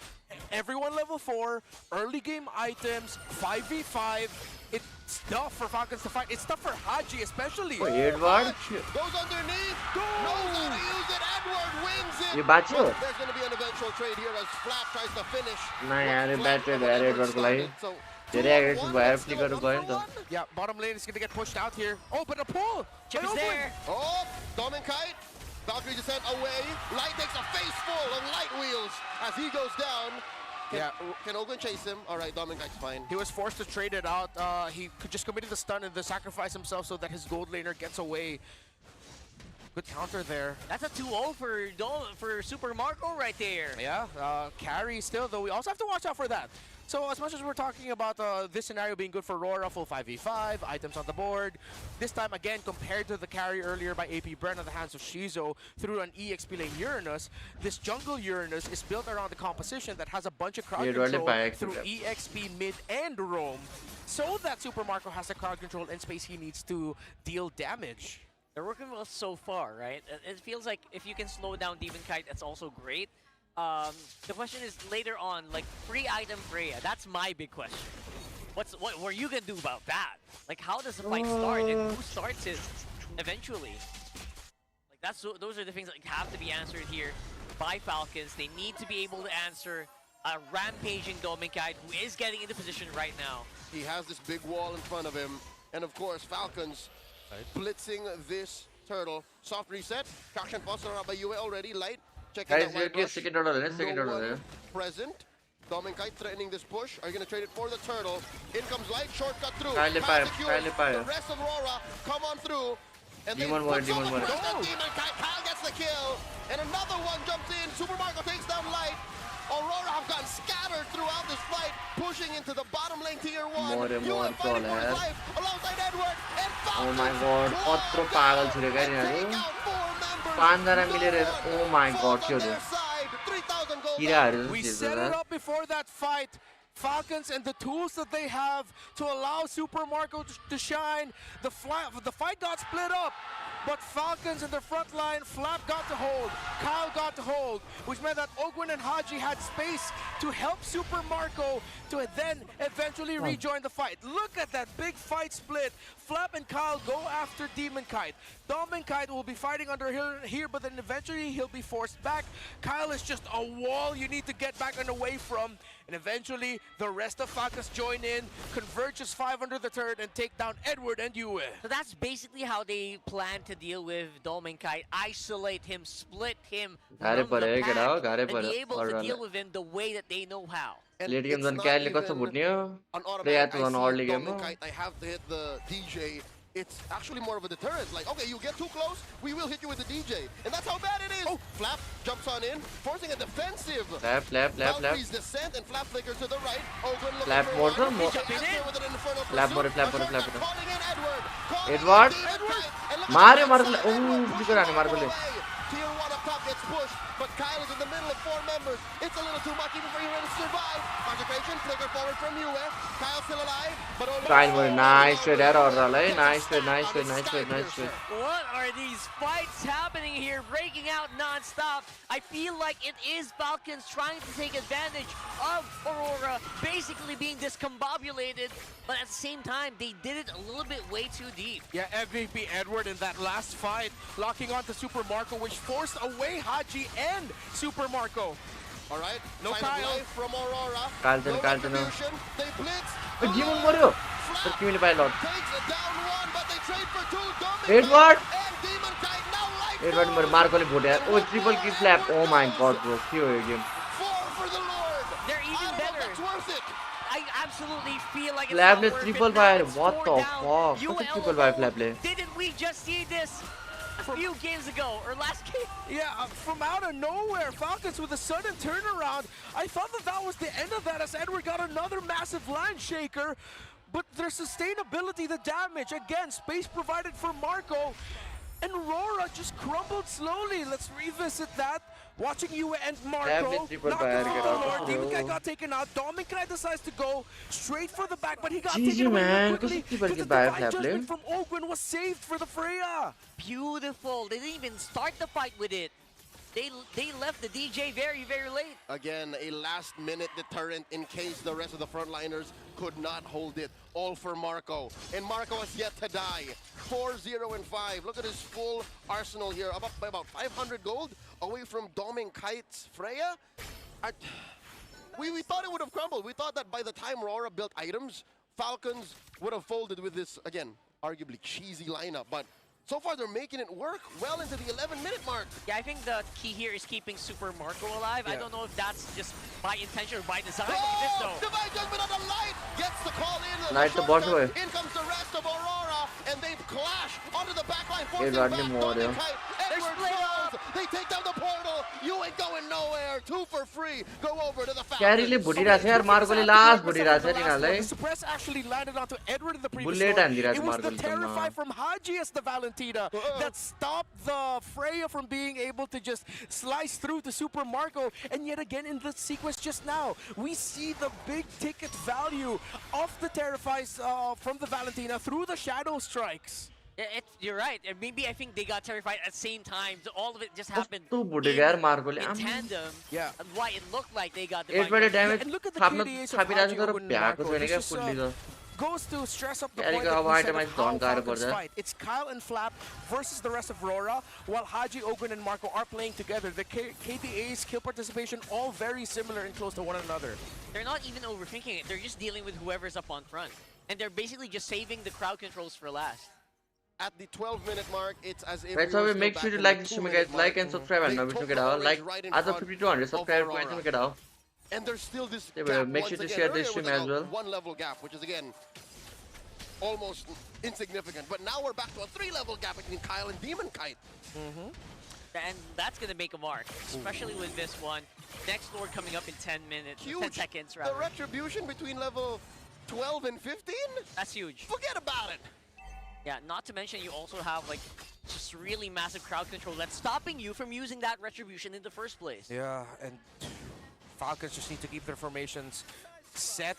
everyone level 4, early game items, 5v5. It's tough for Falcons to fight. It's tough for Haji especially. Oh, Edward. Goes underneath. Knows how to use it. Edward wins it. ये बाच्यो. There's going to be an eventual trade here as Flap tries to finish. ना यार ये bat पे यार Edward को लाई. So, तेरे aggressive wire flicker को गए तो. Yeah, bottom lane is going to get pushed out here. Oh, but a pull. Chip is there. Oh, Domin Kite. Valkyrie descent away. Light takes a face full of light wheels as he goes down. Can Ogun chase him? All right, Domin Kite's fine. He was forced to trade it out. He just committed the stun and the sacrifice himself so that his gold laner gets away. Good counter there. That's a 2-0 for Super Marco right there. Yeah, carry still, though we also have to watch out for that. So as much as we're talking about this scenario being good for Aurora, full 5v5, items on the board, this time again compared to the carry earlier by AP Bren at the hands of Shizo through an EXP lane Uranus, this jungle Uranus is built around the composition that has a bunch of crowd control through EXP mid and roam, so that Super Marco has the crowd control and space he needs to deal damage. They're working well so far, right? It feels like if you can slow down Demon Kite, that's also great. The question is later on, like free item Freya. That's my big question. What were you gonna do about that? Like, how does the fight start and who starts it eventually? Like those are the things that have to be answered here by Falcons. They need to be able to answer a rampaging Dominic who is getting into position right now. He has this big wall in front of him, and of course Falcons blitzing this turtle. Soft reset. Traction pulse around by Yue already. Light. Guys, second order, present. Dominic Kite threatening this push. Are you going to trade it for the turtle? In comes Light, shortcut through. The rest of Aurora come on through. And Demon Warrior. Demon Kite. Kyle gets the kill. And another one jumps in. Super Marco takes down Light. Aurora have gotten scattered throughout this fight, pushing into the bottom lane tier 1. More fighting for his life alongside Edward and Falcons. Oh my god, कत्रो पागल छु रे गाडी यिनीहरु 5 जना मिलेर oh my god के हो किराहरु We set it up before that fight. Falcons and the tools that they have to allow Super Marco to shine. The fight got split up, but Falcons in the front line, Flap got to hold, Kyle got to hold, which meant that Ogwin and Haji had space to help Super Marco to then eventually rejoin the fight. Look at that big fight split. Flap and Kyle go after Demon Kite. Demon Kite will be fighting under here, but then eventually he'll be forced back. Kyle is just a wall you need to get back and away from. And eventually, the rest of Falcons join in, converges 5 under the turret, and take down Edward and Yue. So that's basically how they plan to deal with Dolmenkite, isolate him, split him Gare from the pare pack, gada gare and pare be able to or deal with him the way that they know how. And late game it's zone not kya liko even sa butniyo an play automatic, at one I all see game Dolmenkite, I have to hit the DJ. It's actually more of a deterrent. Like, okay, you get too close, we will hit you with the DJ. And that's how bad it is. Oh, Flap jumps on in, forcing a defensive. Flap Valkyrie's descent and Flap flicker to the right. Ogun looking Flap for more one. more Answer with an infernal flap pursuit. more Calling in Edward. Calling Edward in Demonkite. And look at mare that mare side. oh Edward flicker pushing aane mar Marco gole away. Tier 1 up top gets pushed, but Kyle is in the middle of 4 members. It's a little too much even for Yue to survive. Consecration, flicker forward from Yue. Kyle still alive, but only... Kyle more nice trade there or nice trade. What are these fights happening here, breaking out non-stop? I feel like it is Falcons trying to take advantage of Aurora, basically being discombobulated, but at the same time, they did it a little bit way too deep. Yeah, MVP Edward in that last fight, locking onto Super Marco, which forced away Haji and Super Marco. All right, no Kyle from Aurora. Kyle They blitz. Demon mario sir kimile pilot Takes it down one, but they trade for two. Edward And Demonkite now right. Edward mere Marco le bhote yaar oh triple kill flap oh my god bro ke ho yo game 4 for the Lord. They're even better. That's worth it. I absolutely feel like it's Flap not le worth triple it. Now fire it's what 4 the down. fuck UL kaise triple fire flap le Didn't we just see this a few games ago or last game? Yeah, from out of nowhere, Falcons with a sudden turnaround. I thought that was the end of that as Edward got another massive land shaker. But their sustainability, the damage, again, space provided for Marco. And Aurora just crumbled slowly. Let's revisit that. Watching you and Marco. Not Demonkite got taken out. Dolmenkite decides to go straight for the back, but he got taken away quickly because the divine judgment from Ogun was saved for the Freya. Beautiful. They didn't even start the fight with it. They left the DJ very, very late. Again, a last-minute deterrent in case the rest of the frontliners could not hold it. All for Marco. And Marco has yet to die. 4-0-5. Look at his full arsenal here. Up by about 500 gold away from Dolmenkite's Freya. We thought it would have crumbled. We thought that by the time Aurora built items, Falcons would have folded with this, again, arguably cheesy lineup. But so far, they're making it work well into the 11-minute mark. Yeah, I think the key here is keeping Super Marco alive. Yeah. I don't know if that's just by intention or by design. Look at this, though. Divine Judgment on the light gets the call in. Light the boss away. In comes the rest of Aurora, and they clash onto the backline. Edward ne more yo They take down the portal. You ain't going nowhere. 2 for free. Go over to the Falcons. carry le bhudi raha cha yaar Marco le last bhudi raha cha dinalai The suppress actually landed onto Edward in the previous bullet round. handi raha It cha was Marco the le Terrify from Haji as the Valentina that stopped the Freya from being able to just slice through to Super Marco. And yet again in the sequence just now, we see the big ticket value of the Terrifies from the Valentina through the Shadow Strikes. You're right. And maybe I think they got terrified at the same time. So all of it just happened tu bhudi yaar Marco le in tandem. Yeah. And why it looked like they got the 8 bade damage And look at the thapna KDAs of thapi raha Haji, cha tara Ogun, and pyako Marco. chaine This kya is, fully ga goes to stress up the Carry point ka that we avoid said my of how zone garde Falcons parda. fight. It's Kyle and Flap versus the rest of Aurora, while Haji, Ogun, and Marco are playing together. The KDA's kill participation all very similar and close to one another. They're not even overthinking it. They're just dealing with whoever's up on front. And they're basically just saving the crowd controls for last. At the 12-minute mark, it's as if Right, so we make sure to like this stream, guys. Like and subscribe, and now we should get out. Like, as of 5200 subscribe, guys, and get out. And there's still this Yeah, gap make once sure to again. share Earlier this stream was as a well. 1-level gap, which is again almost insignificant. But now we're back to a 3-level gap between Kyle and Demonkite. And that's going to make a mark, especially with this one. Next Lord coming up in 10 minutes, 10 seconds rather. The retribution between level 12 and 15? That's huge. Forget about it. Yeah, not to mention you also have like just really massive crowd control that's stopping you from using that retribution in the first place. Yeah, and Falcons just need to keep their formations set.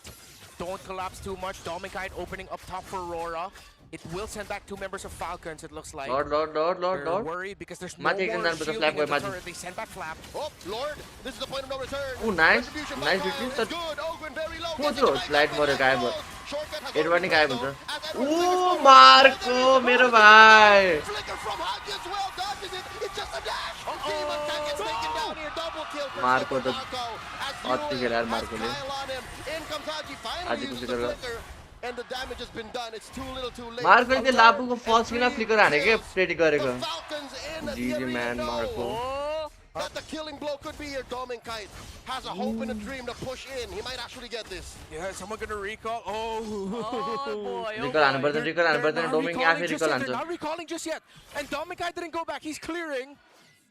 Don't collapse too much. Dolmenkite opening up top for Aurora. It will send back 2 members of Falcons, it looks like. Lord. They're worried because there's no more shielding in the turret. They send back Flap. Oh, Lord, this is the point of no return. Oh, nice. Retribution Nice by victory. Kyle is good. Ogun very low. Who's Gets it those? back Slide up more and guy, goes. but Shortcut has Edward already guy been was as Edward Oh, flickers Marco, forward. mera bhai. Flicker from Hodge as well, dodges it. It's just a dash. Demonkite gets taken down here. Double kill for Marco Super the Marco. As hot Yue to get has Marco le. Kyle on him. In comes Haji. Finally Haji uses कुछ the करेगा. flicker. And and the damage has been done. It's too little, too late. Marco le labu ko false kina flicker haane ke kills. ready The gareko. Falcons in. GG You man know Marco. that the killing blow could be here. Dominkite has a hope and a dream to push in. He might actually get this. Yeah, someone gonna recall. Oh, boy. Recall haanu parcha Doming afi recall They're hancha. not recalling just yet. And Dominkite didn't go back. He's clearing.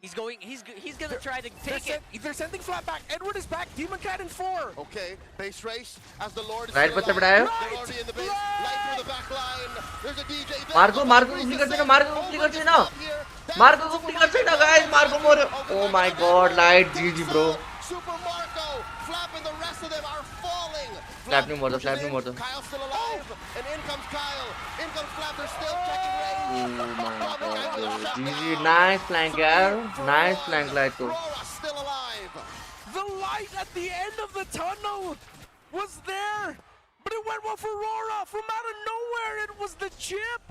He's gonna try to take it. They're sending flat back. Edward is back. Demon Cat in 4. Okay, base race as the Lord is Right still पर alive. बढ़ाया. They're already in the base. Light through the back line. There's a DJ there. Marco को flicker छैन Marco को flicker छैन. Marco को flicker छैन guys. Marco मर्यो. Oh my god, light GG bro. Super Marco, Flap and the rest of them are falling. Flap नहीं मर्दा, Flap नहीं मर्दा. Kyle's still alive, and in comes Kyle. In comes Flap, they're still checking range. Oh my god. GG, nice flank yaar. Nice flank light को. Aurora still alive. The light at the end of the tunnel was there, but it went well for Aurora. From out of nowhere, it was the chip.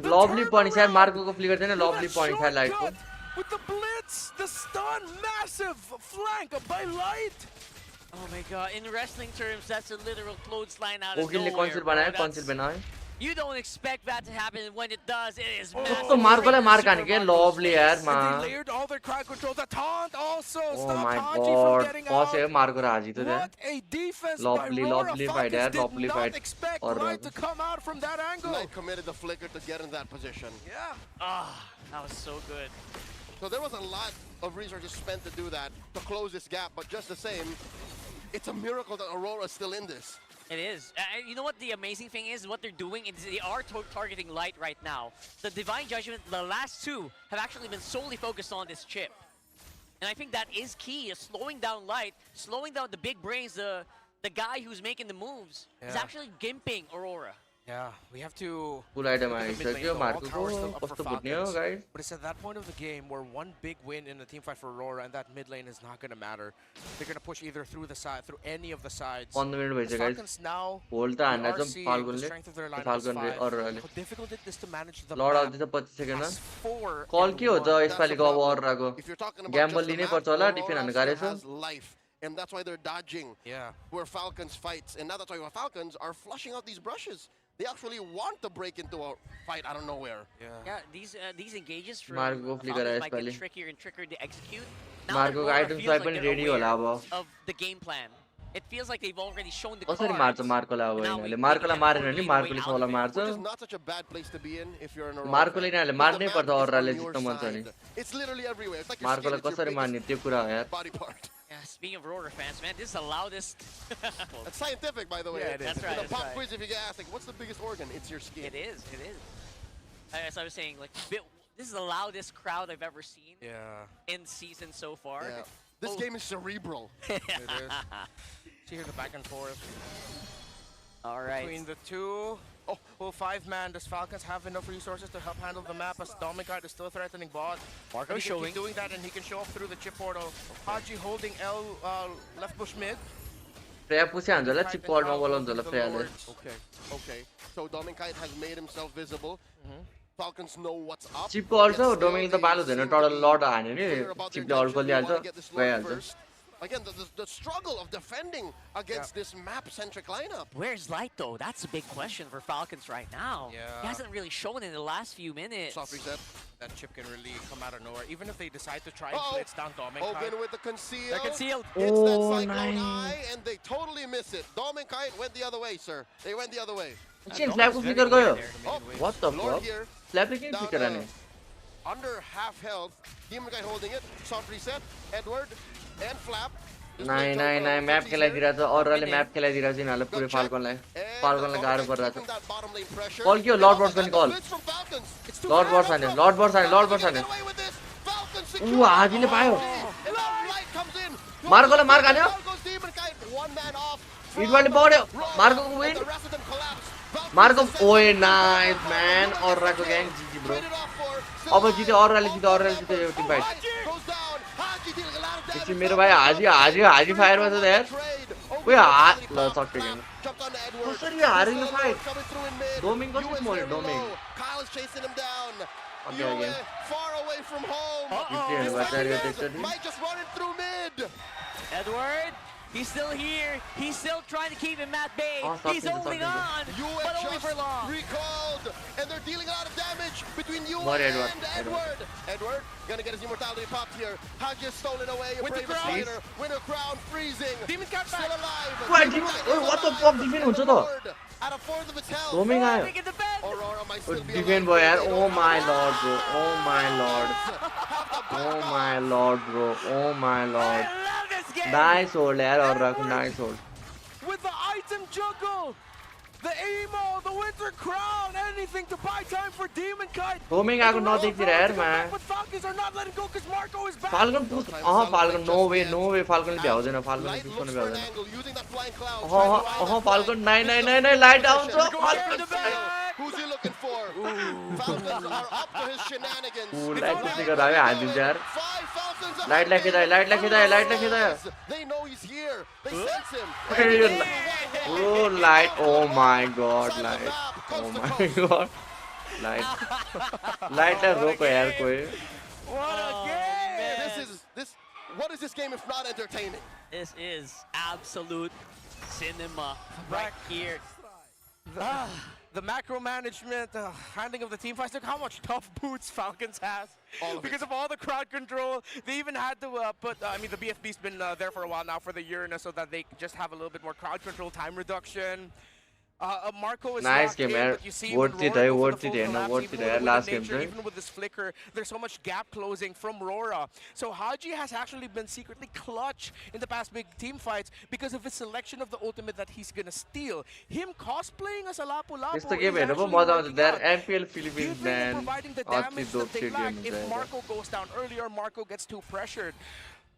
Lovely punish यार Marco को flicker छैन. Lovely punish है light को. With the blitz, the stun, massive flank by light. Oh my god, in wrestling terms, that's a literal clothesline out of वो किल्ले nowhere. कौन Bro. बनाया कौन बनाया. You don't expect that to happen, and when it does, it is massive. तो Marco ले मार खाने के lovely यार And माँ. they layered all their crowd control. The taunt also Oh stopped my Haji from god. getting Pause out. है Marco राजी तो What a defense Lovely, by Aurora. lovely Falcons fight, yeah, did lovely not fight. expect Or Light to come out from that angle. Light committed the flicker to get in that position. Yeah. That was so good. So there was a lot of resources spent to do that, to close this gap, but just the same, it's a miracle that Aurora is still in this. It is. You know what the amazing thing is? What they're doing is they are targeting Light right now. The Divine Judgment, the last two, have actually been solely focused on this chip. And I think that is key, is slowing down Light, slowing down the big brains, the guy who's making the moves. Is actually gimping Aurora. Yeah, we have to... Full item I said you Marco को कस्तो बुझ्ने हो guys. But it's at that point of the game where one big win in the team fight for Aurora and that mid lane is not going to matter. They're going to push either through the side, through any of the sides. 15 minute भइसक्यो guys. Falcons now, Bolt we हान्ने are छ seeing Falcon the ले. strength of their lineup Falcon is ले 5. Aurora ले. How difficult it is to manage the Lord map. आउँदैछ 25 second मा. Has 4 कल and के हो 1. त That's यसपालिको the अब problem. Aurora If you're talking about Gamble just the लिनै map, पर्छ होला Aurora डिफेन्ड हान्नु still गाह्रो छ. has life, and that's why they're dodging Yeah. where Falcons fights. And now that's why Falcons are flushing out these brushes. They actually want to break into a fight out of nowhere. Yeah, these engages for Marco flicker Falcons है might get यसपालि. trickier and trickier to execute. Now Marco that को Aurora item feels swipe like पनि they're ready होला aware अब. of the game plan. It feels like they've already shown the कसरी cards. मार्छ Marco लाई अब Now यिनीहरूले. we Marco lie can मारेन totally नि Marco way ले out सबैलाई of it. मार्छ. Which is not such a bad place to be in if you're an Aurora Marco fan. ले यिनीहरूले Because मार्नै the पर्छ map is Aurora ले on your जित्न मन छ नि. side. It's literally everywhere. It's like your Marco skin, lie it's your कसरी मार्ने biggest त्यो कुरा हो यार. body part. Yeah, speaking of Aurora fans, man, this is the loudest. It's scientific, by the way. Yeah, it is. That's right. In a That's pop right. quiz, if you get asked, like, what's the biggest organ? It's your skin. It is. It is. As I was saying, like this is the loudest crowd I've ever seen Yeah. in season so far. Yeah. This game is cerebral. It is. See here the back and forth. All right. Between the two. Oh, full 5-man. Does Falcons have enough resources to help handle the map as Dominkite is still threatening bot? Marco He can showing. keep doing that and he can show up through the chip portal. Haji holding L left bush mid. Freya पुछ्यो हुन्छ होला chip पडमा बोलाउँछ होला Freyaले. Okay. So Dominkite has made himself visible. Falcons know what's up. Chip को अल्छ डोमिनले त बालो हुँदैन टडल लड हान्यो नि Chiple अल्को ल्याल्छ गइहाल्छ. Again, the struggle of defending against this map-centric lineup. Where's Light though? That's a big question for Falcons right now. Yeah. He hasn't really shown in the last few minutes. Soft reset. That chip can really come out of nowhere. Even if they decide to try and blitz down Dominkite. Open with the conceal. They're concealed. It's that Oh, Cyclone nice. Eye, and they totally miss it. Dominkite went the other way, sir. They went the other way. एकछिन फ्ल्यागको flicker गयो. Oh, What the Lord fuck? here. फ्ल्यागले किन Down, flicker हाने? under half health. Dominkite holding it. Soft reset. Edward and Flap. नाइ नाइ नाइ map खेलाइदिरहेछ अरूले map खेलाइदिरहेछ यिनीहरूले पुरै फाल्कनलाई गाह्रो परिरहेछ. कल के हो लर्ड बर्ड्स पनि कल. लर्ड बर्ड्स हान्यो लर्ड बर्ड्स हान्यो. ऊ हाजीले पायो. मार्कोले मार्क हान्यो. इडवाले बढ्यो. मार्कोको विन. मार्को ओए नाइस म्यान अरूको ग्याङ जिजी ब्रो. अब जित्यो अरूले जित्यो यो टिम फाइट. एकछिन मेरो भाइ हाजी फायरमा छ त यार. ओए ल सक्यो गेम. कसरी हार्यो यो फाइट? डोमिङ कसरी मर्यो डोमिङ? Kyle's chasing him down. Okay. Far away from home. Might Might just run it through mid. Edward. He's still here. He's still trying to keep him at bay. Oh, He's holding on, but only for long. Recalled, and they're dealing a lot of damage between you More and Edward. Edward gonna get his immortality popped here. Haji has stolen away. A Winter Bravest Crown. Fighter. Winter Crown freezing. Demon Cat Still back. alive. Why, Demon? Oh, what the fuck? Demon हुन्छ त? At a fourth of its health. Roaming आयो. They can defend. Aurora might still be Defend alive. भयो यार. Oh my lord bro. Oh my lord. Oh my lord bro. Oh my lord. I love this game. Nice hold यार Aurora को nice hold. With the item juggle, the emo, the Winter Crown, anything to buy time for Demon Kite. Roaming आएको नदेखिर यार man. But Falcons are not letting go because Marco is back. Falcon push. Falcon no way Falcon भ्याउँदैन Falcon Light push looks पनि for an भ्याउँदैन. angle using that flying cloud. Falcon 9 light down bro. Who's he looking for? Falcons are up to his shenanigans. Light चाहिँ गर्दा हामी हानिदिन्छ यार. Five Falcons up. Light खिदायो. They know he's here. They sense him. Bro, light. Oh my god, light. Oh my god. Light. Light la roko yaar koi. What a game! What is this game if not entertaining? This is absolute cinema right here. The macro management, handling of the team fights. Look how much tough boots Falcons has. Because of all the crowd control. They even had to put, the BFB's been there for a while now for the Uranus so that they just have a little bit more crowd control, time reduction. Marco is nice game, in, man. but you see Worth it, last game. Even with this flicker, there's so much gap closing from Aurora. So Haji has actually been secretly clutch in the past big team fights because of his selection of the ultimate that he's gonna steal. Him cosplaying as a Lapu-Lapu This game is Mpl Philippines man. providing the damage that they lack. If Marco goes down earlier, Marco gets too pressured.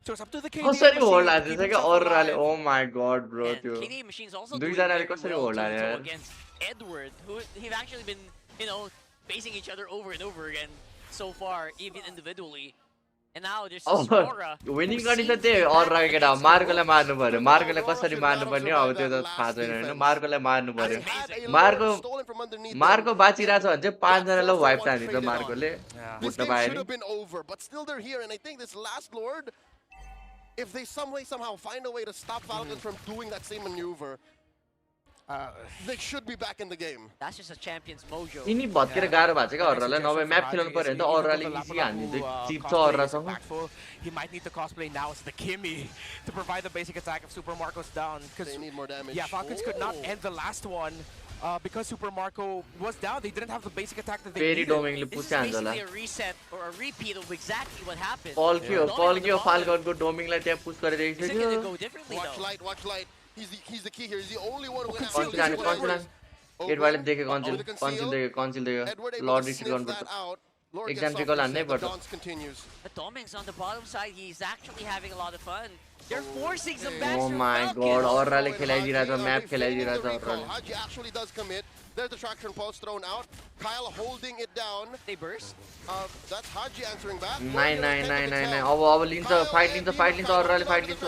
So it's up to the KD कसरी hold हाल्छ के Aurora ले. Oh my god bro And त्यो. KD Machine's also दुई doing जनाले very कसरी well hold हाल्यो यार. against Edward, who have actually been, facing each other over and over again so far, even individually. And now there's Aurora. Winning condition त्यही हो Aurora को केटा मार्कोलाई मार्नु पर्यो. मार्कोलाई कसरी मार्नु पर्ने अब त्यो त थाहा छैन हैन. मार्कोलाई मार्नु पर्यो. मार्को बाचिरहेछ भने चाहिँ 5 जनालाई wipe तानिन्छ मार्कोले. This game should have been over, but still they're here, and I think this last Lord, if they somehow find a way to stop Falcons from doing that same maneuver, they should be back in the game. That's just a champion's mojo. यिनी भत्केर गाह्रो भएको छ क्या Aurora लाई. नभए map खेलाउनु पर्यो भने त Aurora ले इजी हान्दिन्छ. चिप्छ Aurora सँग. He might need to cosplay now as the Kimmy to provide the basic attack if Super Marco's down. They need more damage. Yeah, Falcons could not end the last one. Because Super Marco was down, they didn't have the basic attack that they needed. This is basically a reset or a repeat of exactly what happened. Call कियो Falcon को Doming लाई त्यहाँ push गरेर Is it going to go differently though? Watch light. He's the key here. He's the only one who can Conceal gate वाले देखे conceal देखे Lord retreat गर्नुपर्छ. Exam trickle हान्नै पर्छ. But Doming's on the bottom side. He's actually having a lot of fun. They're forcing some back. Oh my god, Aurora ले खेलाइदिरहेछ, map खेलाइदिरहेछ Aurora. Haji actually does commit. There's the traction pulse thrown out. Kyle holding it down. They burst. That's Haji answering back. 9. अब लिन्छ fight लिन्छ Aurora ले fight लिन्छ.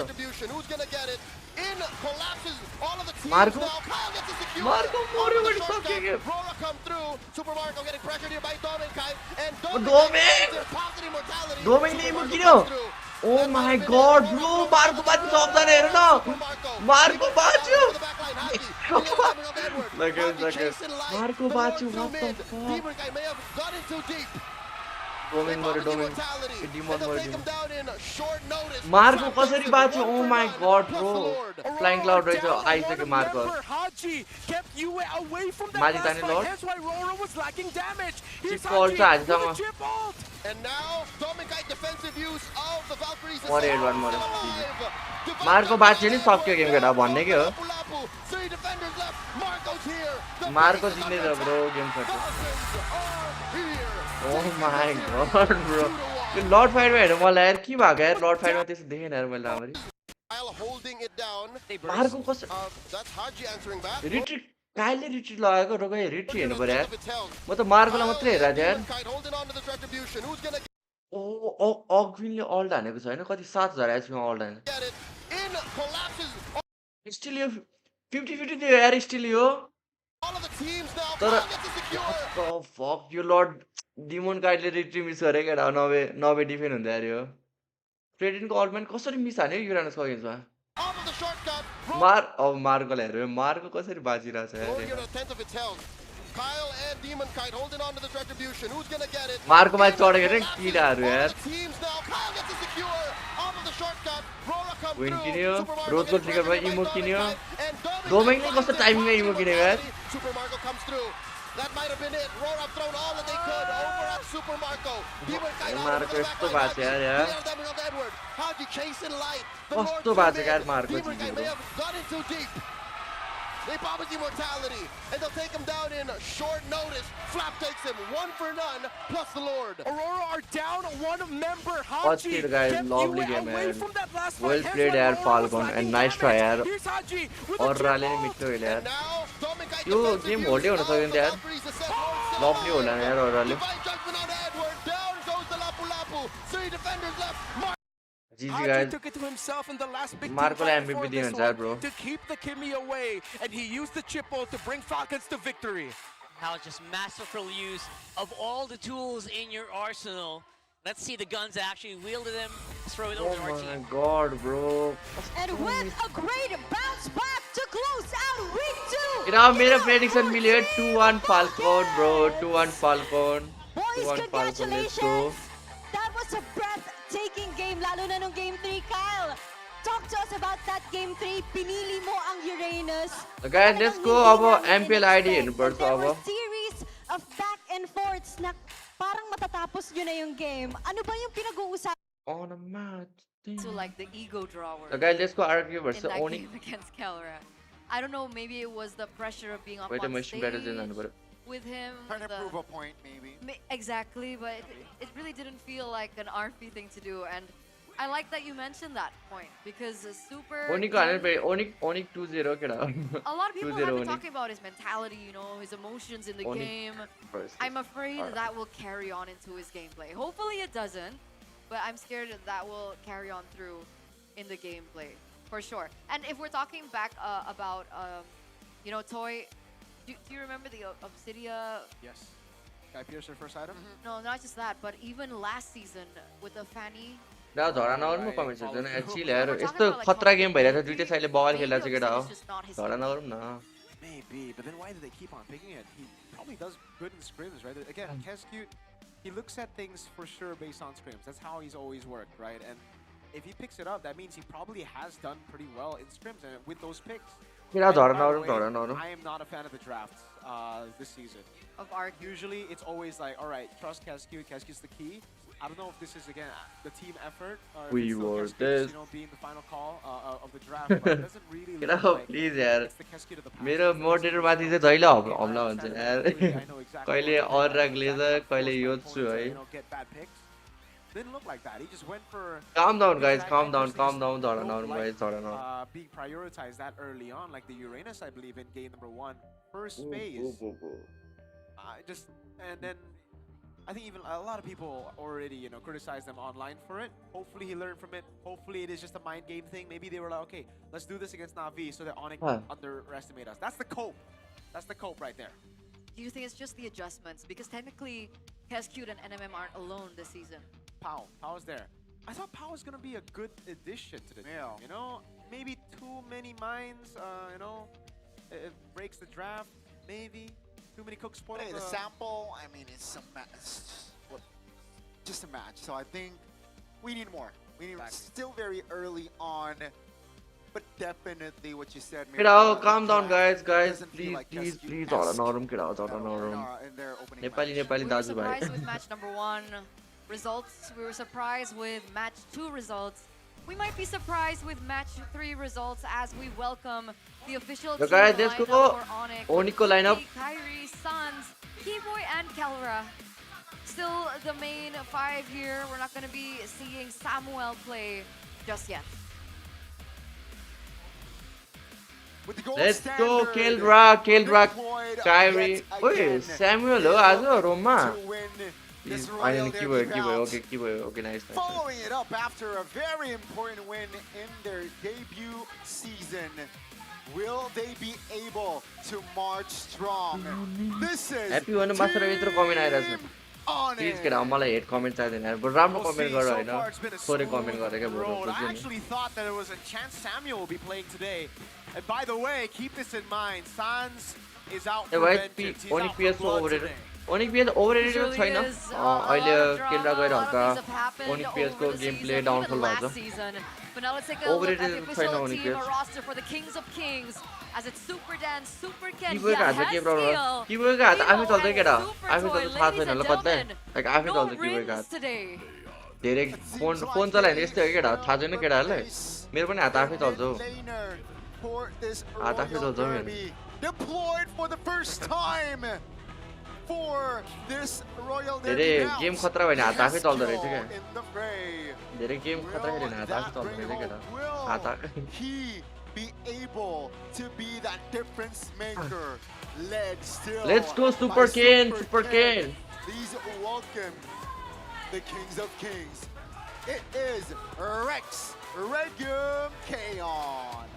Who's gonna get it? In collapses all of the teams Marco. now. Kyle gets it secured. Marco Morio what is fucking him? Aurora come through. Super Marco getting pressured here by Doming Kai. And Doming ले emote किन्यो. Oh my god bro, Marco बाच्यो सबजना हेर न. Marco बाच्यो. Marco बाच्यो, what the fuck? Demon Kai may have gotten too deep. Doming मर्यो. Demon muryo. Marco कसरी बाच्यो? Oh my god bro. Flying cloud रहेछ आइसक्यो Marco. Haji kept you away from that Maji last तान्ने fight. Lord. That's why Aurora was lacking damage. Here's Chip ult छ Haji with हाजिसम्म. a chip ult. And now Doming Kai defensive use of the Valkyries. मर्यो. Marco बाच्यो नि सक्यो game केटा भन्ने के हो. Three defenders left. Marco's here. Marco जित्ने छ bro गेम सक्यो. Oh my god bro. त्यो लर्ड फाइटमा हेर्नु मलाई यार के भएको यार लर्ड फाइटमा त्यस्तो देखेन यार मैले राम्ररी. Kyle holding it down. Marco कस That's Haji answering back. Retreat काइले रिट्रिट लगाएको रोकै रिट्रिट हेर्नु पर्यो यार. म त मार्कोलाई मात्रै हेरेको थिएँ यार. Holding on to the retribution. Who's gonna ओ अग्विनले अल्ट हानेको छ हैन कति 7000 एचपीमा अल्ट हाने. get it? In collapses. Still यो 50-50 थियो यार स्टिल यो. All of the teams now. तर Kyle gets it secure. what the fuck यो लर्ड डिमोन काइडले रिट्रिट मिस गरे केटा 90 डिफेन्ड हुँदै यार यो. फ्रेडिनको अल्टम्यान कसरी मिस हान्यो युरानसको अगेन्स्टमा. Off of the shortcut. मार्कोलाई हेर्यो मार्को कसरी बाजिरहेछ Roar यार here at a tenth of its health. Kyle and Demon Kite holding on to this retribution. Who's gonna get it? मार्कोमा चढेको Demon नि collapses. किराहरू All यार the teams now. Kyle gets a secure off of the shortcut. Rora comes Win through. किन्यो Super Marco रोजको gets trigger pressured भयो इमो by किन्यो Dominic Kite, and Dominic दोमिङ Kite कस्तो finds टाइमिङमा it. इमो किनेको यार Super Marco comes through. That might have been it. Rora have thrown all that they could over at Super Marco. Demon Kite out Marco of the यस्तो back भएको छ यार यार line. Damage of Edward. Haji chasing light. The कस्तो Lord भएको छ Demon यार Marco Kite may zero have gone in too deep. They promise immortality, and they'll take him down in short notice. Flap takes him, 1 for none, plus the Lord. Aurora are down one member. What's Haji it, guys? kept Lovely you game, away man. from that last Well fight. played, Hence why yaar, Aurora was Falcon, lacking and nice try, damage. yaar. Here's Haji with a Aurora ले triple. मिठो खेल्यो यार And now, Dominic Kite yo defensive game use. होल्डै हुन सक्यो नि त यार Valkyries is set for lovely होला नि यार अरूले Divine judgment on Edward. Down goes the Lapu Lapu. 3 defenders left. GG Haji guys took it to himself in the last big Marcoलाई team fight MVP before दिनु this हुन्छ यार one bro to keep the Kimmy away, and he used the chippo to bring Falcons to victory. How just masterful use of all the tools in your arsenal. Let's see the guns that actually wielded them. Let's throw it over to our Oh my team. god bro And with a great bounce back to close out week 2. You know मेरो prediction मिल्यो 2-1 Falcon bro 2-1 Falcon Boys, 2-1 Falcon let's go congratulations. That was a breathtaking game, lalo na nung game 3, Kyle. Talk to us about that game 3. Pinili mo ang Uranus. Guys let's go अब Mpl Id हेर्नुपर्छ There अब were series of back and forths na parang matatapos yun na yung game. Ano ba yung pinag-uusapan? On a match So like the ego drawer So guys let's go Rrq in versus that Onic game against Kelra. I don't know, maybe it was the pressure of being up Wait a on machine stage better than that with him. Trying to the- prove a point, maybe. Exactly, but it really didn't feel like an RP thing to do, and I like that you mentioned that point because super. Onic को हानेर पे Onic 2-0 केटा A lot of people 2-0 have been Onic talking about his mentality, you know, his emotions in the Onic game. versus I'm afraid that will carry on into his gameplay. Hopefully it doesn't, but I'm scared that will carry on through in the gameplay for sure. And if we're talking back about, you know, Toy, do you remember the Obsidia? Yes. Guy Piercer first item? No, not just that, but even last season with the Fanny. Da धरा नगरौँ म comment section actually यार यस्तो खतरा game भइरहेछ दुईटै साइडले बल खेल्दा चाहिँ केटा हो धरा नगरौँ न Maybe, but then why do they keep on picking it? He probably does good in scrims, right? Again, Kescute, he looks at things for sure based on scrims. That's how he's always worked, right? And if he picks it up, that means he probably has done pretty well in scrims and with those picks. केटा And धरा by the नगरौँ way, धरा नगरौँ I am not a fan of the drafts this season. Of Arc. Usually, it's always like, all right, trust Kescute. Kescute's the key. I don't know if this is again the team effort or if We it's still were Kescute's, this. you know, being the final call of the draft. But it doesn't really केटा look हो like please यार it's the Kescute of the past. मेरो It's the motivator Kescute माथि of चाहिँ जहिले the हमला past. हुन्छ I यार know exactly कहिले what you're Aurora saying. Glazer Exactly कहिले forced यो my छु opponents to, है you know, get bad picks. Didn't look like that. He just went for. calm down guys I calm down personally धरा don't नगरौँ like, guys धरा नगरौँ being prioritized that early on, like the Uranus, I believe, in game number 1, first Go, phase. go, go. And then I think even a lot of people already, you know, criticize them online for it. Hopefully he learned from it. Hopefully it is just a mind game thing. Maybe they were like, okay, let's do this against Na'Vi so that Onic underestimate us. That's the cope. That's the cope right there. Do you think it's just the adjustments? Because technically, Kescute and NMM aren't alone this season. Pau is there. I thought Pau was gonna be a good addition to the team. You know, maybe too many minds. You know, it breaks the draft. Maybe too many cooks spoil Hey, the sample. I mean, it's just a match. So I think we need more. We need still very early on, but definitely what you said. केटा हो calm down guys please धरा नगरौँ केटा हो धरा नगरौँ Nepali We were surprised with match number 1 results. We were surprised with match 2 results. We might be surprised with match 3 results as we welcome the official team guys, let's lineup go. for Onic. Onic ko lineup. Kyrie, Suns, Keyboy, and Kelra. Still the main 5 here. We're not going to be seeing Samuel play just yet. Let's go kill Rock Kyrie ओए Samuel हो आज रोममा Okay, nice. Following it up after a very important win in their debut season, will they be able to march strong? This is Happy one master yatro comment आइराछ Please get मलाई hate comment चाहिदैन यार बरु राम्रो We'll comment see. गर So Hahn far, it's been a थोरै comment smooth गरेको बरु road. I बुझ्यो नि actually thought that it was a chance Samuel will be playing today. And by the way, keep this in mind. Sans is out A for भाइ vengeance. He's Onic out for Vs blood overrated today. Onic Vs overrated Usually छैन is, अहिले a lot of खेल्दा drama, गएर a lot of हल्का things have happened Onic over Vs को the game season, play even downfall last भएको season. But now let's take a look at Overrated the छैन official Onic team Vs roster for the Kings of Kings. As it's Super Dance, Super Ken, किबोर्डको हात के problem किबोर्डको हात आफै चल्छ केटा आफै चल्छ थाहा छैन ल कतै लाइक आफै चल्छ किबोर्डको हात धेरै फोन चलायो भने यस्तै हो केटा थाहा छैन केटाहरूलाई मेरो पनि हात आफै चल्छ हौ हात आफै चल्छ हौ मेरो Deployed for the first time for this Royal धेरै Derby गेम bout. खतरा भयो भने हात आफै चल्दो रहेछ क्या In the fray. धेरै गेम खतरा खेल्यो भने हात आफै चल्दो रहेछ केटा हात He be able to be that difference maker. Led still. Let's go by Super Ken, Super Ken. Please welcome the Kings of Kings. It is Rex Regum Kaon.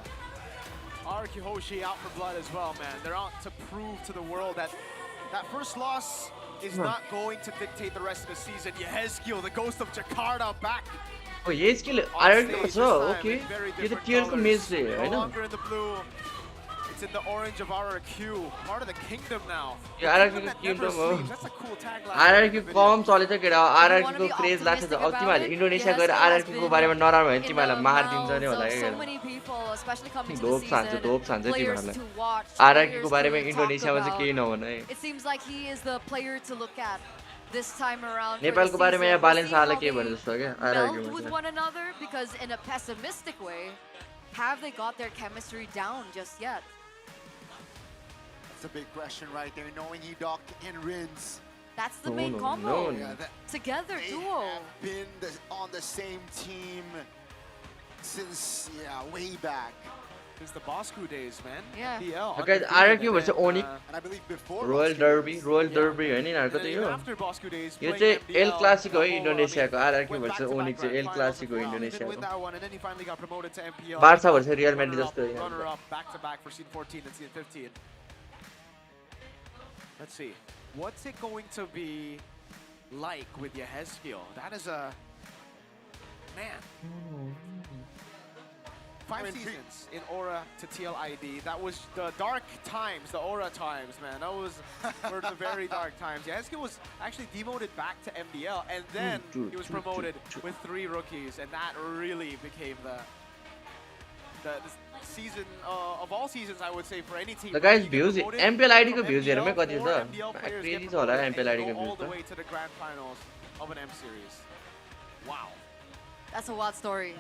Rrq Hoshi out for blood as well, man. They're out to prove to the world that that first loss is not going to dictate the rest of the season. Yehezkiel, the ghost of Jakarta, back. Oh, Yehezkiel arc छ okay यो त टियरको match रे हैन No longer in the blue. It's in the orange of RRQ. Part of the kingdom now. यो RRQ को kingdom हो That's a cool tagline. RRQ कम चलेछ केटा RRQ को क्रेज लाग्छ त अब तिमीहरुले इन्डोनेसिया गएर आरआरक्यू को बारेमा नराम्रो भने तिमीहरुलाई मारिदिन्छ नि होला के धोप छान्छ तिमीहरुलाई आरआरक्यू को बारेमा इन्डोनेसियामा चाहिँ केही नभन है It seems like he is the player to look at this time around. नेपालको बारेमा यहाँ बालेन्स आले के भने जस्तो क्या Meld with RRQ one another because in a pessimistic way, have they got their chemistry down just yet? That's a big question right there, knowing he docked and Rins. That's the main combo. Yeah, Together, they duo. have been on the same team since, way back. Since the Bosku days, man. Yeah. PL, Okay, RRQ भन्छ Onic And I believe before royal derby हैन यिनीहरुको त यो after Bosku days, यो playing चाहिँ El MPL, classic हो the whole, इन्डोनेसियाको RRQ went भन्छ back-to-back ओनिक चाहिँ एल finals क्लासिक हो as well. Didn't win इन्डोनेसियाको that one, and then he finally got promoted to MPL. Barca भन्छ real Madrid जस्तो होइन Runner-up, back-to-back for season 14 and season 15. Let's see. What's it going to be like with Yehezkiel? That is a... Man. 5 seasons in Aurora to TL ID. That was the dark times, the Aurora times, man. That was were the very dark times. Yehezkiel was actually demoted back to MDL, and then he was promoted with 3 rookies, and that really became the season of all seasons, I would say, for any team. The guys views Mpl Id को views हेर्मै कति छ crazy छ होला Mpl Id को all views the त way to the grand finals of an M series. Wow. That's a wild story.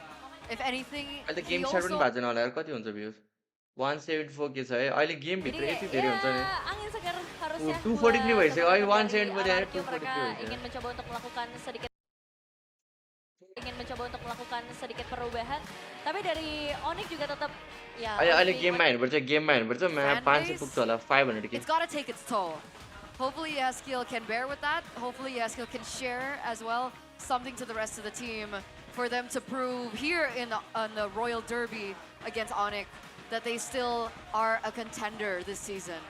If anything, अहिले he game start पनि also... भएको छैन होला यार कति हुन्छ भ्युज 174 के छ है अहिले गेम भित्र यति धेरै हुन्छ नि angin segar harusnya 243 भइसक्यो अहिले 174 यार RRQ 243 mereka भइसक्यो ingin mencoba untuk melakukan sedikit perubahan, tapi dari Onic juga tetap ya अहिले गेममा हेर्नुपर्छ Fan 500 base, पुग्छ होला 500 के It's got to take its toll. Hopefully Yehezkiel can bear with that. Hopefully Yehezkiel can share as well something to the rest of the team for them to prove here on the Royal Derby against Onic that they still are a contender this season.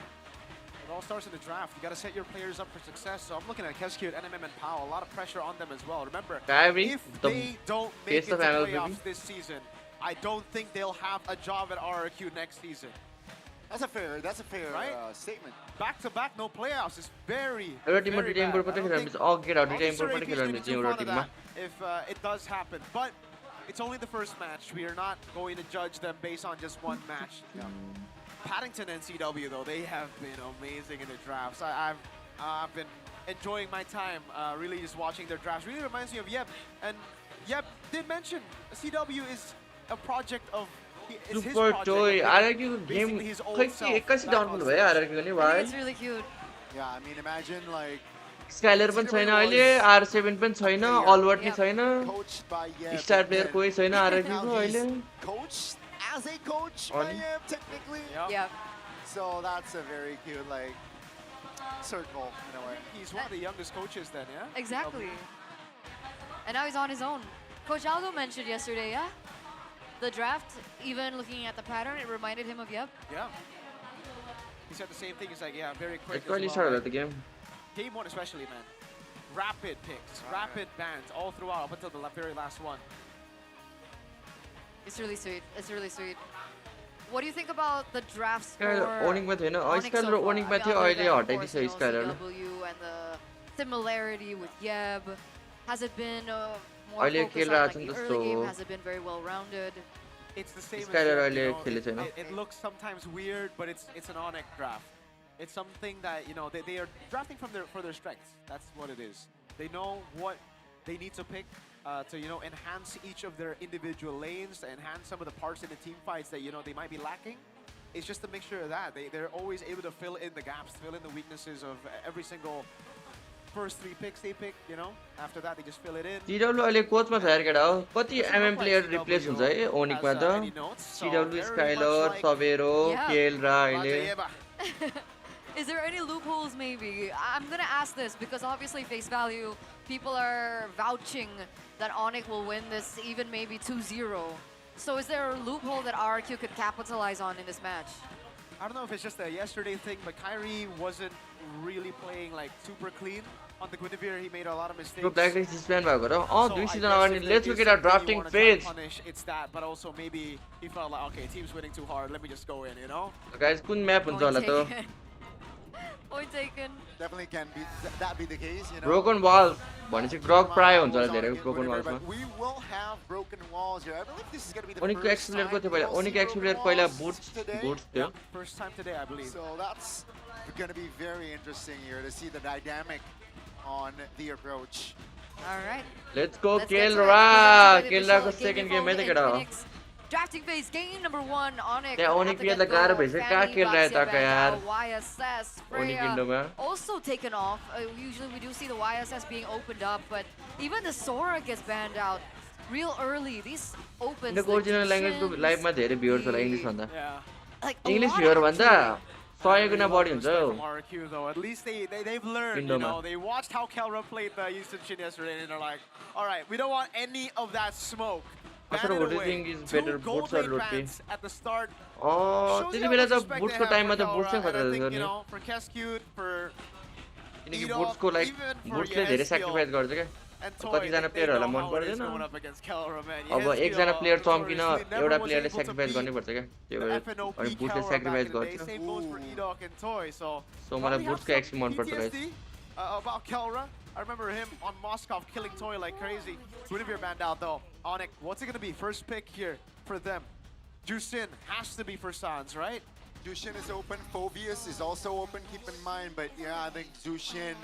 It all starts in the draft. You got to set your players up for success. So I'm looking at Yehezkiel, NMM, and Powell. A lot of pressure on them as well. Remember, if they don't make it to playoffs this season, I don't think they'll have a job at RRQ next season. That's a fair right? statement. Back-to-back, no playoffs is very, एउटा very टिममा bad. Retain board पनि खेल्नु पर्छ get out retain board पनि खेल्नु पर्छ एउटा टिममा If it does happen, but it's only the first match. We are not going to judge them based on just one match. Paddington and CW though, they have been amazing in the drafts. I've been enjoying my time, really just watching their drafts. Really reminds me of Yep, and Yep did mention CW is a project of. It's his Super project. toy RRQ game Basically his old खै self. एक्कासी downfall भयो RRQ नि भाइ It's really cute. Yeah, I mean, imagine like Skylar पनि छैन अहिले R7 पनि छैन अलवर्ड नि छैन coached by Yep. Star player कोही छैन आरआरक्यू को अहिले Coached as a coach by Yep, technically. Yeah. So that's a very cute like circle in a way. He's one of the youngest coaches then, yeah? Exactly. And now he's on his own. Coach Aldo mentioned yesterday, yeah? The draft, even looking at the pattern, it reminded him of Yep. Yeah. He said the same thing. He's like, yeah, very quick. It's early start of the game. Game 1 especially, man. rapid picks, rapid bans all throughout up until the very last one. It's really sweet. It's really sweet. What do you think about the drafts for Onic ma थिएन Onic Skyler so far? Onic ma थियो other अहिले than, of हटाइदिन्छ course, Skyler CW and the similarity with Yeb. Has it been more अहिले focused खेल on रहेछ like, नि the त early game? So Has it been very well rounded? It's the same Skyler as अहिले you know, खेले छैन it looks sometimes weird, but it's an Onic draft. It's something that, you know, they are drafting for their strengths. That's what it is. They know what they need to pick to, you know, enhance each of their individual lanes, to enhance some of the parts in the team fights that, you know, they might be lacking. It's just a mixture of that. They're always able to fill in the gaps, fill in the weaknesses of every single first 3 picks they pick, you know. After that, they just fill it in. CW अहिले कोचमा छ यार केटा हो कति player replace हुन्छ है Onic मा त CW Skyler Savero Kelra अहिले Is there any loopholes maybe? I'm gonna ask this because obviously face value, people are vouching that Onic will win this even maybe 2-0. So is there a loophole that RRQ could capitalize on in this match? I don't know if it's just a yesterday thing, but Kyrie wasn't really playing like super clean. On the Guinevere, he made a lot of mistakes. Pro practice suspend भएको र So 2 I season guess अगाडि if let's there गेट is अ something drafting you wanna try to phase punish, it's that, but also maybe he felt like, okay, team's winning too hard, let me just go in, you know? Guys कुन map हुन्छ होला त Point taken. Definitely can be that be the case, you know. Broken वाल भनेपछि ग्रक प्राय हुन्छ होला धेरै broken वाल्समा But we will have broken walls here. I believe this is going to be the Onic first x player time को थियो we'll पहिला Onic see x player broken पहिला walls बुट्स today. थियो First time today, I believe. So that's going to be very interesting here to see the dynamic on the approach. All right. Let's go Let's get to it. केलरा Presented by the केलराको official second gaming game है त phone केटा in हो Phoenix. Drafting phase, game number 1, Onic. त्यहाँ Onic have to के get त गाह्रो goal. भइसक्यो कहाँ Fanny, खेल रहा है Baxia, त यार Vandal, YSS, Onic Freya, विन्डोमा also taken off. Usually we do see the YSS being opened up, but even the Sora gets banned out real early. These opens इन्डियाको ओरिजिनल ल्याङ्ग्वेजको लाइभमा धेरै viewers होला English भन्दा English viewer भन्दा 100 गुना बढी हुन्छ From RRQ though, at least they've learned, you know, they watched how Kelra played the Houston Shin yesterday and they're like, all right, we don't want any of that smoke. Ban Asura, it what do you away. think is 2 better, gold boots or lane Lutfi? bans at the start. त्यति Shows you Bela how त much respect बुट्सको they have टाइममा for त बुट्सै Kelra, खतरा and I think, गर्ने you know, for Keskewed, for किनकि Ido, बुट्सको like even for बुट्सले धेरै Yehezkiel sacrifice गर्छ क्या and Toy, कतिजना they प्लेयरहरूलाई know मन how it is पर्दैन going up against Kelra, man. अब Yehezkiel एकजना प्लेयर चम्किन notoriously never एउटा was प्लेयरले able to sacrifice beat गर्नुपर्छ क्या त्यो the भएर FNOP अनि बुट्सले Kelra back sacrifice in the day. गर्छ Same goes for Edok and Toy, so सो मलाई probably have बुट्सको some एक्सपी मन पर्छ guys PTSD about Kelra. I remember him on Moscow killing Toy like crazy. Guinevere banned out though. Onic, what's it gonna be? First pick here for them. Jushin has to be for Sans, right? Jushin is open. Phobius is also open, keep in mind. But yeah, I think Jushin,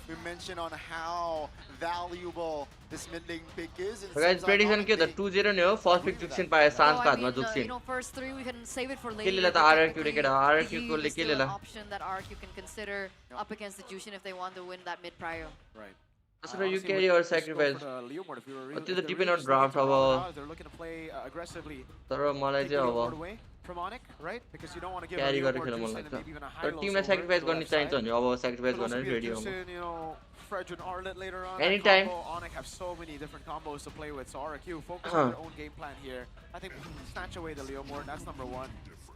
we mentioned on how valuable this mid lane pick is. And it guys seems like prediction के त 2-0 नै हो first pick जुक्सिन पाए So, सान्सको I हातमा mean, जुक्सिन you know, first 3 we can save it for later. केलेला त but RRQ ले केटा technically, RRQ Eve को ले is still केलेला an option that RRQ can consider up against the Jushin if they want to win that mid prio. Right. Asura you carry or sacrifice त्यो त depend on draft अब They're looking to play aggressively. तर मलाई Take the चाहिँ Leomord अब away from Onic, right? Because you don't want to give a क्यारी गरेर Leomord खेल्न मन Jushin and लाग्छ maybe even a तर high-low टिमलाई Silver स्याक्रिफाइस to the गर्ने left चाहिन्छ side. भने अब स्याक्रिफाइस Could also गर्न be a रेडी हो Jushin, you know, Fredrin Arlet later on. Anytime. That combo, Onic have so many different combos to play with, so RRQ focus on their own game plan here. I think snatch away the Leomord, that's number 1.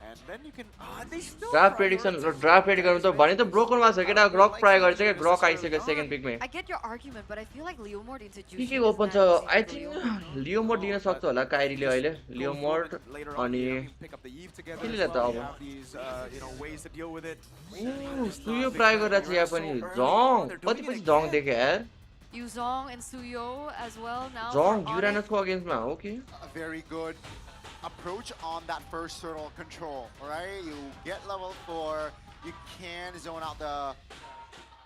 And then you can they still draft prediction draft predict गर्नु त भने त broken वा छ केटा ग्रक प्राय गर्छ क्या ग्रक आइसक्यो second पिकमै I get your argument, but I feel like Leomord into के Jushin के is ओपन छ that I safe for think Leomord दिन सक्छ होला काइरीले अहिले लियोमोड अनि केले त अब सुयो प्राय गरेर चाहिँ यहाँ पनि जङ कतिपछि जङ देख्यो यार Yuzong and Suyo as well now. जङ युरानसको अगेन्स्टमा हो कि A very good approach on that first turtle control, right? You get level 4, you can zone out the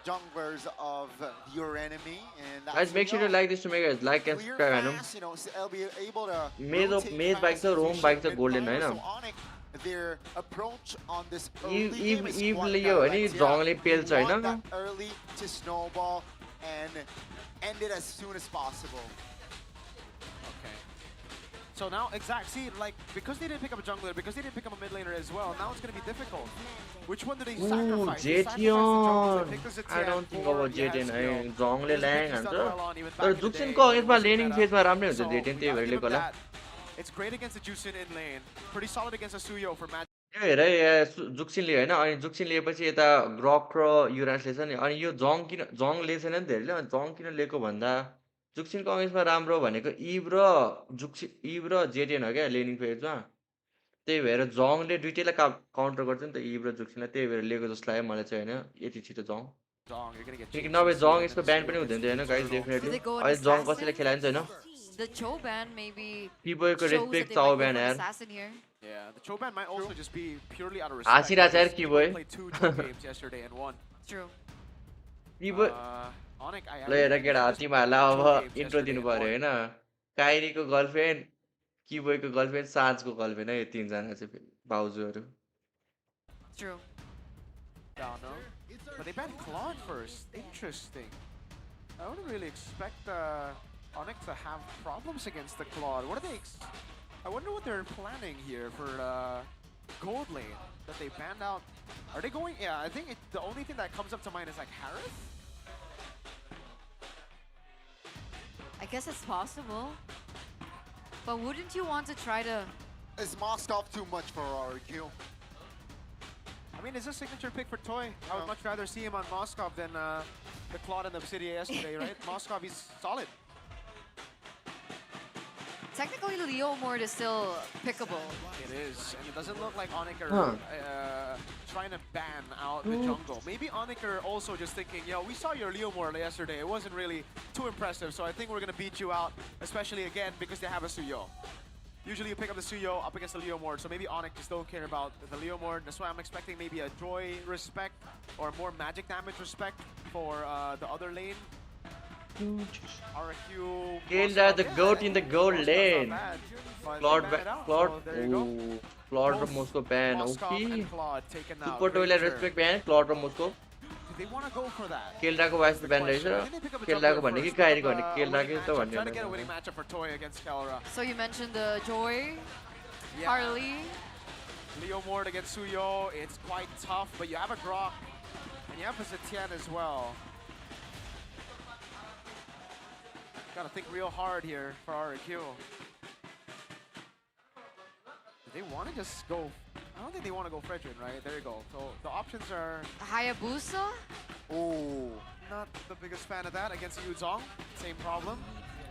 junglers of your enemy, and that's guys make sure to like this to make it like and clear subscribe हैन fast, you know, so they'll be able to मेज rotate मेज bike fast छ roam position bike छ mid golden player. हैन So Onic, their approach on this early game is इभ quite लियो भने direct. जङले पेल्छ You want Hahn that early to snowball and end it as soon as possible. Okay. So now, see, like, because they didn't pick up a jungler, because they didn't pick up a mid laner as well, now it's going to be difficult. Which one do they sacrifice? They sacrifice the junglers, they pick the I Zetian don't think for about Jetian Yehezkiel. जङले Those Lyang picks हान्छ done well on even back तर in the जुक्सिनको day. अगेन्स्टमा It was लेनिङ better. फेजमा राम्रै हुन्छ So, जेटियन we त्यही gotta भएर give लिएको him होला that. It's great against the Jushin in lane. Pretty solid against the Suyo for match. यो हेर जुक्सिन लियो होइन अनि जुक्सिन लिएपछि यता ग्रक र युरास लिएछ नि अनि यो जङ लिएछैन नि धेरैले अनि जङ किन लिएको भन्दा जुक्सिनको अगेन्स्टमा राम्रो भनेको इभ र जेटिएन हो क्या लेनिङ फेजमा त्यही भएर जङले दुइटैलाई काउन्टर गर्छ नि त इभ र जुक्सिनलाई त्यही भएर लिएको जस्तो लाग्यो मलाई चाहिँ होइन यति छिटो जङ किनकि नभए जङ यसको ब्यान पनि हुँदैन थियो होइन गाइस डेफिनेटली अहिले जङ कसैले खेलाइन्छ होइन The Choban maybe किबोयको shows that respect they Chou might go ब्यान for an यार assassin here. Yeah, the Choban might also just be purely out of हाँसिरहेछ यार respect. He किबोय played 2 Chow games yesterday and won. True. किबोय Onic, ल हेर केटा तिमीहरूलाई अब intro दिनु पर्यो होइन काइरीको गर्लफ्रेन्ड किबोयको गर्लफ्रेन्ड साँझको गर्लफ्रेन्ड है यो तिनजना चाहिँ भाउजूहरू True. Down, no? But they banned Claude first. Interesting. I wouldn't really expect Onic to have problems against the Claude. What are they? I wonder what they're planning here for gold lane that they banned out. Are they going? Yeah, I think the only thing that comes up to mind is like Harith. I guess it's possible. But wouldn't you want to try to... Is Moskov too much for RRQ? I mean, it's a signature pick for Toy. I would much rather see him on Moskov than the Claude in the Obsidian yesterday, right? Moskov, he's solid. Technically, Leo Mord is still pickable. It is, and it doesn't look like Onic are trying to ban out the jungle. Maybe Onic are also just thinking, yo, we saw your Leo Mord yesterday. It wasn't really too impressive, so I think we're going to beat you out, especially again because they have a Suyo. Usually you pick up the Suyo up against the Leo Mord, so maybe Onic just don't care about the Leo Mord. That's why I'm expecting maybe a Joy respect or more magic damage respect for the other lane. RRQ. Kilda the goat in the gold lane. Claude Claude from Moscow ban. Okay. Super toilet respect ban. Claude from Moscow. They want to go for that. Kilda ko vice ban रहेछ. Kilda ko भन्ने कि Kyrie को भन्ने Kilda के त भन्ने. Trying to get a winning matchup for Toy against Kalra. So you mentioned the Joy, Harley. Leo Mord against Suyo. It's quite tough, but you have a Grok and you have a Zetian as well. Gotta think real hard here for RRQ. Do they want to just go? I don't think they want to go Fredrin, right? There you go. So the options are... Hayabusa? Oh, not the biggest fan of that. Against Yu Zong, same problem.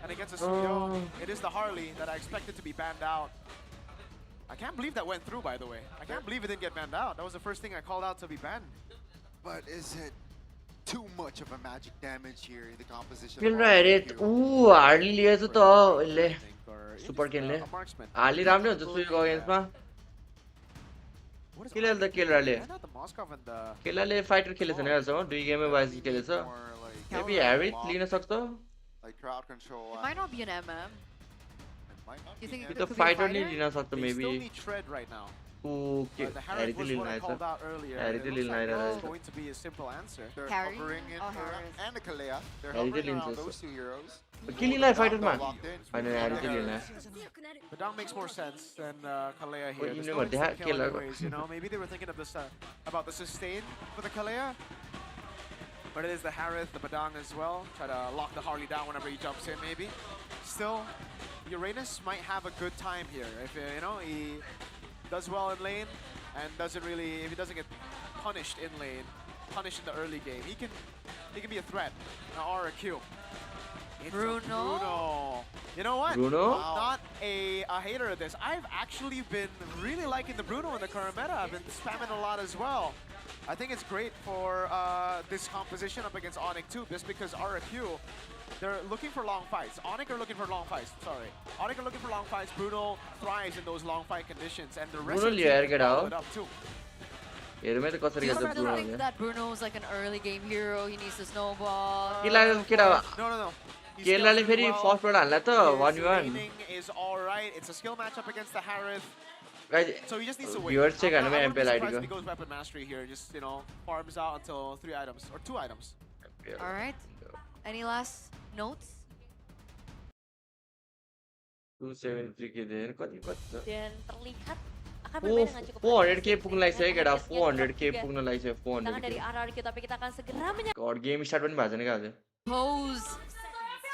And against a Suyo, it is the Harley that I expected to be banned out. I can't believe that went through, by the way. I can't believe it didn't get banned out. That was the first thing I called out to be banned. But is it too much of a magic damage here in the composition? Kill right. Ooh, Harley लिएछ त यसले super किलले. Harley राम्रो हुन्छ सुयोको अगेन्स्टमा. किलले त किलरले. किलरले fighter खेलेछ नि अहिलेसम्म 2 गेममै wise खेलेछ. Maybe Harry लिन सक्छ. Like crowd control. It might not be an MM. You think it त्यो could fighter be नै a लिन सक्छ They maybe. still need tread right now. Okay. The Harry Harith त was Lin what I आएछ. called out earlier. Harry It त looks लिन like आइरहेछ. it's going to be a simple answer. They're Harry? hovering in Oh, her Harris. and Kalea. They're Harry hovering त around लिन्छ. those two heroes. किलिनलाई फाइटरमा Locked in. Hahn Harry त लिन. Badang makes more sense than Kalea here. Well, There's you no know what, they had instant kill killer. anyways, you know? Maybe they were thinking of this about the sustain for the Kalea. But it is the Harith, the Badang as well. Try to lock the Harley down whenever he jumps in, maybe. Still, Uranus might have a good time here. If you know, he does well in lane and doesn't really, if he doesn't get punished in lane, punished in the early game, he can be a threat. Now RRQ. It's Bruno. You know what? Bruno? I'm not a hater of this. I've actually been really liking the Bruno in the current meta. I've been spamming a lot as well. I think it's great for this composition up against Onic too, just because RFQ, they're looking for long fights. Onic are looking for long fights, sorry. Onic are looking for long fights. Bruno thrives in those long fight conditions, and the rest of the team can follow it up too. Do you think that Bruno's like an early game hero? He needs to snowball. No. केलाले फेरि फर्स्टबाट हाल्ला त 1v1 is all right. It's a skill matchup against the Harith. So he just needs to wait. Viewers check I'm Mpl Id surprised if he goes weapon mastery here. Just, you know, farms out until 3 items or 2 items. All right. Any last notes? 273 के दिन कति कति Dan terlihat akan berbeda dengan cukup 400k पुग्न लागिसक्यो केटा 400k पुग्न लागिसक्यो tangan dari 400k RRQ, tapi kita akan segera menyambut God game start पनि भएको छैन के आज Pose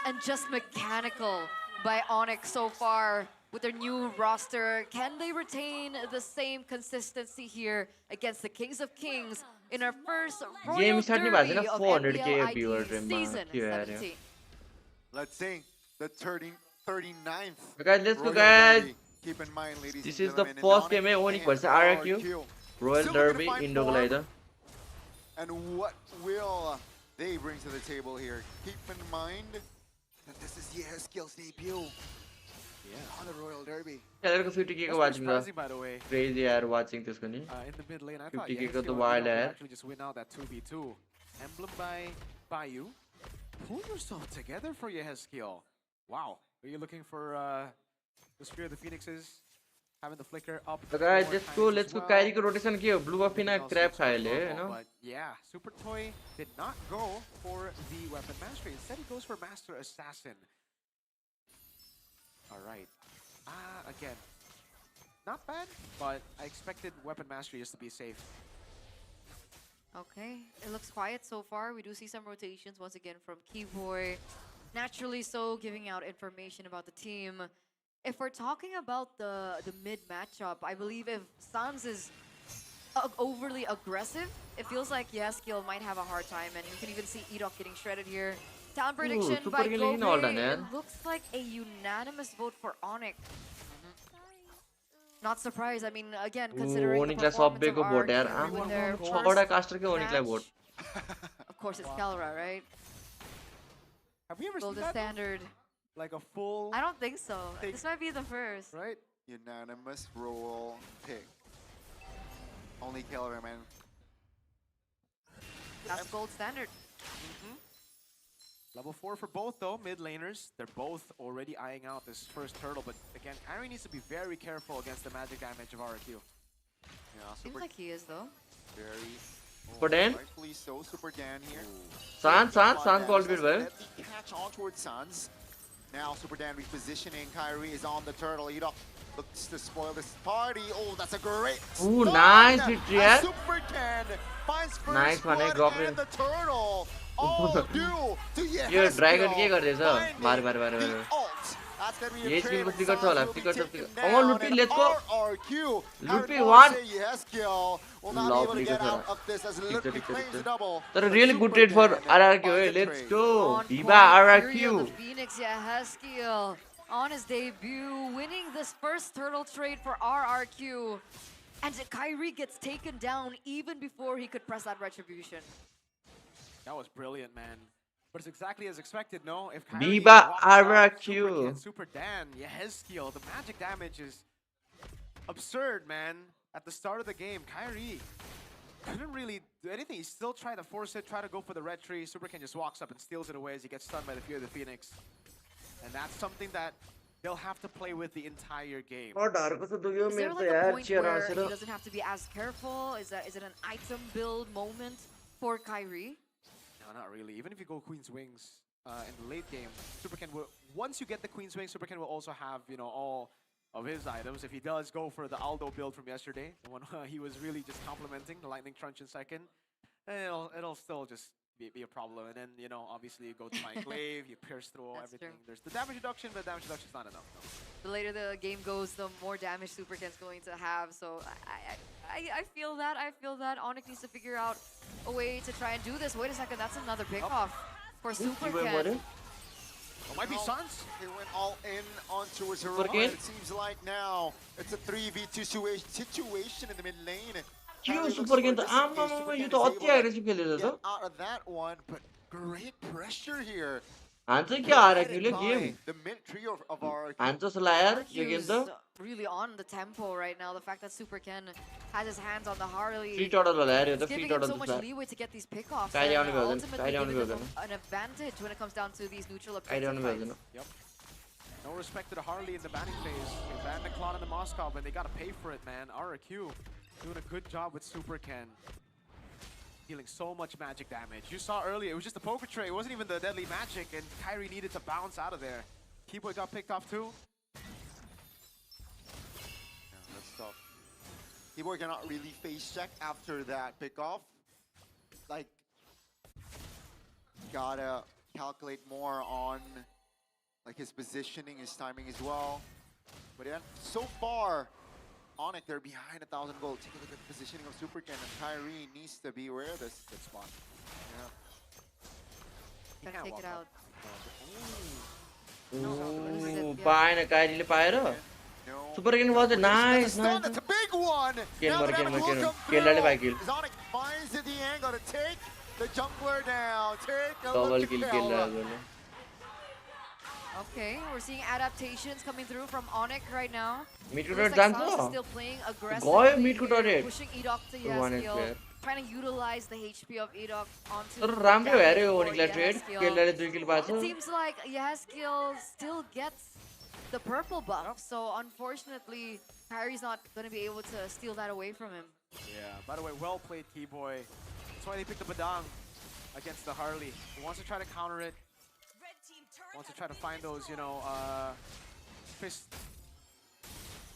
and just mechanical by Onic so far. with their new roster. Can they retain the same consistency here against the Kings of Kings in our first Royal Derby of 400k Mpl viewer Id season 17? Let's see the 39th. Guys, let's go, Royal guys. Derby. Keep in mind, ladies This and is the gentlemen, first in game Onic and Vs Rrq Royal Still looking to Derby find Indo form. Glider. And what will they bring to the table here? Keep in mind that this is Yeheskill's debut on the Royal Derby. Chalera ko 50k ko watching surprising, by the way. Crazy yaar watching this ko ni. In the mid lane, I thought 50k ko Yeheskil to and wild Eno could yaar. actually just win out that 2v2. Emblem by you. Pull yourself together for Yeheskil. Wow. Are you looking for the Spear of the Phoenixes? Having the flicker up. So guys, 4 let's times go. as Let's go. well. Kyrie ko rotation kiyo. Blue buff na Everything else trap looks khai like le, you normal, know. But yeah, Super Toy did not go for the weapon mastery. Instead, he goes for Master Assassin. All right. Again, not bad, but I expected weapon mastery just to be safe. Okay, it looks quiet so far. We do see some rotations once again from Keyboy. Naturally so, giving out information about the team. If we're talking about the mid matchup, I believe if Sans is overly aggressive, it feels like Yeheskil might have a hard time, and you can even see Edok getting shredded here. Talent prediction super by killing Gobe. all done, It man. looks like a unanimous vote for Onic. Not surprised. I mean, again, considering the Onic la performance sabbe of ko vote yaar. RRQ with their Choda first caster ke Onic la match. vote. Of course, it's Kelra, right? Have we ever Gold seen that? standard. Like a full... I don't think so. Take- This might be the first. Right? Unanimous roll pick. Only Killer, man. That's gold standard. Level 4 for both, though, mid laners. They're both already eyeing out this first turtle, but again, Kyrie needs to be very careful against the magic damage of RRQ. Yeah, Seems like he is, though. very. Super Dan? Rightfully so, Super Dan here. Sans called bit bhai. Let the catch on towards Sans. Now Super Dan repositioning. Kyrie is on the turtle. Edok looks to spoil this party. Oh, that's a great Ooh, stun! nice victory, As yaar. Super Dan finds first Nice one, blood drop and in. the turtle. All due to yo dragon के Yeheskil गर्दैछ finding मार मार मार the मार ult. That's gonna be a ये trade, skill को but flicker छ Sans होला will be फ्लिकर छ taken फ्लिकर down, लुट्टी and let's go RRQ, Lutpi Aaron one. Morse, Yeheskil will not Love be able to flicker get out छोरा of this as ठिक छ Lutpi ठिक छ claims the ठिक छ double. तर But really good trade for Super Dan RRQ buys है the let's trade. go On Diva point, Fury of RRQ the Phoenix Yeheskil on his debut, winning this first turtle trade for RRQ. And Kyrie gets taken down even before he could press that retribution. That was brilliant, man. But it's exactly as expected, no? If Diva walks out, RRQ. Super Kid, Super Dan, Yeheskil, the magic damage is absurd, man. At the start of the game, Kyrie couldn't really do anything. He still tried to force it, try to go for the red tree. Super Ken just walks up and steals it away as he gets stunned by the Fear of the Phoenix. And that's something that they'll have to play with the entire game. और डरको त दुयो Is there मेरो like त a यार point chair where he आउँछ doesn't have to be as careful? Is it an item build moment for Kyrie? No, not really. Even if you go Queen's Wings in the late game, Super Ken will, once you get the Queen's Wings, Super Ken will also have, you know, all of his items. If he does go for the Aldo build from yesterday, the one he was really just complimenting, the Lightning Crunch in second, then it'll still just be a problem. And then, you know, obviously you go to my Enclave, you pierce through That's everything. true. There's the damage reduction, but damage reduction is not enough. No. The later the game goes, the more damage Super Ken's going to have. So I feel that. I feel that Onic needs to figure out a way to try and do this. Wait a second, that's another pickoff for Super Ken. It might be Sans. They went all in on towards Super Aurora. Ken? It seems like now it's a 3v2 situation in the mid lane. क्यों Kyrie looks super for game त disengage. आमा Super यो Ken त is अति able to aggressive खेलेछ get त out of that one, but great pressure here. हान्छ क्या RRQ ले By game the mid trio of RRQ. हान्छ जस्तो लाग्यो यार यो गेम RRQ's त really on the tempo right now. The fact that Super Ken has his hands on the Harley. Free turtle होला यार यो It's त free giving him turtle so much जस्तो leeway to get these pickoffs. Kyrie And आउनु भ्यो ultimately Kyrie आउनु giving भ्यो them an advantage when it comes down to these neutral Kyrie आउनु appearances. भ्यो छैन Yep. No respect to the Harley in the banning phase. They banned the Klon and the Moscow, and they gotta pay for it, man. RRQ doing a good job with Super Ken. Dealing so much magic damage. You saw earlier, it was just a poker tray. It wasn't even the deadly magic, and Kyrie needed to bounce out of there. Keyboy got picked off too. Yeah, that's tough. Keyboy cannot really face check after that pickoff. Like, gotta calculate more on like his positioning, his timing as well. But yeah, so far, Onic, they're behind 1,000 gold. Take a look at the positioning of Super Ken, and Kyrie needs to be aware of this good spot. Yeah. Gotta take it out. Ooh, पाएन काइरीले पाएर Super Ken was nice. That's a big one. Kill by kill. Onic finds the angle to take the jungler down. Take a Double look kill at kill Kelra. Okay, we're seeing adaptations coming through from Onic right now. Mid to Looks turret like Sans is जान्छ still playing aggressively. गयो mid to turret. Pushing Edok to Yaskiel, trying to utilize the HP of Edok onto. तर राम्रै हो यार यो Onicलाई trade केलले 2 किल पाछ It seems like Yaskiel still gets the purple buff, so unfortunately, Kyrie's not going to be able to steal that away from him. Yeah, by the way, well played, Keyboy. That's why they picked the Badang against the Harley. He wants to try to counter it. Wants to try to find those, you know, fist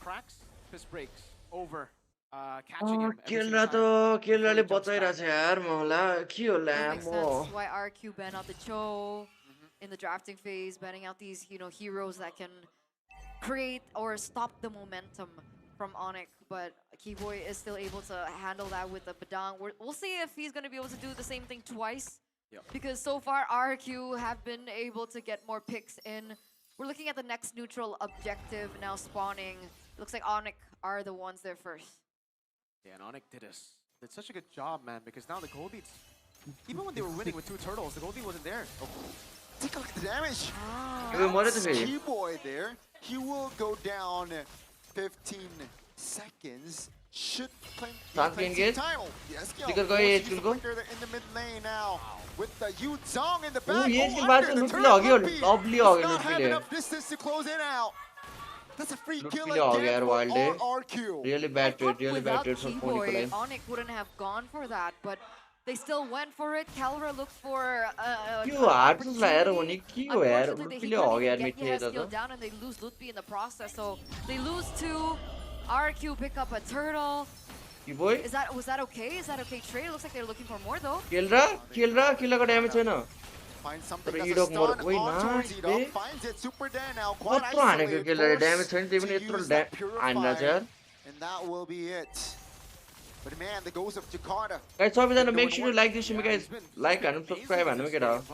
cracks, fist breaks over, catching him. केलले त केलले बचाइराछ यार मलाई के होला Makes म sense why RQ banned out the Cho in the drafting phase, banning out these, you know, heroes that can create or stop the momentum from Onic. But Keyboy is still able to handle that with the Badang. We'll see if he's going to be able to do the same thing twice. Yep. Because so far, RQ have been able to get more picks in. We're looking at the next neutral objective now spawning. Looks like Onic are the ones there first. Yeah, and Onic did such a good job, man, because now the gold leads, even when they were winning with 2 turtles, the gold lead wasn't there. Oh. Take a look at the damage. That's Keyboy there. He will go down 15 seconds. Should claim the title. Yes, in the mid lane now. With the Yu Zhong in the back. Lovely not have enough distance to close it out. That's a free kill again for RQ. Really bad trade, really bad trade for Keyboy, Onic wouldn't have gone for that, but they still went for it. Kelra looked for Unfortunately, they couldn't get skill down and they lose Lutpi in the process. So they lose 2. RQ pick up a turtle. Was that okay? Is that okay trade? It looks like they're looking for more though. Kill damage Finds something that's a stun on towards Edok. Finds it super dead now. Quite isolated. And that will be it. But man, the ghost of Jakarta. Guys, so make sure you like this stream, guys. Like and subscribe and make it out.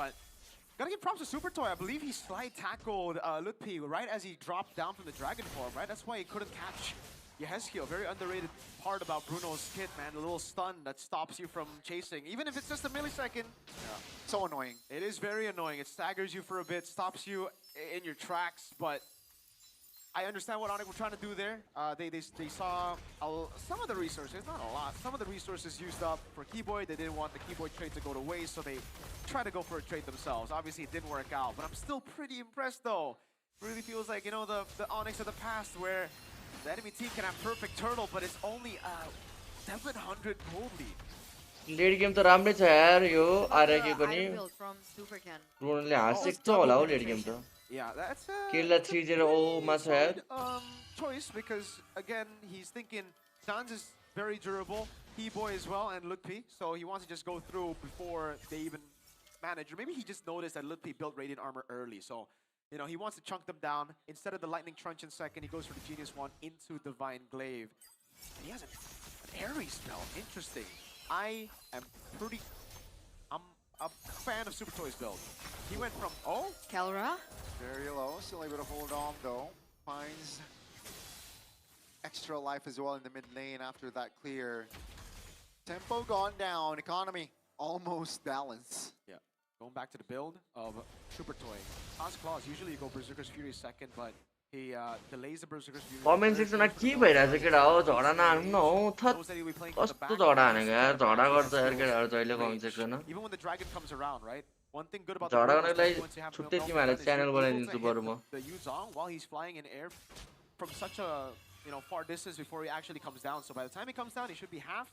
Gotta give props to Super Toy. I believe he slide tackled Lutpi right as he dropped down from the dragon form, right? That's why he couldn't catch Yehezkiel. Very underrated part about Bruno's kit, man. The little stun that stops you from chasing, even if it's just a millisecond. Yeah. So annoying. It is very annoying. It staggers you for a bit, stops you in your tracks, but I understand what Onic were trying to do there. They saw some of the resources, not a lot, some of the resources used up for Keyboy. They didn't want the Keyboy trade to go to waste, so they tried to go for a trade themselves. Obviously, it didn't work out, but I'm still pretty impressed, though. Really feels like, you know, the Onics of the past where the enemy team can have perfect turtle, but it's only a 700 gold lead. Late game त राम्रै छ यार यो R K पनि रुनले हाँसेको छ होला हो late game त Yeah, that's Kill 3-0 must have choice because again he's thinking Sans is very durable, Keyboy as well, and Lutpi, so he wants to just go through before they even manage. Or maybe he just noticed that Lutpi built Radiant Armor early, so you know he wants to chunk them down. Instead of the Lightning Trunch in second, he goes for the Genius one into Divine Glaive. And he has an Airy spell. Interesting. I'm a fan of Super Toy's build. He went from Kelra. Very low, still able to hold on though. Finds extra life as well in the mid lane after that clear. Tempo gone down, economy almost balanced. Yeah, going back to the build of Super Toy. Sans Claws, usually you go Berserker's Fury second, but he delays the Berserker's Fury. Comment section मा के भइराछ केटा हो झडा नहान्नु न हो थत कस्तो झडा हानेको यार झडा गर्छ यार केटाहरु जहिले comment section Even when the dragon comes around, right? One thing good about झडा गर्नलाई छुट्टै टिमहरुले च्यानल बनाइदिन्छु बरु म the Yu Zhong while he's flying in air from such a far distance before he actually comes down. So by the time he comes down, he should be half.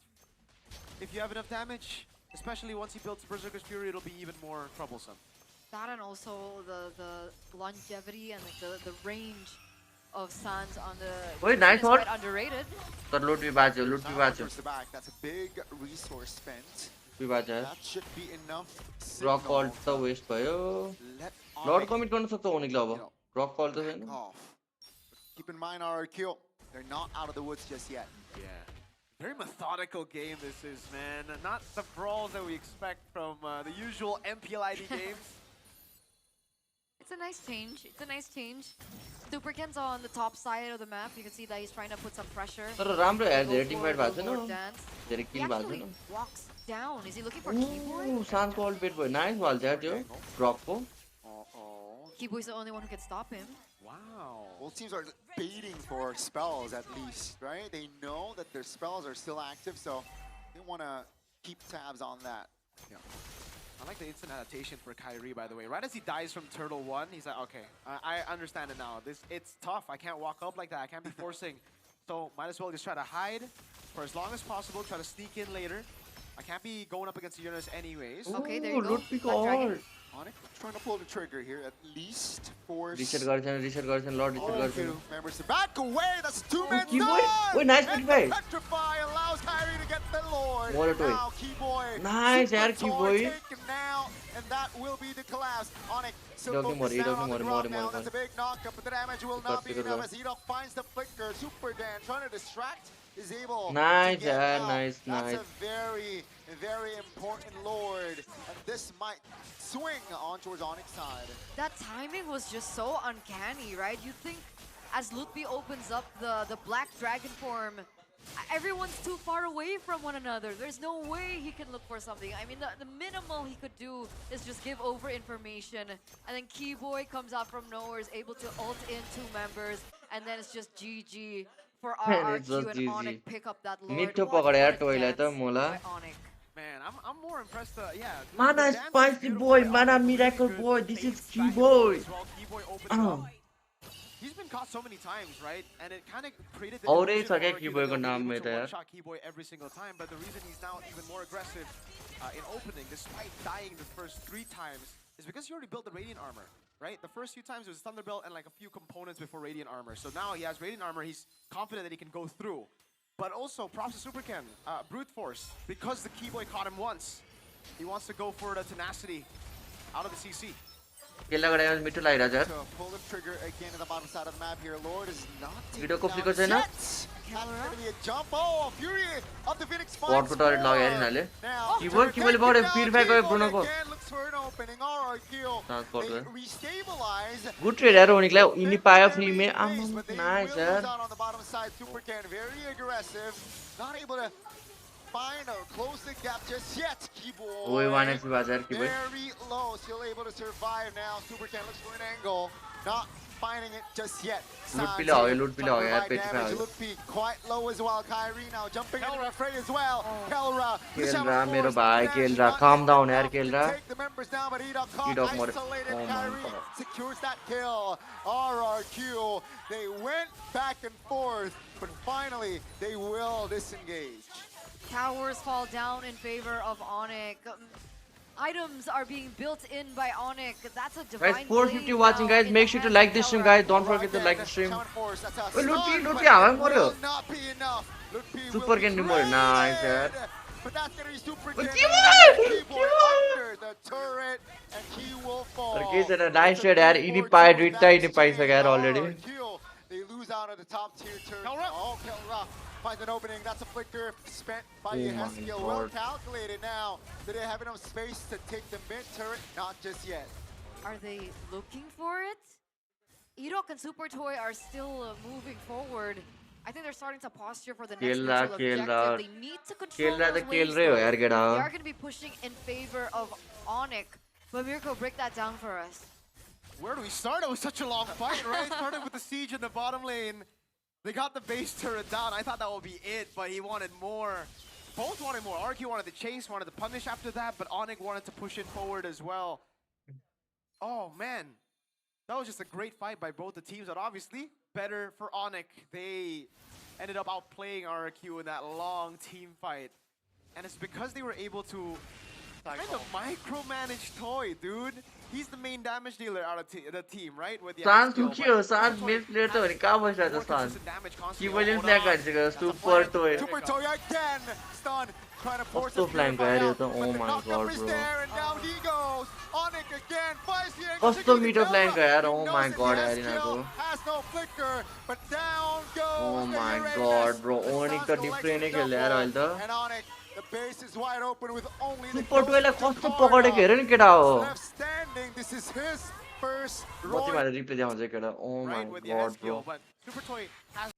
If you have enough damage, especially once he builds Berserker's Fury, it'll be even more troublesome. That and also the longevity and the range of Sans on the Wait, nice one. quite underrated. तर लुट भी बाच्यो That's a big resource spent. बाच्यो That should be enough. रक कल त waste भयो lord commit गर्न सक्छ ओनिकले अब रक कल त छैन Keep in mind, RRQ, they're not out of the woods just yet. Yeah. Very methodical game this is, man. Not the brawls that we expect from the usual Mpl Id games. It's a nice change. It's a nice change. Superken's on the top side of the map. You can see that he's trying to put some pressure. तर राम्रो यार Go धेरै for teammate the भएको छैन Lord dance. धेरै He किल भएको actually छैन walks down. Is he looking for Keyboy? सान्सको अल्ट बेट भयो नाइस वाल यार त्यो ड्रपको Keyboy's the only one who can stop him. Wow. Both teams are baiting for spells at least, right? They know that their spells are still active, so they want to keep tabs on that. Yeah. I like the instant adaptation for Kyrie, by the way. Right as he dies from Turtle 1, he's like, okay, I understand it now. It's tough. I can't walk up like that. I can't be forcing. So might as well just try to hide for as long as possible, try to sneak in later. I can't be going up against Uranus anyways. Okay, there you go. Loot pick all. Onic trying to pull the trigger here, at least force. Reset गर्छन् lord reset गर्छन् Members to back away. That's two men Keyboy. done. Wait, nice And pick by. the petrify allows Kyrie to get the Lord. More to it. Now Keyboy. Nice, Super yaar, Toy Keyboy. taken now, and that will be the collapse. Onic still Edok ni more, focused Edok down ni on the more, drop more. now. That's a big knockup, but the damage will not be Super enough good. as Edok finds the flicker. Super Dan trying to distract. Is able Nice, to get yaar, out. nice, That's nice. a very, very important Lord, and this might swing on towards Onyx's side. That timing was just so uncanny, right? You think as Lutfi opens up the black dragon form, everyone's too far away from one another. There's no way he can look for something. I mean, the minimal he could do is just give over information. And then Keyboy comes out from nowhere, is able to ult in 2 members. And then it's just GG for It's just RRQ and GG. Onic pick up that Lord. मिठो What पकड्यो यार a टोयलाई त dance मोला by Onic. Man, I'm more impressed. Yeah. Mana the dance is spicy beautiful boy, by mana Onic, really miracle good boy, this fades is back and Keyboy. forth as well. Keyboy opening up. He's been caught so many times, right? And it kind of created the Aurora illusion is like for Keyboy RRQ that ko they'll naam be mein able to tha yaar. one-shot Keyboy every single time. But the reason he's now even more aggressive in opening, despite dying the first 3 times, is because he already built the Radiant Armor, right? The first few times it was Thunderbolt and like a few components before Radiant Armor. So now he has Radiant Armor, he's confident that he can go through. But also, props to Superken, Brute Force, because the Keyboy caught him once. He wants to go for the tenacity out of the CC. खेल्दा गरे मिठो लागिरहेछ यार To pull the trigger again in the bottom side of the map here. Lord is not taking भिडियोको down flicker छैन yet. That's going to be a jump. Oh, Fury of the Phoenix बटको turret लाग्यो यार यिनीहरूले Now, किबोर्डले बढ्यो purify गयो ब्रुनोको again looks for an opening. RRQ. Transport They गयो restabilize. गुड ट्रेड यार ओनिकलाई यिनी पायो फ्रीमै But आम्म they नाइस will यार lose out on the bottom side. Supercan very aggressive. Not able to find or close the gap just yet. Keyboy. ओए 1x भएको छ यार keyboard Very low. Still able to survive now. Supercan looks for an angle. Not finding it just yet. लुट पिले हो लुट पिले हो यार पेट Damage. Lutfi quite low as well. Kyrie now jumping into the fray as well. Kelra. खेलरा मेरो भाइ खेलरा calm down यार खेलरा Take the members down, but Edok caught Edok मरे isolated. Oh my Kyrie God. secures that kill. RRQ. They went back and forth, but finally they will disengage. Towers fall down in favor of Onic. Items are being built in by Onic. That's a divine guys 450 blade watching now guys in make the sure to hands like of this stream Kelra. guys don't forget to like the stream ओए लुटी लुटी हावा मर्यो Not be enough. Lutfi super will be candy मर्यो nice यार red, but that's gonna be super But Keyboard Keyboard! under the turret, and he will fall. तर के छैन नाइस ट्रेड यार यिनी पाए दुईटा यिनी पाइसक्यो यार already They lose out at the top tier turret. Oh, Kelra finds an opening. That's a flicker spent by Oh my Yeheskiel. Well God. calculated now. Do they have enough space to take the mid turret? Not just yet. Are they looking for it? Edok and Super Toy are still moving forward. I think they're starting to posture for the next Kelra, neutral objective. Kelra. They need to control Kelra those त waves, खेल रहे हो though. यार केटा They are going to be pushing in favor of Onic. But Mirko, break that down for us. Where do we start? It was such a long fight, right? Started with the siege in the bottom lane. They got the base turret down. I thought that would be it, but he wanted more. Both wanted more. RQ wanted the chase, wanted the punish after that, but Onic wanted to push it forward as well. Oh, man. That was just a great fight by both the teams, but obviously better for Onic. They ended up outplaying RQ in that long team fight. And it's because they were able to kind of micromanage Toy, dude. He's the main damage dealer out of the team, right? With the Sans skill, दुखी हो but Sans Super main Toy player त हो नि कहाँ बसिरहेको छ Sans consistent damage कि constantly. मैले Hold फ्ल्याग on. हानिसकेको That's a super flank. Toy Super Toy again. Stun. Trying to force कस्तो a फ्ल्याङ्क purify आयो out, त but oh the my knockup god is bro there, and down he goes. Onic again, finds the angle. कस्तो मिठो फ्ल्याङ्क हो यार ओ my god यार यिनीहरुको Has no flicker, but down goes oh the my Uranus. God bro The Onic Suns त collects different नै the खेल्यो यार double, अहिले त and Onic, the base is wide open with only the super ghost टोयलाई of कस्तो Jakarta पकडेको हेर नि केटा हो left standing. This is his first कति Royal. मारे रिप्ले देखाउँछ केटा oh my Right with the God bro skill, but Super Toy has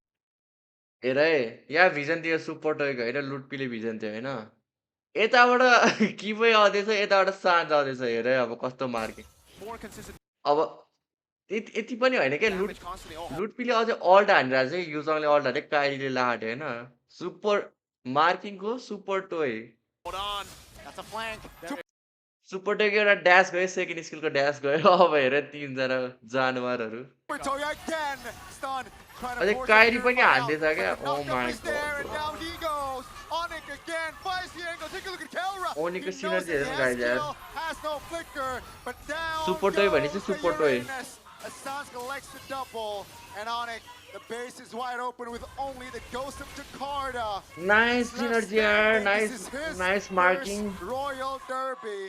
हेर है यहाँ भिजन थियो सुपर टोयको होइन लुटपिले भिजन थियो होइन यताबाट किबोय आउँदैछ यताबाट साँझ आउँदैछ हेर है अब कस्तो मार्के more consistent अब यति पनि होइन क्या damage constantly. Oh, लुटपिले अझै अल्ट हानिरहेको छ युजङले अल्ट हाने काइलीले लाट्यो होइन सुपर मार्किङको super toy hold on. That's a flank. Super टोयको एउटा ड्यास गयो सेकेन्ड स्किलको ड्यास गयो अब हेर तीनजना जानवरहरू Super Toy again, stun. Trying to अझै force काइली a पनि purify out, हान्दैछ क्या but the oh knockup my is there, and god down he goes. Onic again, finds the angle. Take a look at Kelra. Onic He को knows synergy that हेर्नु he has guys यार skill, has no flicker, but down super toy goes भनेपछि the super toy Uranus. Assange collects the double, and Onic, the base is wide open with only the ghost of Jakarta. Nice Left synergy यार standing. Nice This is his nice marking first Royal Derby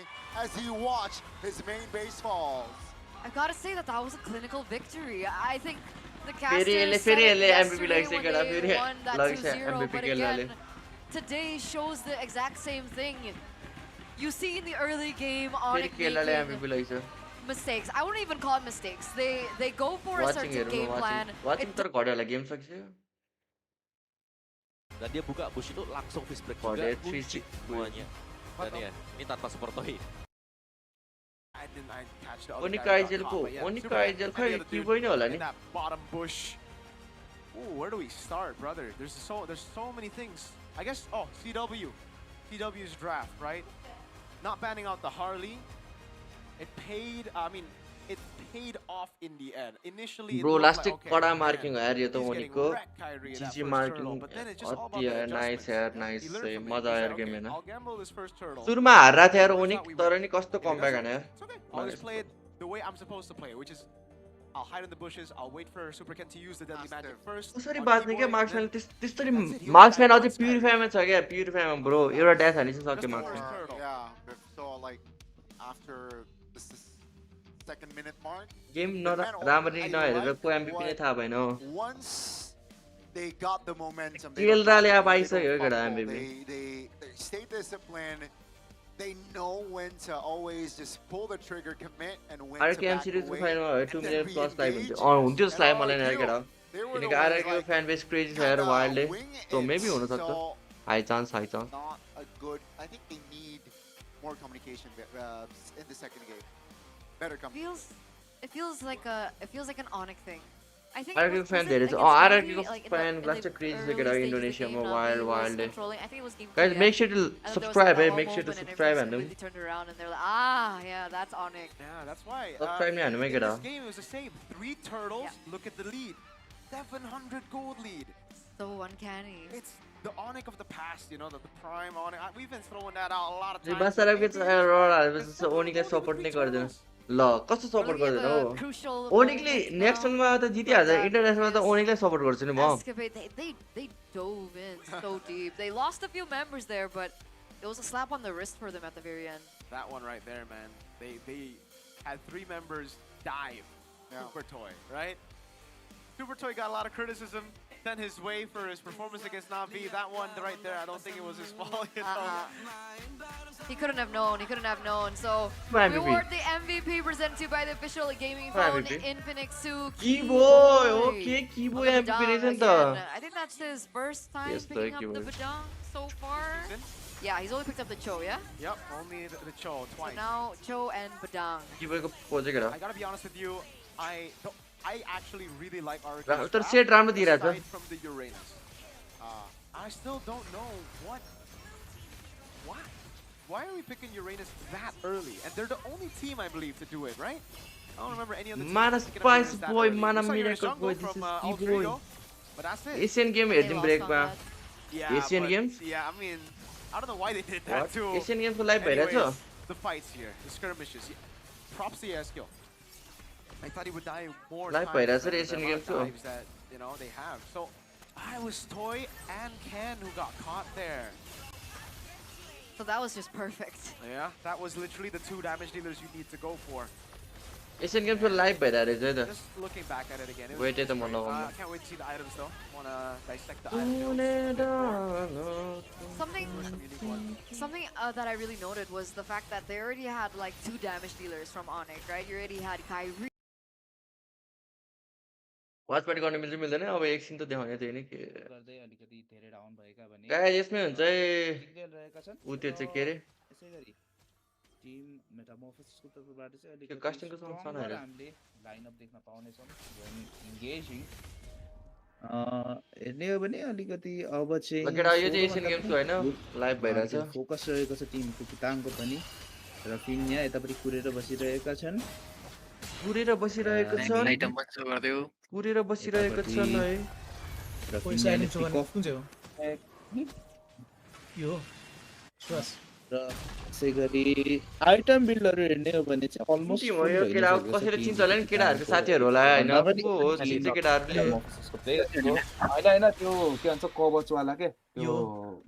as he watched his main base falls. I gotta say that was a clinical victory. I think the फेरि यसले casters said it MVP yesterday लगाइसक्यो when केटा they फेरि won that लगाइसक्यो 2-0, MVP but केलाले again, today shows the exact same thing. You see in the early game, फेरि Onic केलाले making MVP लगाइसक्यो mistakes. I wouldn't even call it mistakes. They go for a watching certain हेर्नु game plan. Watching तर घड्यो होला game सकिसक्यो Dan dia buka bush itu langsung fist break Oh, juga, dia kunci 3-6. semuanya. Dan ya, ini tanpa super toy. I didn't catch the other Onic guy got Vs caught, but yeah, Onic Super Vs and खै the other dude किबोय नै होला in नि that bottom bush. Ooh, where do we start, brother? There's so many things. I guess CW's draft, right? Not banning out the Harley. It paid. I mean, it paid off in the end. Initially, bro it looked last like, okay, कडा man, marking हो यार यो त he's getting ओनिकको wrecked, Kyrie, in that जिजी first marking turtle, but then it's just all about अति the यार nice adjustments. यार He nice learned from it. मजा He आयो said, game okay, हेर्न I'll gamble this first turtle. सुरुमा हारेको थियो यार Turns ओनिक out we तर win. नि कस्तो And it कमब्याक doesn't- हाने यार it's okay. I'll just play it the way I'm supposed to play it, which is I'll hide in the bushes. I'll wait for Super Ken to use the deadly magic first. कसरी on बाँच्ने क्या Keyboy, मार्क्सम्यान then त्यसरी that's it, he मार्क्सम्यान was अझै back. प्युरिफायमा छ क्या प्युरिफायमा bro एउटा dash हानिसक्यो सक्यो Just the मार्क्सम्यान first turtle. Yeah, so like after this is second minute mark, game the men राम्ररी I नहेरेर like को एमभीपी नै what- थाहा भएन हो once they got the momentum, केलराले अब they आइसक्यो don't केटा fumble. एमभीपी They stay disciplined. They know when to always just pull the trigger, commit, and when to RK M back सिरिजको away. फाइनलमा and 2 then million plus live re-engage. हुन्थ्यो हुन्थ्यो जस्तो And लाग्यो मलाई यार RRQ, केटा they were the किनकि ones, RK like, fan base crazy छ यार kinda वाइल्डले wing सो it, मेबी हुन सक्छ so high chance not a good. I think they need more communication in the second game. Better communication. It feels like an Onic thing. I think RK was fan it धेरै छ against RK को Navi, like, in fan the last crazy छ early केटा stages of the इन्डोनेसियामा game, wild Navi was वाइल्डले controlling. I think it was game guys 3, make sure to and then there was subscribe है that make sure to moment and subscribe everyone हान्नु completely turned around and they're like, yeah, that's Onic. Yeah, that's why. Subscribe नै हान्नु है In केटा this game, it was the same. 3 turtles. Look at the lead. 700 gold lead. So uncanny. It's the Onic of the past, you know, the prime Onic. We've been throwing that out a lot of J times. बासाराको चाहिँ अरोरा हालेपछि ओनिकलाई support नै गर्दैन ल कस्तो support गर्दैन हो ओनिकले next राउन्डमा त जितिहाल्छ इन्टरनेसनलमा त ओनिकलाई सपोर्ट गर्छु नि म Escapade, they dove in so deep. They lost a few members there, but it was a slap on the wrist for them at the very end. That one right there, man. They had 3 members dive. Super Toy, right? Super Toy got a lot of criticism. Sent his way for his performance against Navi. That one right there, I don't think it was his fault. You know? He couldn't have known. He couldn't have known. So MVP. we award the MVP presented to you by the official gaming phone, MVP. Infinix Su. Keyboy, okay, Keyboy On the MVP रहेछ नि Badang त again. I think that's his first time Yes, picking up Keyboy. the Badang so far. Yeah, he's only picked up the Cho, yeah? Yep, only the Cho twice. So now Cho and Badang. Keyboyको पोज केटा I gotta be honest with you, I actually really like our तर set राम्रो दिइरहेछ aside from the Uranus. I still don't know why are we picking Uranus that early? And they're the only team, I believe, to do it, right? I don't remember any other team. Mana picking up Spice Uranus that Boy, early. Mana We saw Uranus Miracle jungle Boy, this from, is Alfredo, Keyboy. but that's it. Asian game हेरिदिउँ ब्रेकमा Yeah, Asian but- games Yeah, I mean, I don't know why they did that What? too. Asian गेम्सको live भइरहेछ Anyways, the fights here, the skirmishes. props to Eskil. I thought he would die more Live times भइरहेछ than रे the Asian amount Games of हो. dives that, you know, they have. So I was Toy and Ken who got caught there. So that was just perfect. Yeah, that was literally the 2 damage dealers you need to go for. Asian Games को live भइरहेछ है त. Just looking back at it again, it was Wait, great. it's a mono. I can't wait to see the items though. Wanna dissect the items. Something that I really noted was the fact that they already had like 2 damage dealers from Onic, right? You already had Kyrie. Watchparty गर्ने मिल्छ मिल्दैन अब एकछिन त देखाउने थियो नि के. गर्दै अलिकति धेरै डाउन भएका भने गाइस यसमै हुन्छ है. टिक्दै रहेका छन्. उ त्यो चाहिँ के रे? यसैगरी टिम मेटामोर्फोसिसको तर्फबाट चाहिँ त्यो अलिकति कास्टिङको सँग सन स्ट्रङ्गर हेर. हामीले लाइनअप देख्न पाउनेछौँ. इन्गेजिङ हेर्ने हो भने अलिकति अब चाहिँ केटा यो चाहिँ एसियन गेम्स हो हैन लाइभ भइरहेछ. फोकस रहेको छ टिमको पिताङको पनि र फिन्या यतापट्टि कुरेर बसिरहेका छन्. कुरेर बसिरहेको छन्. कुरेर बसिरहेको छन् है. र फिन्याले पिक अफ यो श्वास र यसै गरी आइटम बिल्डहरू हेर्ने हो भने चाहिँ अलमोस्ट टिम हो यो केटा कसैले चिन्छ होला नि केटाहरुको साथीहरु होला हैन को हो चिन्छ केटाहरुले. हैन त्यो के भन्छ कवचवाला के त्यो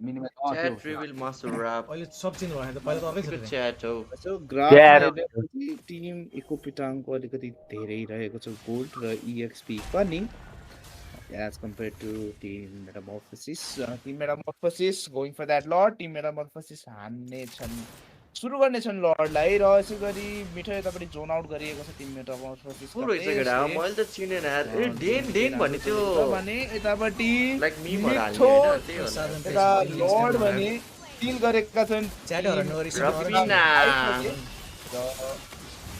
minimum chat reveal master rap अहिले सब चिन्नु भएन त पहिला त अर्कै थियो च्याट हो. सो ग्राफ टिम इको पिटाङको अलिकति धेरै रहेको छ गोल्ड र EXP पनि as compared to Team Metamorphosis. Team Metamorphosis going for that Lord. Team Metamorphosis हान्ने छन् सुरु गर्ने छन् लर्डलाई र यसै गरी मिठो यतापट्टि जोन आउट गरिएको छ टिम मेटामोर्फोसिस. पुरो इट्स केटा मैले त चिनेन यार. ए डेन भन्ने त्यो भने यतापट्टि लाइक मिमहरु हाल्ने हैन त्यही हो. यता लर्ड भने स्टिल गरेका छन् च्याटहरु नगरी रबिना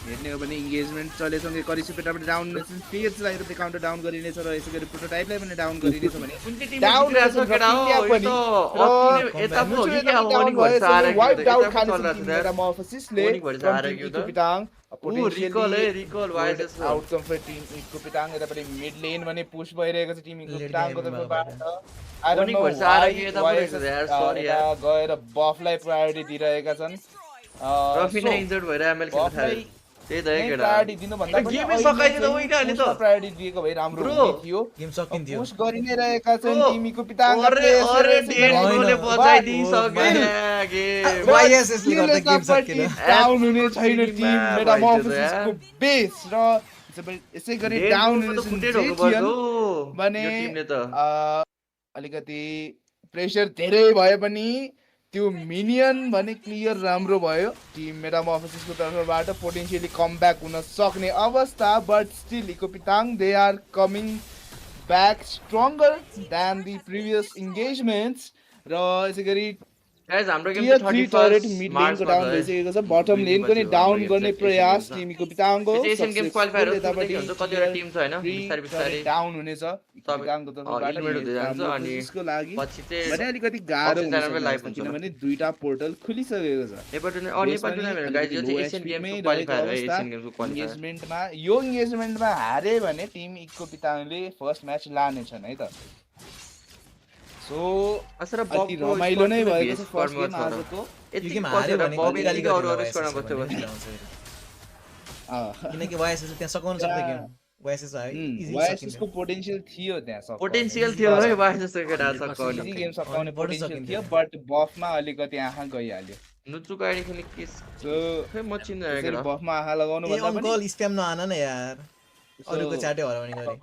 हेर्ने हो भने इन्गेजमेन्ट चलेसँगै करिसपेटाबाट डाउन फेजलाई काउन्टर डाउन गरिनेछ र यसै गरी प्रोटोटाइपलाई पनि डाउन गरिनेछ भने डाउन रहेछ केटा हो यो त यता पो हो कि वार्निङ भइस आरे वाइप डाउन खान्छ मेटामोर्फोसिसले पिटाङ रिकल वाइडस आउटकम फर टिम इको पिटाङ यतापट्टि मिड लेन भने पुश भइरहेको छ टिम इको पिटाङको तर्फबाट वार्निङ भइस आरे यता पो रहेछ यार सरी यार गएर बफलाई प्रायोरिटी दिइरहेका छन्. रफिना इन्जर्ड भएर एमएल खेल्न थाले. त्यही त केटा प्रायोरिटी दिनु भन्दा पनि गेम सकाइदियो त होइन अनि त प्रायोरिटी दिएको भए राम्रो थियो. गेम सकिन्थ्यो. पुश गरि नै रहेका छन् टिमीको पिताङले. अरे डेनले बचाइदिइ सक्यो गेम. YSS ले गर्दा गेम सकिन. डाउन हुने छैन टिम मेटामोर्फोसिसको बेस र यसै गरी डाउन हुने भने अलिकति प्रेसर धेरै भए पनि त्यो मिनियन भने क्लियर राम्रो भयो टिम मेटामोर्फोसिसको तर्फबाट. पोटेन्शियली कमब्याक हुन सक्ने अवस्था बट स्टिल इको पिटाङ they are coming back stronger than the previous engagements. र यसै गरी गाइस हाम्रो गेम चाहिँ 31 मिड लेनको डाउन भइसकेको छ. बटम लेनको नि डाउन गर्ने प्रयास टिमको पिटाङको एसियन गेम क्वालिफायर हुन्छ कतिवटा टिम छ हैन बिस्तारै बिस्तारै डाउन हुनेछ पिटाङको तर्फबाट अनि यसको लागि पछि चाहिँ भने अलिकति गाह्रो हुन्छ किनभने दुईटा पोर्टल खुलिसकेको छ. एपटो नेपाल टुर्नामेन्ट गाइस यो चाहिँ एसियन गेमको क्वालिफायर हो. एसियन गेमको क्वालिफायर इन्गेजमेन्टमा यो इन्गेजमेन्टमा हारे भने टिम इको पिटाङले फर्स्ट म्याच लानेछन् है त. सो असर अति रमाइलो नै भएको छ फर्स्ट गेम आजको. यो गेम हार्यो भने बबी गाली अरु स्कोरमा बस्छ किनकि YSS त्यहाँ सकाउन सक्दै गेम. YSS YSS को पोटेन्शियल थियो त्यहाँ सकाउने. पोटेन्शियल थियो है YSS को केटा सकाउने. गेम सकाउने पोटेन्शियल थियो बट बफमा अलिकति आँखा गइहाल्यो. नुचु गाडी खेल्ने केस खै म चिन्दैन केटा. बफमा आँखा लगाउनु भन्दा पनि अंकल स्प्याम नआन न यार. अरुको च्याटै हराउने गरे.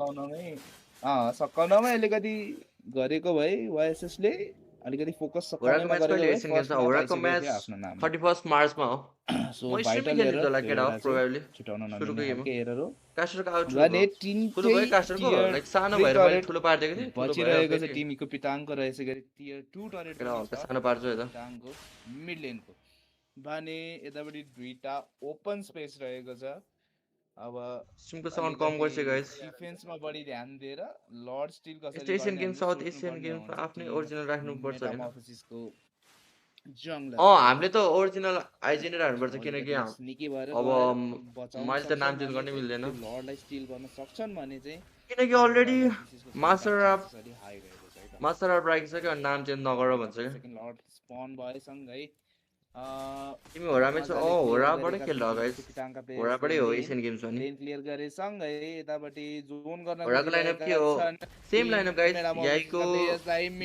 सकाउनमै अलिकति गरेको भए YSS ले अलिकति फोकस सकाउनमा गरेको भए ओराको म्याच 31 मार्चमा हो. सो भाइटल खेल्नु केटा हो प्रोबब्ली छुटाउन सुरुको गेम एरर हो. कास्टरको आउट भने टिम ठुलो भयो कास्टरको लाइक सानो भएर मैले ठुलो पार्दिएको थिएँ. बचिरहेको छ टिम इको पिटाङको र यसै गरी टियर 2 टरेट सानो पार्छु यता पिटाङको मिड लेनको भने यतापट्टि दुईटा ओपन स्पेस रहेको छ. अब सिमको साउन्ड कम गर्छ गाइस. डिफेन्समा बढी ध्यान दिएर लर्ड स्टिल कसरी Asian game south Asian game आफ्नै ओरिजिनल राख्नु पर्छ हैन. मेटामोर्फोसिसको जंगल हामीले त ओरिजिनल आइजेन राख्नुपर्छ किनकि स्निकी भएर अब मैले त नाम चेन्ज गर्ने मिल्दैन लर्डलाई स्टिल गर्न सक्छन् भने चाहिँ किनकि अलरेडी मास्टर अफ राखिसक्यो अनि नाम चेन्ज नगर भन्छ के. लर्ड स्पन भएसँगै तिमी होरामै छौ होराबाटै खेल्नु गाइस होराबाटै हो एसियन गेम्स पनि लेन क्लियर गरे सँगै यतापट्टि जोन गर्न होराको लाइनअप के हो सेम लाइनअप गाइस याइको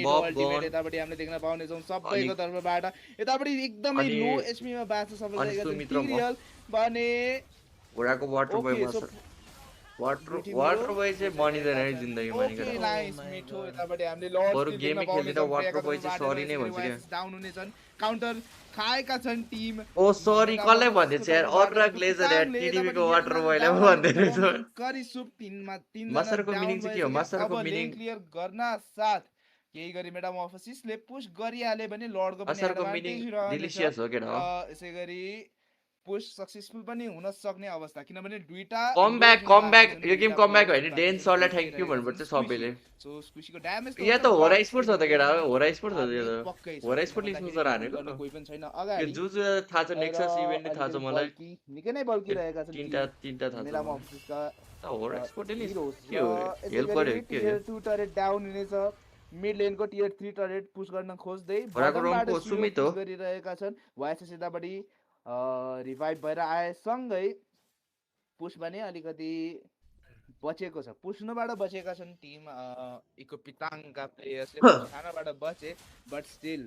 बब गन यतापट्टि हामीले देख्न पाउने छौं सबैको तर्फबाट यतापट्टि एकदमै लो एचपी मा बाँच्न सफल भएको छ भने होराको वाटर बोय मास्टर वाटर बोय चाहिँ बनिदैन है जिन्दगीमा नि ओके नाइस मिठो यतापट्टि हामीले लर्ड बरु गेमै खेल्दिन वाटर बोय चाहिँ सरी नै भन्छ के डाउन हुने छन् काउन्टर खाएका छन् टिम ओ सरी कसले भन्दैछ यार अग्रा ग्लेजर यार टिडीबी को वाटर बोयले भन्दै रहेछ करी सुप 3 मा 3 मास्टरको मिनिङ चाहिँ के हो मास्टरको मिनिङ क्लियर गर्न साथ केही गरी मेटामोर्फोसिसले पुश गरिहाले भने लर्डको पनि मास्टरको मिनिङ डिलिशियस हो के न यसै गरी पुश सक्सेसफुल पनि हुन सक्ने अवस्था किनभने दुईटा कमब्याक यो गेम कमब्याक होइन डेन सरलाई थ्यांक यू भन्नुपर्छ सबैले सो स्क्विशीको ड्यामेज या त होरा स्पोर्ट्स हो त केटा होरा स्पोर्ट्स हो यो त होरा स्पोर्टले स्पोन्सर हानेको कोही पनि छैन अगाडि यो जुजु थाहा छ नेक्सस इभेन्ट नै थाहा छ मलाई निकै नै बल्की रहेका छन् तीनटा थाहा छ मेटामोर्फोसिसका होरा स्पोर्टले के हो हेल्प गर्यो के हो 2 टरेट डाउन हुनेछ मिड लेनको टियर 3 टरेट पुश गर्न खोज्दै होराको रोमको सुमित हो गरिरहेका छन् वाइएसएस यतापट्टि रिभाइभ भएर आएसँगै पुश भने अलिकति बचेको छ पुस्नबाट बचेका छन् टिम इको पिताङका प्लेयर्सले पुश खानबाट बचे बट स्टिल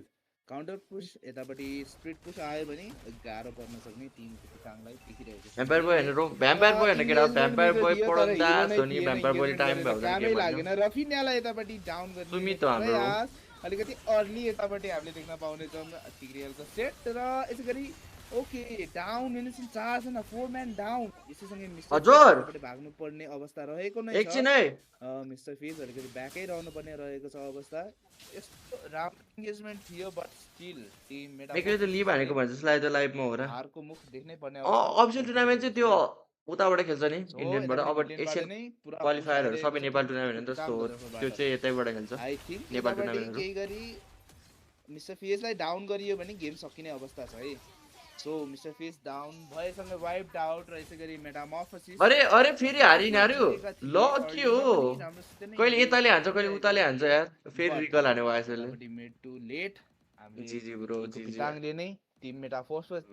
काउन्टर पुश यतापट्टि स्प्लिट पुश आयो भने गाह्रो पर्न सक्ने टिम पिताङलाई देखिरहेको छ भ्याम्पायर बोय हैन भ्याम्पायर बोय हैन केटा भ्याम्पायर बोय पडन्दा सोनी भ्याम्पायर बोय टाइम भयो कामै लागेन रफिन्यालाई यतापट्टि डाउन गर्ने सुमित हाम्रो अलिकति अर्ली यतापट्टि हामीले देख्न पाउने छौं टिग्रियलको सेट र यसैगरी ओके डाउन हुनेछन् 4 जना 4 म्यान डाउन यसैसँगै मिस्टर हजुर भाग्नु पर्ने अवस्था रहेको नै छ एकछिन है मिस्टर फेज अलिकति ब्याकै रहनु पर्ने रहेको छ अवस्था यस्तो राम्रो एंगेजमेन्ट थियो बट स्टिल टिम मेटा एकले त लिभ हानेको भन्छ जसलाई त लाइभमा हो र हारको मुख देख्नै पर्ने अफिसियल टुर्नामेन्ट चाहिँ त्यो उताबाट खेल्छ नि इन्डियनबाट अब एसियन क्वालिफायरहरु सबै नेपाल टुर्नामेन्ट हो जस्तो त्यो चाहिँ यतैबाट खेल्छ नेपाल टुर्नामेन्टहरु केही गरी मिस्टर फेजलाई डाउन गरियो भने गेम सकिने अवस्था छ है सो मिस्टर फेज डाउन भएसँग वाइप्ड आउट र यसैगरी मेटामोर्फोसिस अरे फेरि हारिनारु ल के हो कहिले यताले हान्छ कहिले उताले हान्छ यार फेरि रिकल हाने वाइएसएलले मिड टु लेट जी ब्रो जी पिताङले नै टिम मेटामोर्फोसिस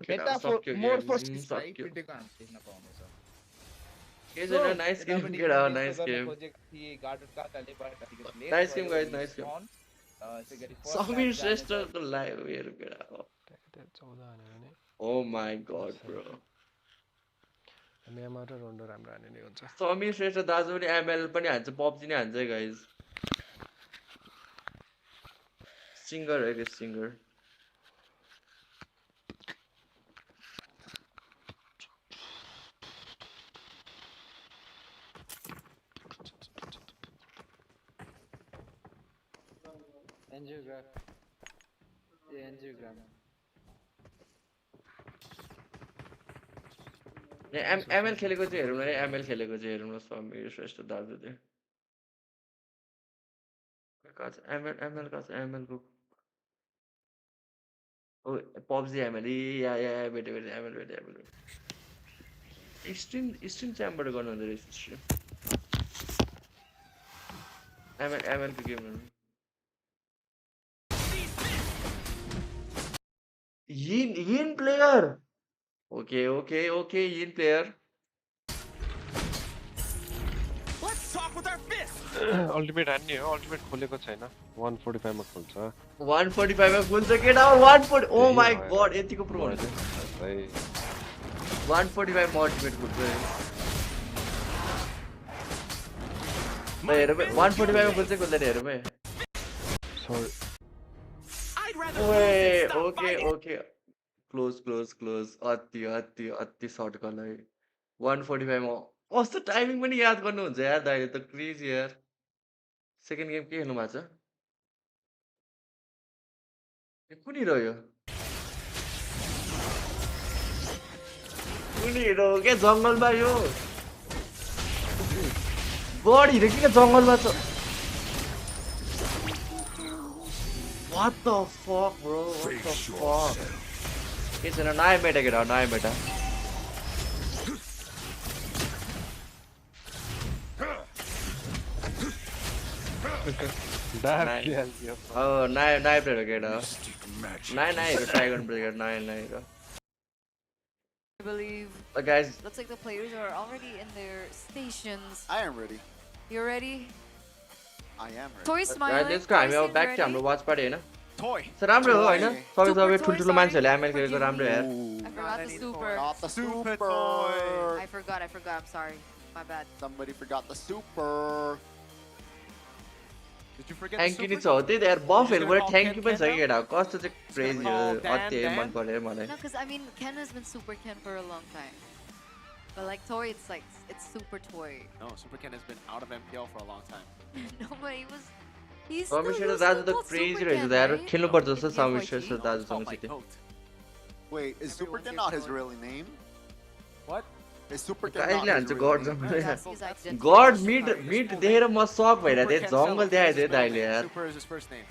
पिटेको हामी देख्न पाउनेछ के छैन नाइस गेम केडा nice game nice game guys nice game Samir श्रेष्ठको लाइभ हेरौँ केडा Oh my god, bro. MMR र रोन्डो राम्रो हाने नै हुन्छ समीर श्रेष्ठ दाजु पनि एमएल पनि हान्छ पबजी नै हान्छ गाइस सिंगर है गेस सिंगर एन्जियोग्राम एमएल खेलेको चाहिँ हेरौँ न एमएल खेलेको चाहिँ हेरौँ न समीर श्रेष्ठ दाजुले एमएल का एमएल को ओ पबजी एमएल या बेटे एमएल स्ट्रिम च्याम्बर गर्नु हुँदो रहेछ स्ट्रिम एमएल को game yin player okay yin player let's talk with our fist ultimate हान्ने हो अल्टिमेट खोलेको छैन 145 मा खोल्छ 145 मा खोल्छ केटा 140 ओ माय गॉड यतिको प्रो हुन्छ 145 मा अल्टिमेट खोल्छ हेरौँ 145 मा खोल्छ खोल्दैन हेरौँ सरी ओके क्लोज अति सर्ट गर्नलाई 145 मा कस्तो टाइमिङ पनि याद गर्नुहुन्छ यार दाइले त क्रेजी यार सेकेन्ड गेम के खेल्नु भएको छ कुनी रह्यो कुनी हिरो के जंगलमा यो बडी हिरो किन जंगलमा छ What the fuck, bro? What the fuck? It's a nine meta, get out, nine meta. नयाँ प्लेयर हो केटा नयाँ हेरो ट्राई गर्नुपर्छ नयाँ हेरो I believe. Guys. Looks like the players are already in their stations. I am ready. You're ready? I am ready. Toy smiling. Let's go. हामी अब ब्याक टु हाम्रो वाच पार्टी हैन Toy. सर राम्रो हो हैन सबै ठुल्ठुलो मान्छेहरुले एमएल खेलेको राम्रो यार I forgot the super. Forgot the super. I forgot. I'm sorry. My bad. Somebody forgot the super. Did you forget Thank the you super? नि छ त्यही त यार बफहरुबाट थ्यांक यू पनि छ कि केटा कस्तो चाहिँ क्रेजी हो अति मन पर्यो मलाई No, because I mean, Ken has been super Ken for a long time. But like Toy, it's super Toy. No, Super Ken has been out of MPL for a long time. No, but he's still Commissioner दाजु त crazy रहेछ त यार खेल्नु पर्छ जस्तो Commissioner दाजुसँग सिधै Wait, is Super Ken not his real name? What? Is Super Ken कहिले not हान्छ his real गड name? गड मिड देखेर म सक भइरा थिए जंगल देखाइदियो त अहिले यार Super is his first name.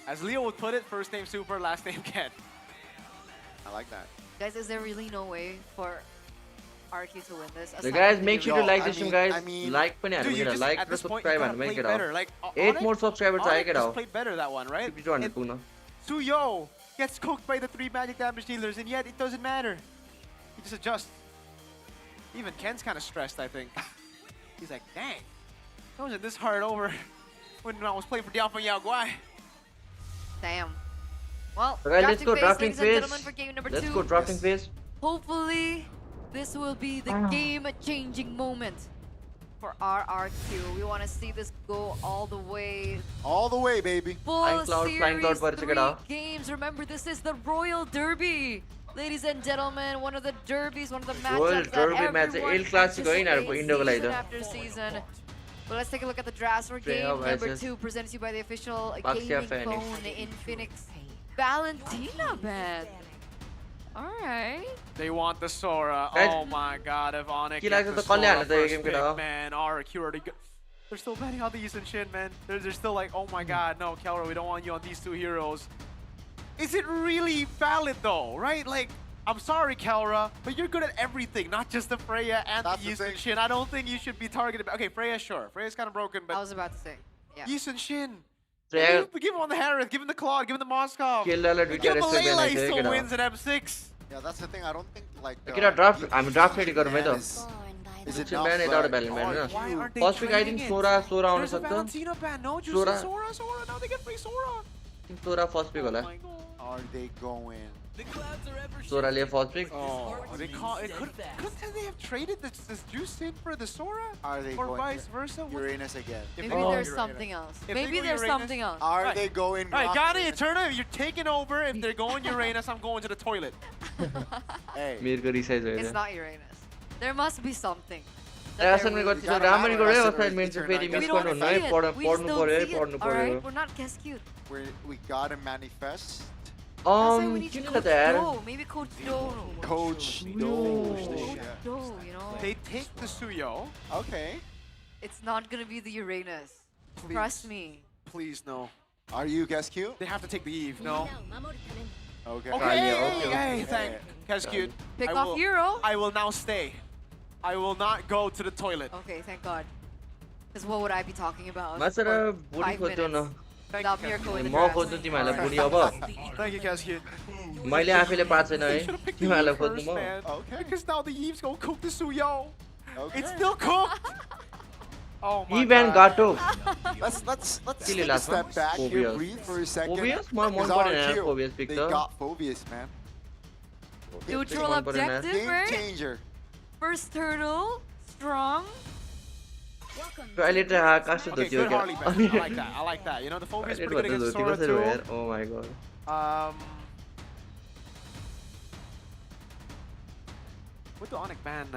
As Leo would put it, first name Super, last name Ken. I like that. Guys, is there really no way for Rrq to win this? So guys, make sure to like this I one, guys. mean, like पनि हाल्नु केटा like र subscribe हाल्नु पनि केटा 8 more subscribers चाहियो केटा Onic played better that one, right? 200 पुग्न Suyo gets cooked by the 3 magic damage dealers, and yet it doesn't matter. He just adjusts. Even Ken's kind of stressed, I think. He's like, dang, it wasn't this hard over when I was playing for Dialpha Yaguai. Damn. Well, so guys, let's go drafting phase. For game number Let's 2. go drafting phase. Hopefully, this will be the game-changing moment for Rrq. We want to see this go all the way. All the way, baby. Full flying cloud, 3 games. Remember, this is the Royal Derby. Ladies and gentlemen, one of the derbies, one of the matchups that everyone anticipates season after season. But let's take a look at the drafts for game number 2, presented to you by the official gaming phone in Phoenix. Valentina band. Alright. They want the Sora. Guys, oh my god, if Onic he gets likes the the Sora Kalyan, first game pick, kita. man, Rrq already go. They're still betting on the East and Shin, man. They're still like, oh my god, no, Kelra, we don't want you on these 2 heroes. Is it really valid though, right? Like, I'm sorry, Kelra, but you're good at everything, not just the Freya and the East and Shin. I don't think you should be targeted. Okay, Freya, sure. Freya's kind of broken, but... I was about to say, yeah. East and Shin. Freya... Give him on the Harris, give him the Claude, give him the Moskov. Give him the Layla, he still wins at M6. Yeah, that's the thing. I don't think like. I'm draft ready गर्नु है त Is it ban it out of ban Hahn First pick I think Sora आउन सक्छ Valentina ban, no juice Sora, now they get free Sora. Sora first pick होला Are they going? Sora ले first pick Oh, they call it. Couldn't they have traded this juice in for the Sora? Are they or going vice versa? Uranus again? Maybe there's something else. Maybe there's something else. Are they going? Alright, Ghana Eterna, you're taking over. If they're going Uranus, I'm going to the toilet. Hey. मेरो resize भयो It's not Uranus. There must be something. एसन गर्छ राम्ररी गर्यो assignment चाहिँ फेरि miss गर्नु हुन्न है पढ्नु पर्यो है पढ्नु पर्यो Alright, we're not guess cute. We gotta manifest. किन त यार Maybe Coach Do. Coach Do. You know. They take the Suyo. Okay. It's not gonna be the Uranus. Please. Trust me. Please, no. Are you guess cute? They have to take the Eve, no? Okay. Okay, hey, thank Guess cute. Pick off hero. I will now stay. I will not go to the toilet. Okay, thank God. Because what would I be talking about? मात्र for बुढी 5 खोज्यो न minutes? Without Miracle in the म draft. खोज्नु तिमीहरूलाई बुढी अब Thank you, Guess cute. मैले आफैले पाएको छैन है तिमीहरूलाई खोज्नु म Okay. Because now the Eve's gonna cook the Suyo. Okay. It's still cooked. Oh my Even God. Gato. Let's Kill take a last step one. back here, Phobias. breathe for a second. Phobias? My Because one RRQ, Phobias picked they up. got Phobias, man. Neutral objective, Game right? changer. First turtle, strong. अहिले त आकाश त Okay, थियो good Harley क्या back. I like that. I like that. You know, the Phobia's pretty good against Sora too. Oh my god. With the Onic ban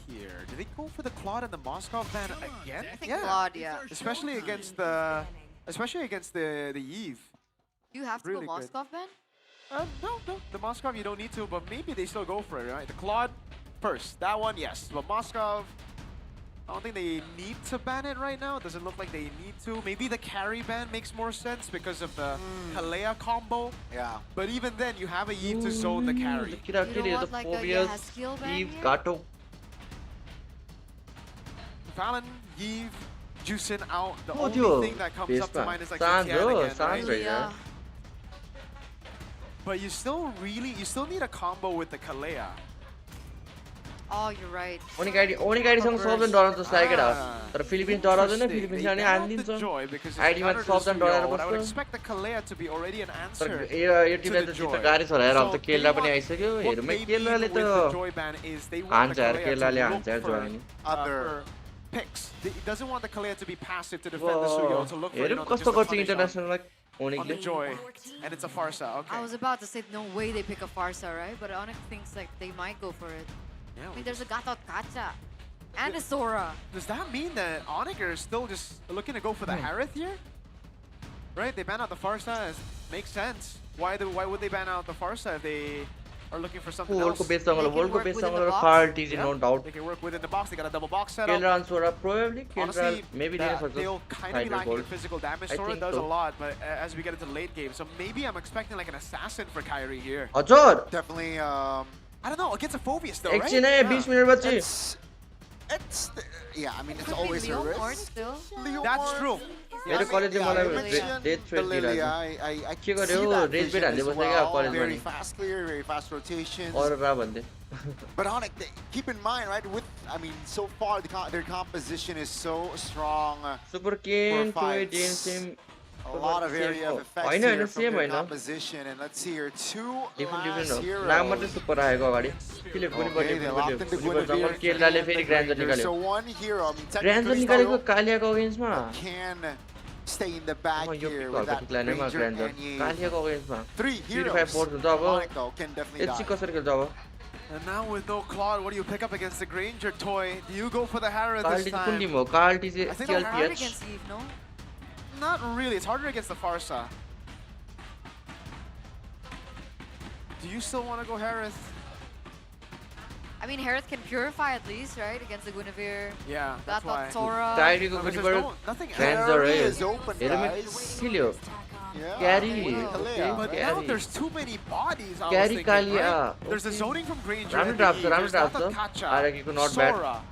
here, do they go for the Claude and the Moskov ban again? I think Claude, yeah. Especially against the Eve. Do you have to Really go good. Moskov ban? No. The Moskov you don't need to, but maybe they still go for it, right? The Claude first. That one, yes. But Moskov, I don't think they need to ban it right now. It doesn't look like they need to. Maybe the carry ban makes more sense because of the Kalea combo. Yeah. But even then, you have a Eve to zone the carry. केटाकेटी want त like a Phobias skill ban Eve here? Gato Fallon, Eve, juicing out. The Oh, only thing that comes up to mind is like the Tian again, right? Yeah. But you still need a combo with the Kalea. Oh, you're right. Onic Idसँग सबजना डराउँछ स्लाइक eight तर Philippines डराउँदैन Philippines अनि हानिदिन्छ आइडीमा सबजना डराएर I would बस्छ expect the Kalea to be already an answer. तर यो टिमलाई त जित्न गाह्रै छ यार अब त केला पनि आइसक्यो हेरौँ केलाले त हान्छ यार केलाले हान्छ यार जोय नि Other picks. He doesn't want the Kalea to be passive to defend the Suyo, to look for हेरौँ कस्तो गर्छ इन्टरनेसनलमा Onicले. Joy, and it's a Farsa. Okay. I was about to say no way they pick a Farsa, right? But Onic thinks like they might go for it. Yeah, I mean, there's a Gatot Kacha and a Sora. Does that mean that Onic are still just looking to go for the Harith here? Right? They ban out the Farsa. Makes sense. Why would they ban out the Farsa if they are looking for something else? World को base सँगले parties no doubt. They can work within the box. They got a double box setup. Kelra and Sora probably. Honestly, maybe they'll kind of be lacking in physical damage. Sora does a lot, but as we get into late game, so maybe I'm expecting like an assassin for Kyrie here. Definitely. I don't know, against a Phobius though, right? 20 minutes बची. Yeah, I mean, it's always a risk. That's true. मेरो कलेजले मलाई death threat दिइरहेको छ के गर्यो raise बेट हाल्दै बस्दै क्या कलेजमा Very fast clear, very fast rotations. अरु रा भन्दै But Onic, keep in mind, right? I mean, so far their composition is so strong. Super King, Team. A lot of area of effects here from their composition, and let's see here, two last heroes. नाम मात्र super आएको अगाडि clip पनि बढ्यो जंगल केलाले फेरि ग्रान्जर निकाल्यो So one hero, I mean, ग्रान्जर निकालेको कालियाको अगेन्स्टमा can stay in the back here with that ग्रान्जर कालियाको अगेन्स्टमा 3 heroes. 35 force हुन्छ अब Onic though can definitely Yati die. कसरी खेल्छ अब And now with no Claude, what do you pick up against the Granger toy? Do you go for the Harrow this कार्टी time? कुन team हो कार्टी चाहिँ I think they're hard TLPH against Eve, no? Not really. It's harder against the Farsa. Do you still want to go Harith? I mean, Harith can purify at least, right? Against the Guinevere. Yeah, that's why. Sora. Tyreeko Guinevere Granger Open, किल्यो Gary, but now there's too many bodies. I was Gary thinking, Kalia. right? There's a zoning from Granger. Ramon Draft, not bad. Sora,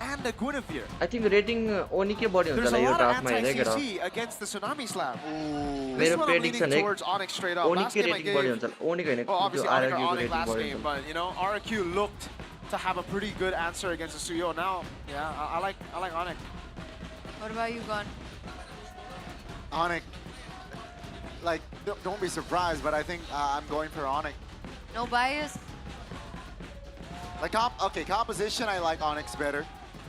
and the Guinevere. I think rating only के बढी हुन्छ There's होला a yo lot of ड्राफ्टमा हेरेको anti-CC against the Tsunami Slab. मेरो This one I'm prediction leaning है towards Onyx straight up. only Last के game I rating बढी gave, हुन्छ only Hahn well, obviously Onyx RRQ or Onyx rating last बढी game, हुन्छ but you know RRQ looked to have a pretty good answer against the Suyo. Now, yeah, I like Onyx. What about you, Gon? Onic, like, don't be surprised, but I think I'm going for Onic. No bias. Like, composition, I like Onyx better.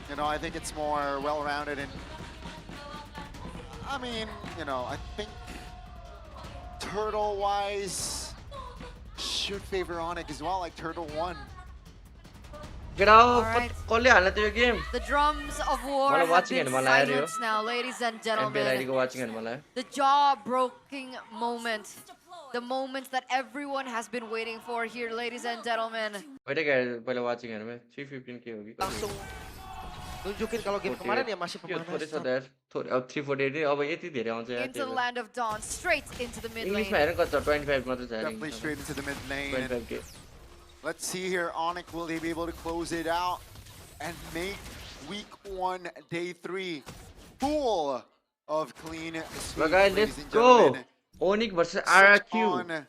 You know, I think it's more well-rounded, and I mean, you know, I think turtle-wise should favor Onic as well, like Turtle won. Get out! कसले हाल्न त्यो game The drums of war मलाई have watching been हेर्न मन लाग्यो silenced now, ladies and Mpl Id gentlemen. को watching हेर्न मन लाग्यो The jaw-breaking moment. The moment that everyone has been waiting for here, ladies and gentlemen. Wait a पहिला watching हेर्न म 315 के हो कि Nunjukin kalau game kemarin ya masih pemain. अब 348 अब यति धेरै आउँछ यार Into the land of dawn, straight into the mid इंग्लिशमा lane. हेर्न कति 25 मात्र छ Definitely straight into the mid lane. 25 के Let's see here, Onic, will they be able to close it out and make week 1, day 3 full of clean sweep, But guys, ladies let's and go. gentlemen. Onic versus Switch RRQ. on the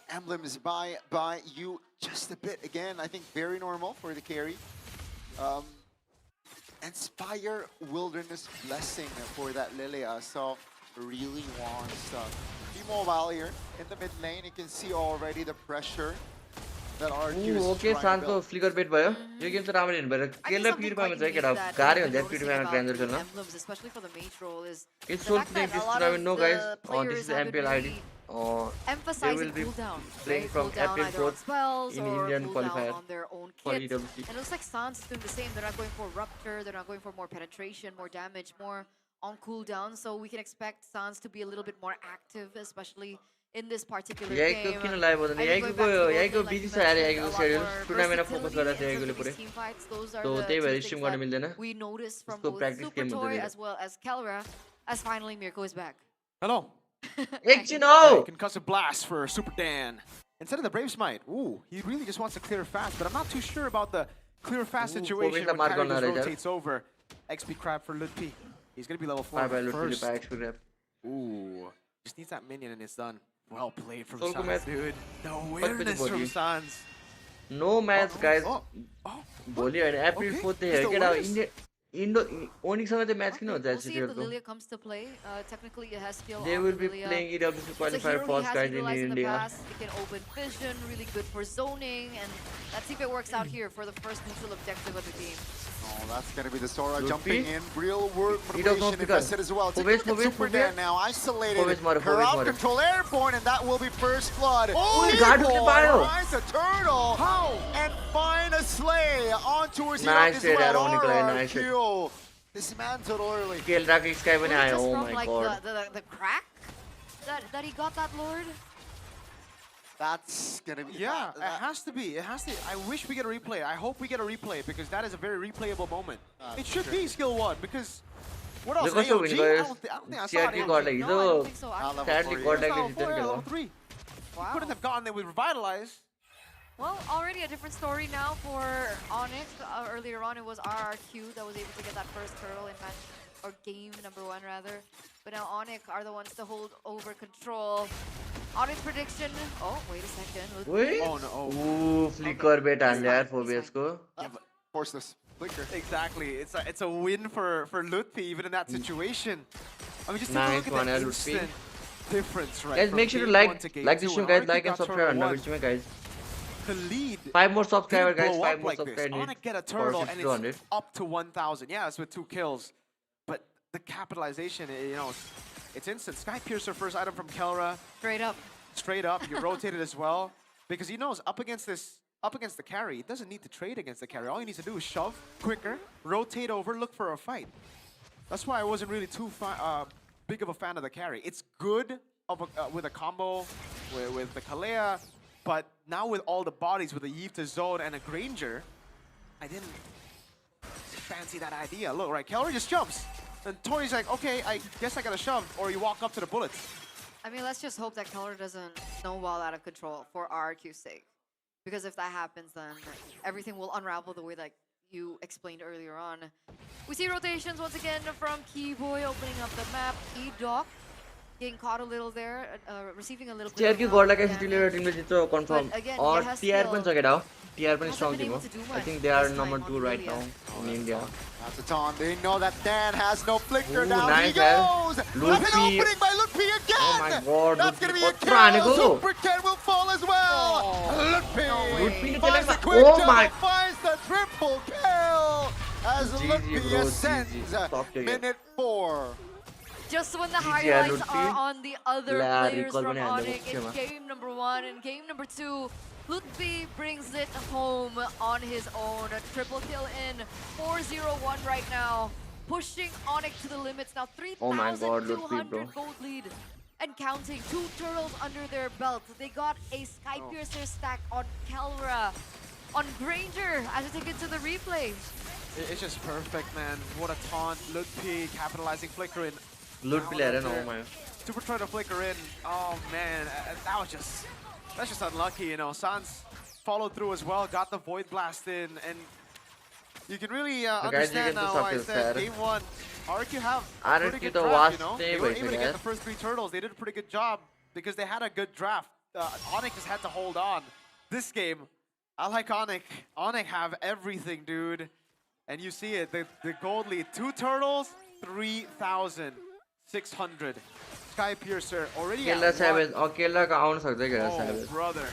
emblems by you just a bit. Again, I think very normal for the carry. Inspire Wilderness Blessing for that Lilia, so really wants to be mobile here in the mid lane. You can see already the pressure that RRQ is okay trying to शान्तो build. Flicker bait भयो यो game त राम्ररी हेर्नु पर्यो केला प्युरिफाईमा चाहिँ केटा गाह्रै हुन्छ प्युरिफाईमा ग्रान्जर खेल्न Emblems, especially for the mage role, is It's the so fact that this a lot tournament, of no the guys. This players is have been Mpl Id. really They emphasizing will be cooldown, playing right? from Cooldown April either on 4th spells in or Indian cooldown qualifier on their own for kit. EWC. And it looks like Sans is doing the same. They're not going for Rupture, they're not going for more penetration, more damage, more on cooldown. So we can expect Sans to be a little bit more active, especially in this particular याइको game. किन live हुँदैन याइको busy छ यार याइको schedule टुर्नामेन्टमा focus गरेर थियो याइकोले पुरै सो त्यही भएर स्ट्रिम गर्न मिल्दैन We noticed from उसको both practice Super game Toy हुन्छ as well as Kelra, as finally Mirko is back. Hello. एकछिन हौ Concussive blast for Super Dan. Instead of the Brave Smite, ooh, he really just wants to clear fast, but I'm not too sure about the clear fast situation when Kyrie just rotates over. XP crab for Ludpi. He's gonna be level 4 5 by loot first. by XP grab. Ooh, just needs that minion and it's done. Well played from Soul Sans, Command. dude. The with awareness the from body. Sans. No match, guys. Volley and April Okay, 4th he's the here. worst. Onyx सँग चाहिँ match किन हुन्छ We'll see if the SCTL को? Lilia comes to play. Technically, it has skill They on will the be Lilia. playing EWC It's a qualifier hero he first has guys in utilized in the India. past. It can open vision, really good for zoning, and let's see if it works out here for the first neutral objective of the game. Oh, that's going to be the Sora Luffy? jumping in. Real world He does not motivation pick invested up. as well. Take a Fovesh, look at Fovesh, Super Fovesh. Dan now. Isolated. Fovesh mara, Fovesh Corral mara. control airborne, and that will be first blood. Oh, God, look at the bio. Finds a turtle. How? And find a slay onto his Nice as hit, well. Nikolai, nice hit. RRQ. Dismantled early. Kelra को sky पनि आयो. Just Oh from my like god. the crack that he got that Lord. That's gonna be Yeah, it has to be. It has to. I wish we get a replay. I hope we get a replay because that is a very replayable moment. It should be skill 1 because what else? Look also win AOG? guys. I don't think I saw it. CRT got like No, I don't think so. sadly got like Level this 4, level kill. 3. Wow. Couldn't have gotten there with Revitalize. Well, already a different story now for Onic. Earlier on, it was RRQ that was able to get that first turtle in match, or game number 1 rather. But now Onic are the ones to hold over control. Onic prediction. Oh, wait a second. Wait. Oh no. Oh. Ooh, flicker bet हाल्यो यार Fovesh को. Forceless. Flicker. Exactly. It's a win for Lutfi even in that situation. I mean, just take Nice a look one, at that Lutfi. instant difference, right? Guys, from make sure to game like 1 to game this 2, stream, and guys. RRQ Like and got subscribe. turtle Now 1. guys. The lead 5 more subscribers, didn't guys. blow 5 up more like this. subscribers. Onic get a For turtle and 200. it's up to 1,000. Yeah, it's with 2 kills. But the capitalization, you know, it's instant. Sky Piercer first item from Kelra. Straight up. Straight up. You rotated as well. Because he knows up against the carry, he doesn't need to trade against the carry. All he needs to do is shove quicker, rotate over, look for a fight. That's why I wasn't really too big of a fan of the carry. It's good with a combo with the Kalea, but now with all the bodies, with a Yves to Zone and a Granger, I didn't fancy that idea. Look, right, Kelra just jumps. And Tori's like, okay, I guess I gotta shove, or you walk up to the bullets. I mean, let's just hope that Color doesn't snowball out of control for RRQ's sake. Because if that happens, then everything will unravel the way that you explained earlier on. We see rotations once again from Keyboy opening up the map. E-Doc getting caught a little there, receiving a little bit TRQ got like SCTL एउटा टिमले जित्छ confirm. again, Or he has TR still पनि छ केटा हो. TR पनि hasn't strong been team able हो. to do I much think they are this number time 2 on right Lilia. now in India. That's a taunt. They know that Dan has no flicker. Ooh, Down nice, he goes. Lutfi. That's an opening by Lutfi again. Oh my god, That's going to be a Lutfi को kill. Super Ken will fall as well. Lutfi Lutfi finds the ने quick oh jump my. and finds the triple kill as GG, Lutfi bro, ascends. GG. Top tier. Minute 4. Just when the GG, highlights Lutfi. are on the other La, players recall from पनि हाल्दै Onic, बस्यो it's game number 1 and game number 2. Lutfi brings it home on his own. A triple kill in 4-0-1 right now. Pushing Onic to the limits now. Oh my god, Lutfi, 3,200 bro. gold lead. And counting. 2 turtles under their belt. They got a Sky Piercer stack on Kelra. On Granger as we take it to the replay. It's just perfect, man. What a taunt. Lutfi capitalizing flicker in. Lutfi ल्याएर न oh my. Super try to flicker in. Oh man, that's just unlucky, you know. Sans followed through as well, got the Void Blast in, and you can really understand now why I said game 1, RRQ have a pretty good draft, you know. They were able to get the first 3 turtles. They did a pretty good job because they had a good draft. Onic just had to hold on. This game, I like Onic. Onic have everything, dude. And you see it, the gold lead. 2 turtles, 3,600. Sky Piercer already at Kelra 1. Savage. Kelra को आउन सक्छ केटा Oh, Savage. brother.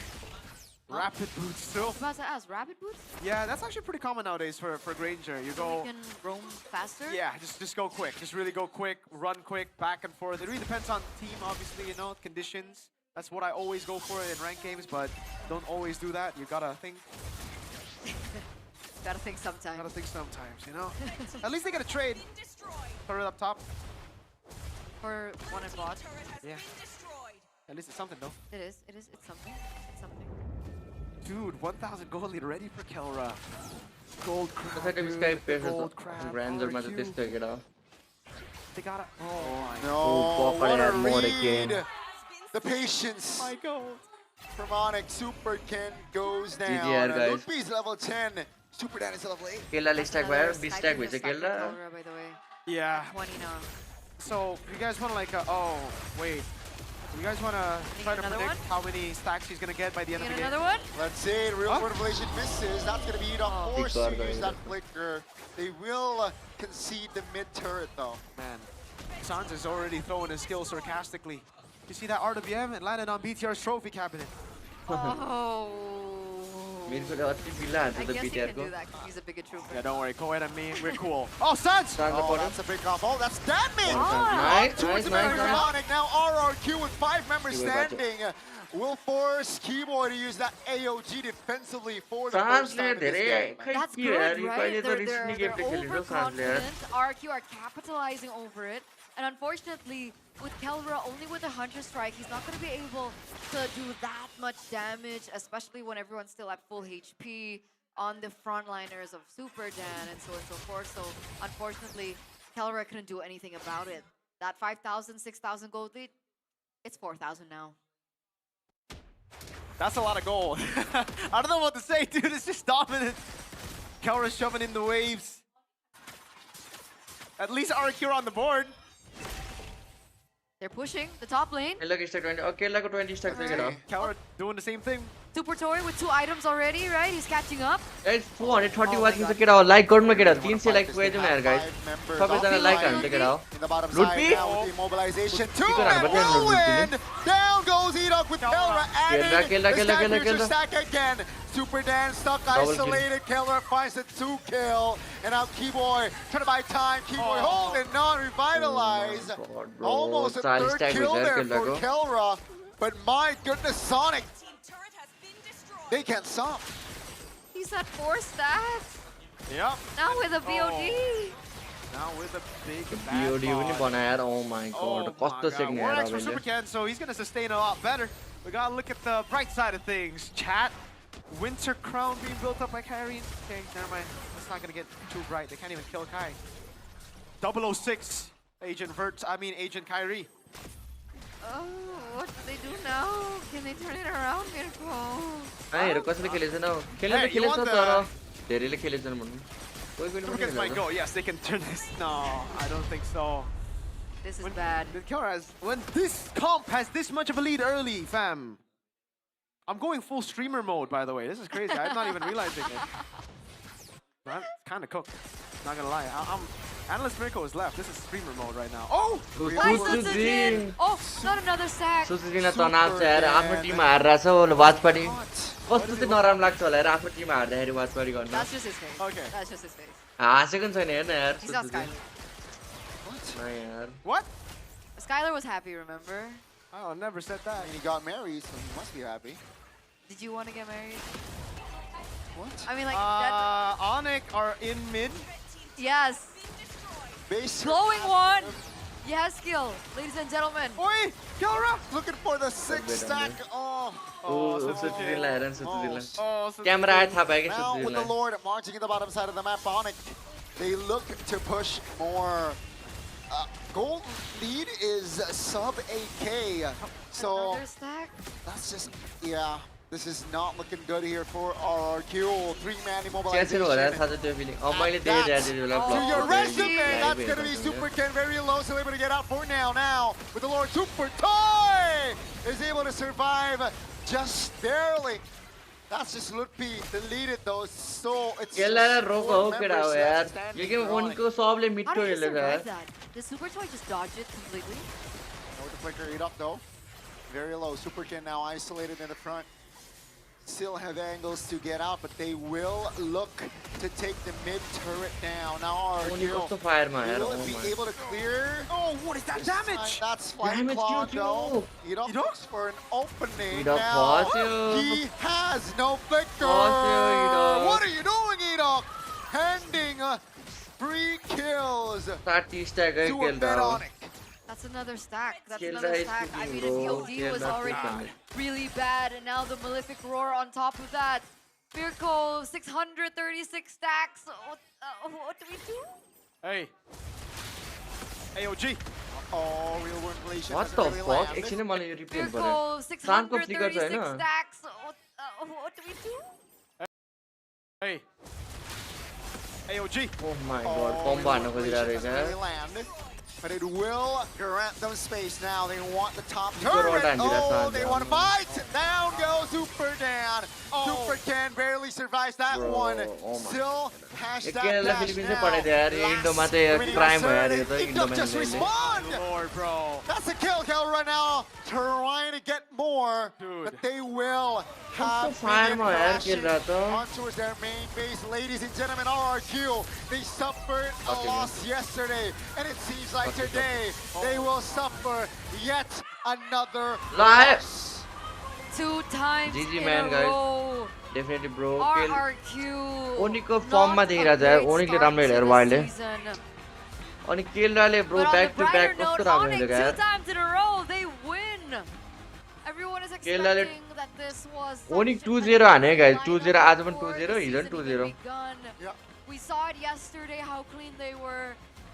Rapid boots still. I was about to ask, rapid boots? Yeah, that's actually pretty common nowadays for Granger. You So go. you can roam faster? Yeah, just go quick. Just really go quick, run quick, back and forth. It really depends on team, obviously, you know, conditions. That's what I always go for in ranked games, but don't always do that. You gotta think. Gotta think sometimes. Gotta think sometimes, you know? At least they get a trade. Turret up top. For one and bot. Yeah. At least it's something, though. It is. It's something. It's something. Dude, 1,000 gold lead ready for Kelra. Gold crab, त्यसैले dude, Sky the Piercer gold crab, Granger-मा चाहिँ RRQ. त्यस्तै केटा. They gotta. Oh my No, Oh, what a had more again. read. The patience my god. from Onic. Super Ken goes down. GGR, guys. Lutfi's level 10. Super Dan is level 8. केलाले stack भयो 20 stack भइसक्यो केला. Kelra, by the way. Yeah. 20 now. So you guys want to like, oh wait, you guys want to try to another predict one? how many stacks he's gonna get by the end of the game? Another one? Let's see. Real Revelation misses. That's going to be Enoch forced to use that Flicker. flicker. They will concede the mid turret though. Man, Sans is already throwing his skills sarcastically. You see that RWM? It landed on BTR's trophy cabinet. Oh. Mirko अति बिल्ला हान्छ I त guess he BTR can को do that 'cause he's a bigger trooper. Yeah, don't worry. Go ahead and me. We're cool. Oh, Sans! Oh, that's a big combo. That's damage! Nice, Towards nice, the nice, members of nice. Onic. Now RRQ with 5 members Keyword back standing. Will force Keyboy to use that AOG defensively for the Sans first time in this धेरै game. खै That's के good, यार यो right? कहिले त They're, रिस्नी they're, game they're खेलेको Sans ले यार overconfident. RQ are capitalizing over it. And unfortunately, with Kelra only with a Hunter Strike, he's not going to be able to do that much damage, especially when everyone's still at full HP on the frontliners of Super Dan and so on and so forth. So unfortunately, Kelra couldn't do anything about it. That 5,000, 6,000 gold lead, it's 4,000 now. That's a lot of gold. I don't know what to say, dude. It's just dominant. Kelra's shoving in the waves. At least RQ on the board. They're pushing the top lane. केलाको stack 20 केलाको 20 stack चाहिँ Kelra Kelra doing the same thing. Super Tori with 2 items already, right? He's catching up. Guys 430 watching चाहिँ केटा हो like गर्नु न केटा 300 like पुगेछ नि यार गाइस सबैजना लाइक हाल्नु त केटा हो In the bottom Loot side me? now with the immobilization. Loot me? 2-man whirlwind! Down goes Enoch with Kelra adding Kelra, the Kelra, stack Kelra. stack again. Super Dan stuck Double isolated. Kelra finds the 2 kill. And now Keyboy trying to buy time. Keyboy holding on, revitalize. Almost a Style 3rd stack kill with there Kelra for go. Kelra. But my goodness, Sonic. They can't stop. He's at 4 stats. Yep. Now with a BOD. Now with a big BOD पनि बनायो यार oh my god कस्तो सेक्ने More यार X for अबले Supercan, so he's gonna sustain a lot better. We gotta look at the bright side of things. Chat, Winter Crown being built up by Kyrie. Okay, never mind. It's not gonna get too bright. They can't even kill Kai. 006, Agent Kyrie. Oh, what do they do now? Can they turn it around, Mirko? आइहरु कसले खेलेछ न खेल्न त खेलेछ तर धेरैले खेलेछन् भन्नु कोही कोही Supercans might go. Yes, they can turn this. No, I don't think so. This is bad. When this comp has this much of a lead early, fam. I'm going full streamer mode, by the way. This is crazy. I'm not even realizing it. That's kind of cooked. Not gonna lie. Analyst Mirko is left. This is streamer mode right now. Oh! Why Susujin? Oh, not another sack. सुसुजिनलाई तनाव छ यार आफ्नो Tim हारिरहेछ हो वाचपाटी कस्तो चाहिँ नराम्रो लाग्छ होला यार आफ्नो टिम हार्दाखेरि वाचपाटी गर्न That's just his face. Okay. That's just his face. हाँसेको नि छैन हेर्न यार He's not Skylar. नहीं यार What? Skylar was happy, remember? Oh, I never said that. And he got married, so he must be happy. Did you want to get married? What? I mean, like, that... Onic are in mid. Yes. Glowing one. Yes, skill, ladies and gentlemen. Oi, Kelra! Looking for the 6 stack. Oh. सुसुजिनलाई हेर न सुसुजिनलाई camera आयो थाहा पायो कि Now with the सुसुजिनलाई Lord marching in the bottom side of the map, Onic, they look to push more. Gold lead is sub 8k. So Another stack? that's just, yeah. This is not looking good here for RRQ. 3-man change immobilization. हो यार थाहा छ त्यो feeling अब मैले त्यही That's त्यति बेला to your block resume. That's going to be Supercan very low, so able to get out for now. Now, with the Lord Super Toy is able to survive just barely. That's just Lutpi deleted though, so it's केलाई just रोक 4 हो केटा हो members यार standing yo game for Onic. उनको सबले How मिठो did he हेलेको survive यार that? Did Super Toy just dodge it completely? No, the flicker eat up though. Very low. Supercan now isolated in the front. Still have angles to get out, but they will look to take the mid turret down. Now उनी RRQ कस्तो फायरमा यार will be able to clear. Oh, what is that damage? That's Flight Damage Claw kill though. too. Enoch looks for an opening Enoch now. fácil. He has no flicker. Fácil, Enoch. What are you doing, Enoch? Handing 3 kills 30 stack है to a खेल्दा mid हो Onic. That's another stack. That's Kill another the stack. I shooting, mean, his bro. EOD Kill was the already shooting. really bad, and now the Malefic Roar on top of that. Mirko, 636 stacks. What do we do? Hey. AOG. Oh, real world relation. What the fuck एकछिन है मलाई यो replay Mirko, पर्यो सानको flicker छ 636 हैन stacks. What do we do? Hey. AOG. Oh my god, combo हान्न खोजिरहेको doesn't रहेछ really land, but it will grant them space now. They want the top Super turret. Rodan dira Oh, Sanjay. they want to fight. Down goes Super Dan. Super Can barely survives that Bro, one. oh my Still hashtag Kerala dash Philippines चाहिँ now. पढाइदियो यार यो इन्डोमा चाहिँ crime भयो यार यो त Indom just इन्डोमा respond. Lord, bro. That's a kill right now. Trying to get more, but they will have fire minion mo yaar crashing खेल रहा था onto their main base. Ladies and gentlemen, RRQ, they suffered a loss yesterday, and it seems like today they will suffer yet another Live. loss. 2 times GG in man a guys row. definitely bro RRQ. ओनिकको फर्ममा देखिरहेछ यार ओनिकले राम्रो खेल्यो यार वाइल्डले अनि केरलाले bro But on back the to brighter back note, कस्तो राम्रो Onic खेलेको 2 यार times in a row, they win. Everyone is केरलाले expecting that this was ओनिक 2-0 हाने गाइस 2-0 आज पनि 2-0 हिजो पनि 2-0 We saw it yesterday how clean they were.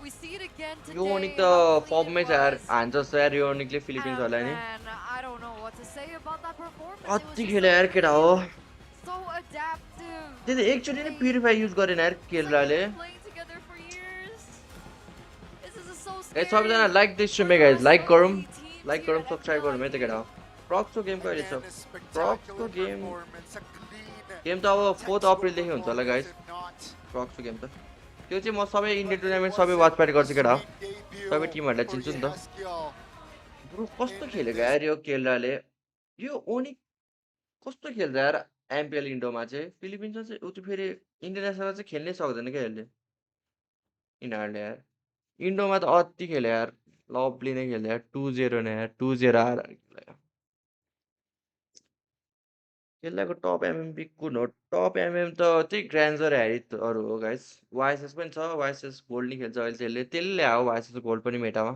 We see it again today. यो ओनिक त फर्ममै छ यार हान्छ जस्तो यार यो ओनिकले फिलिपिन्सहरुलाई नि Man, I don't know what to say about that performance. कति खेल्यो यार केटा हो So adaptive. त्यही त एकचोटि नै प्युरिफाई युज गरेन यार केरलाले Playing together for years. This is so A scary. सबैजना लाइक दिस स्ट्रिम है गाइस लाइक गरौँ सब्स्क्राइब गरौँ है त केटा हो प्रक्सको गेम कहिले छ प्रक्सको गेम त अब 4 अप्रिलदेखि हुन्छ होला गाइस प्रक्सको गेम त त्यो चाहिँ म सबै इन्डियन टुर्नामेन्ट सबै वाच पार्टी गर्छु केटा हो सबै टिमहरुलाई चिन्छु नि त ब्रो कस्तो खेलेको यार यो केरलाले यो ओनिक कस्तो खेल्छ यार एमपीएल इन्डोमा चाहिँ फिलिपिन्समा चाहिँ उति फेरि इन्टरनेसनल चाहिँ खेल्नै सक्दैन क्या यसले यिनीहरूले यार इन्डोमा त अति खेल्यो यार लभली नै खेल्यो यार 2-0 नै यार 2-0 आएर केरलाको टप एमएमपी कुन हो टप एमएम त त्यही ग्रान्जर ह्यारिटहरू हो गाइस वाइएसएस पनि छ वाइएसएस गोल्ड नि खेल्छ अहिले त्यसले ल्यायो वाइएसएस गोल्ड पनि मेटामा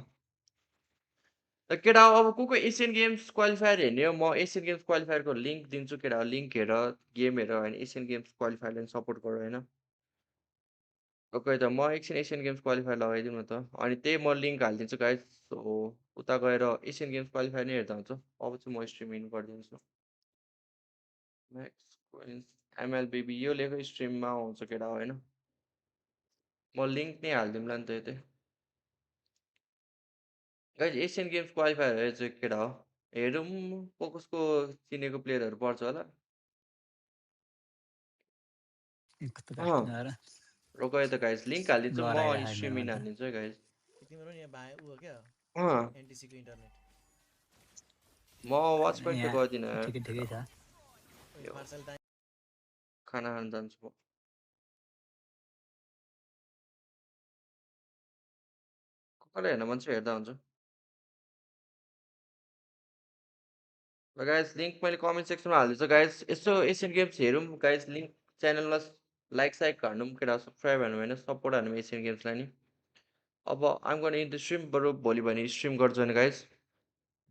त केटा हो अब को एसियन गेम्स क्वालिफायर हेर्ने हो म एसियन गेम्स क्वालिफायरको लिङ्क दिन्छु केटा हो लिङ्क हेर गेम हेर होइन एसियन गेम्स क्वालिफायरलाई सपोर्ट गर होइन ओके त म एकछिन एसियन गेम्स क्वालिफायर लगाइदिउँ न त अनि त्यही म लिङ्क हालिदिन्छु गाइस सो उता गएर एसियन गेम्स क्वालिफायर नै हेर्दा हुन्छ अब चाहिँ म स्ट्रिम इन गरिदिन्छु म्याक्स कोइन्स एमएलबीबी यो लेखो स्ट्रिममा आउँछ केटा होइन म लिङ्क नै हालिदिउँला नि त यतै गाइस एसियन गेम्स क्वालिफायर चाहिँ केटा हो हेरौँ कसको चिनेको प्लेयरहरू पर्छ होला रोक त गाइस लिङ्क हालिदिन्छु म अनि स्ट्रिम इन हालिदिन्छु है गाइस तिम्रो नि भाइ उ हो क्या अँ एनटीसीको इन्टरनेट म वाच पनि त गर्दिनँ ठिकै छ खाना खान जान्छु म कसले हेर्न मन छ हेर्दा हुन्छ ल गाइस लिङ्क मैले कमेन्ट सेक्सनमा हालिदिन्छु गाइस यसो एसियन गेम्स हेरौँ गाइस लिङ्क च्यानलमा लाइक साइक हान्नु केटा सब्सक्राइब हान्नु होइन सपोर्ट हान्नु एसियन गेम्सलाई नि अब आइम गर्न इन द स्ट्रिम बरु भोलि भने स्ट्रिम गर्छु भने गाइस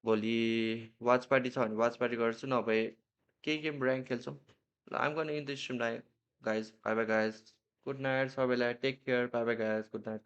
भोलि वाच पार्टी छ भने वाच पार्टी गर्छु नभए केही गेम ऱ्याङ्क खेल्छौँ ल आइम गर्न in the stream guys bye bye guys good night सबैलाई take care bye bye guys good night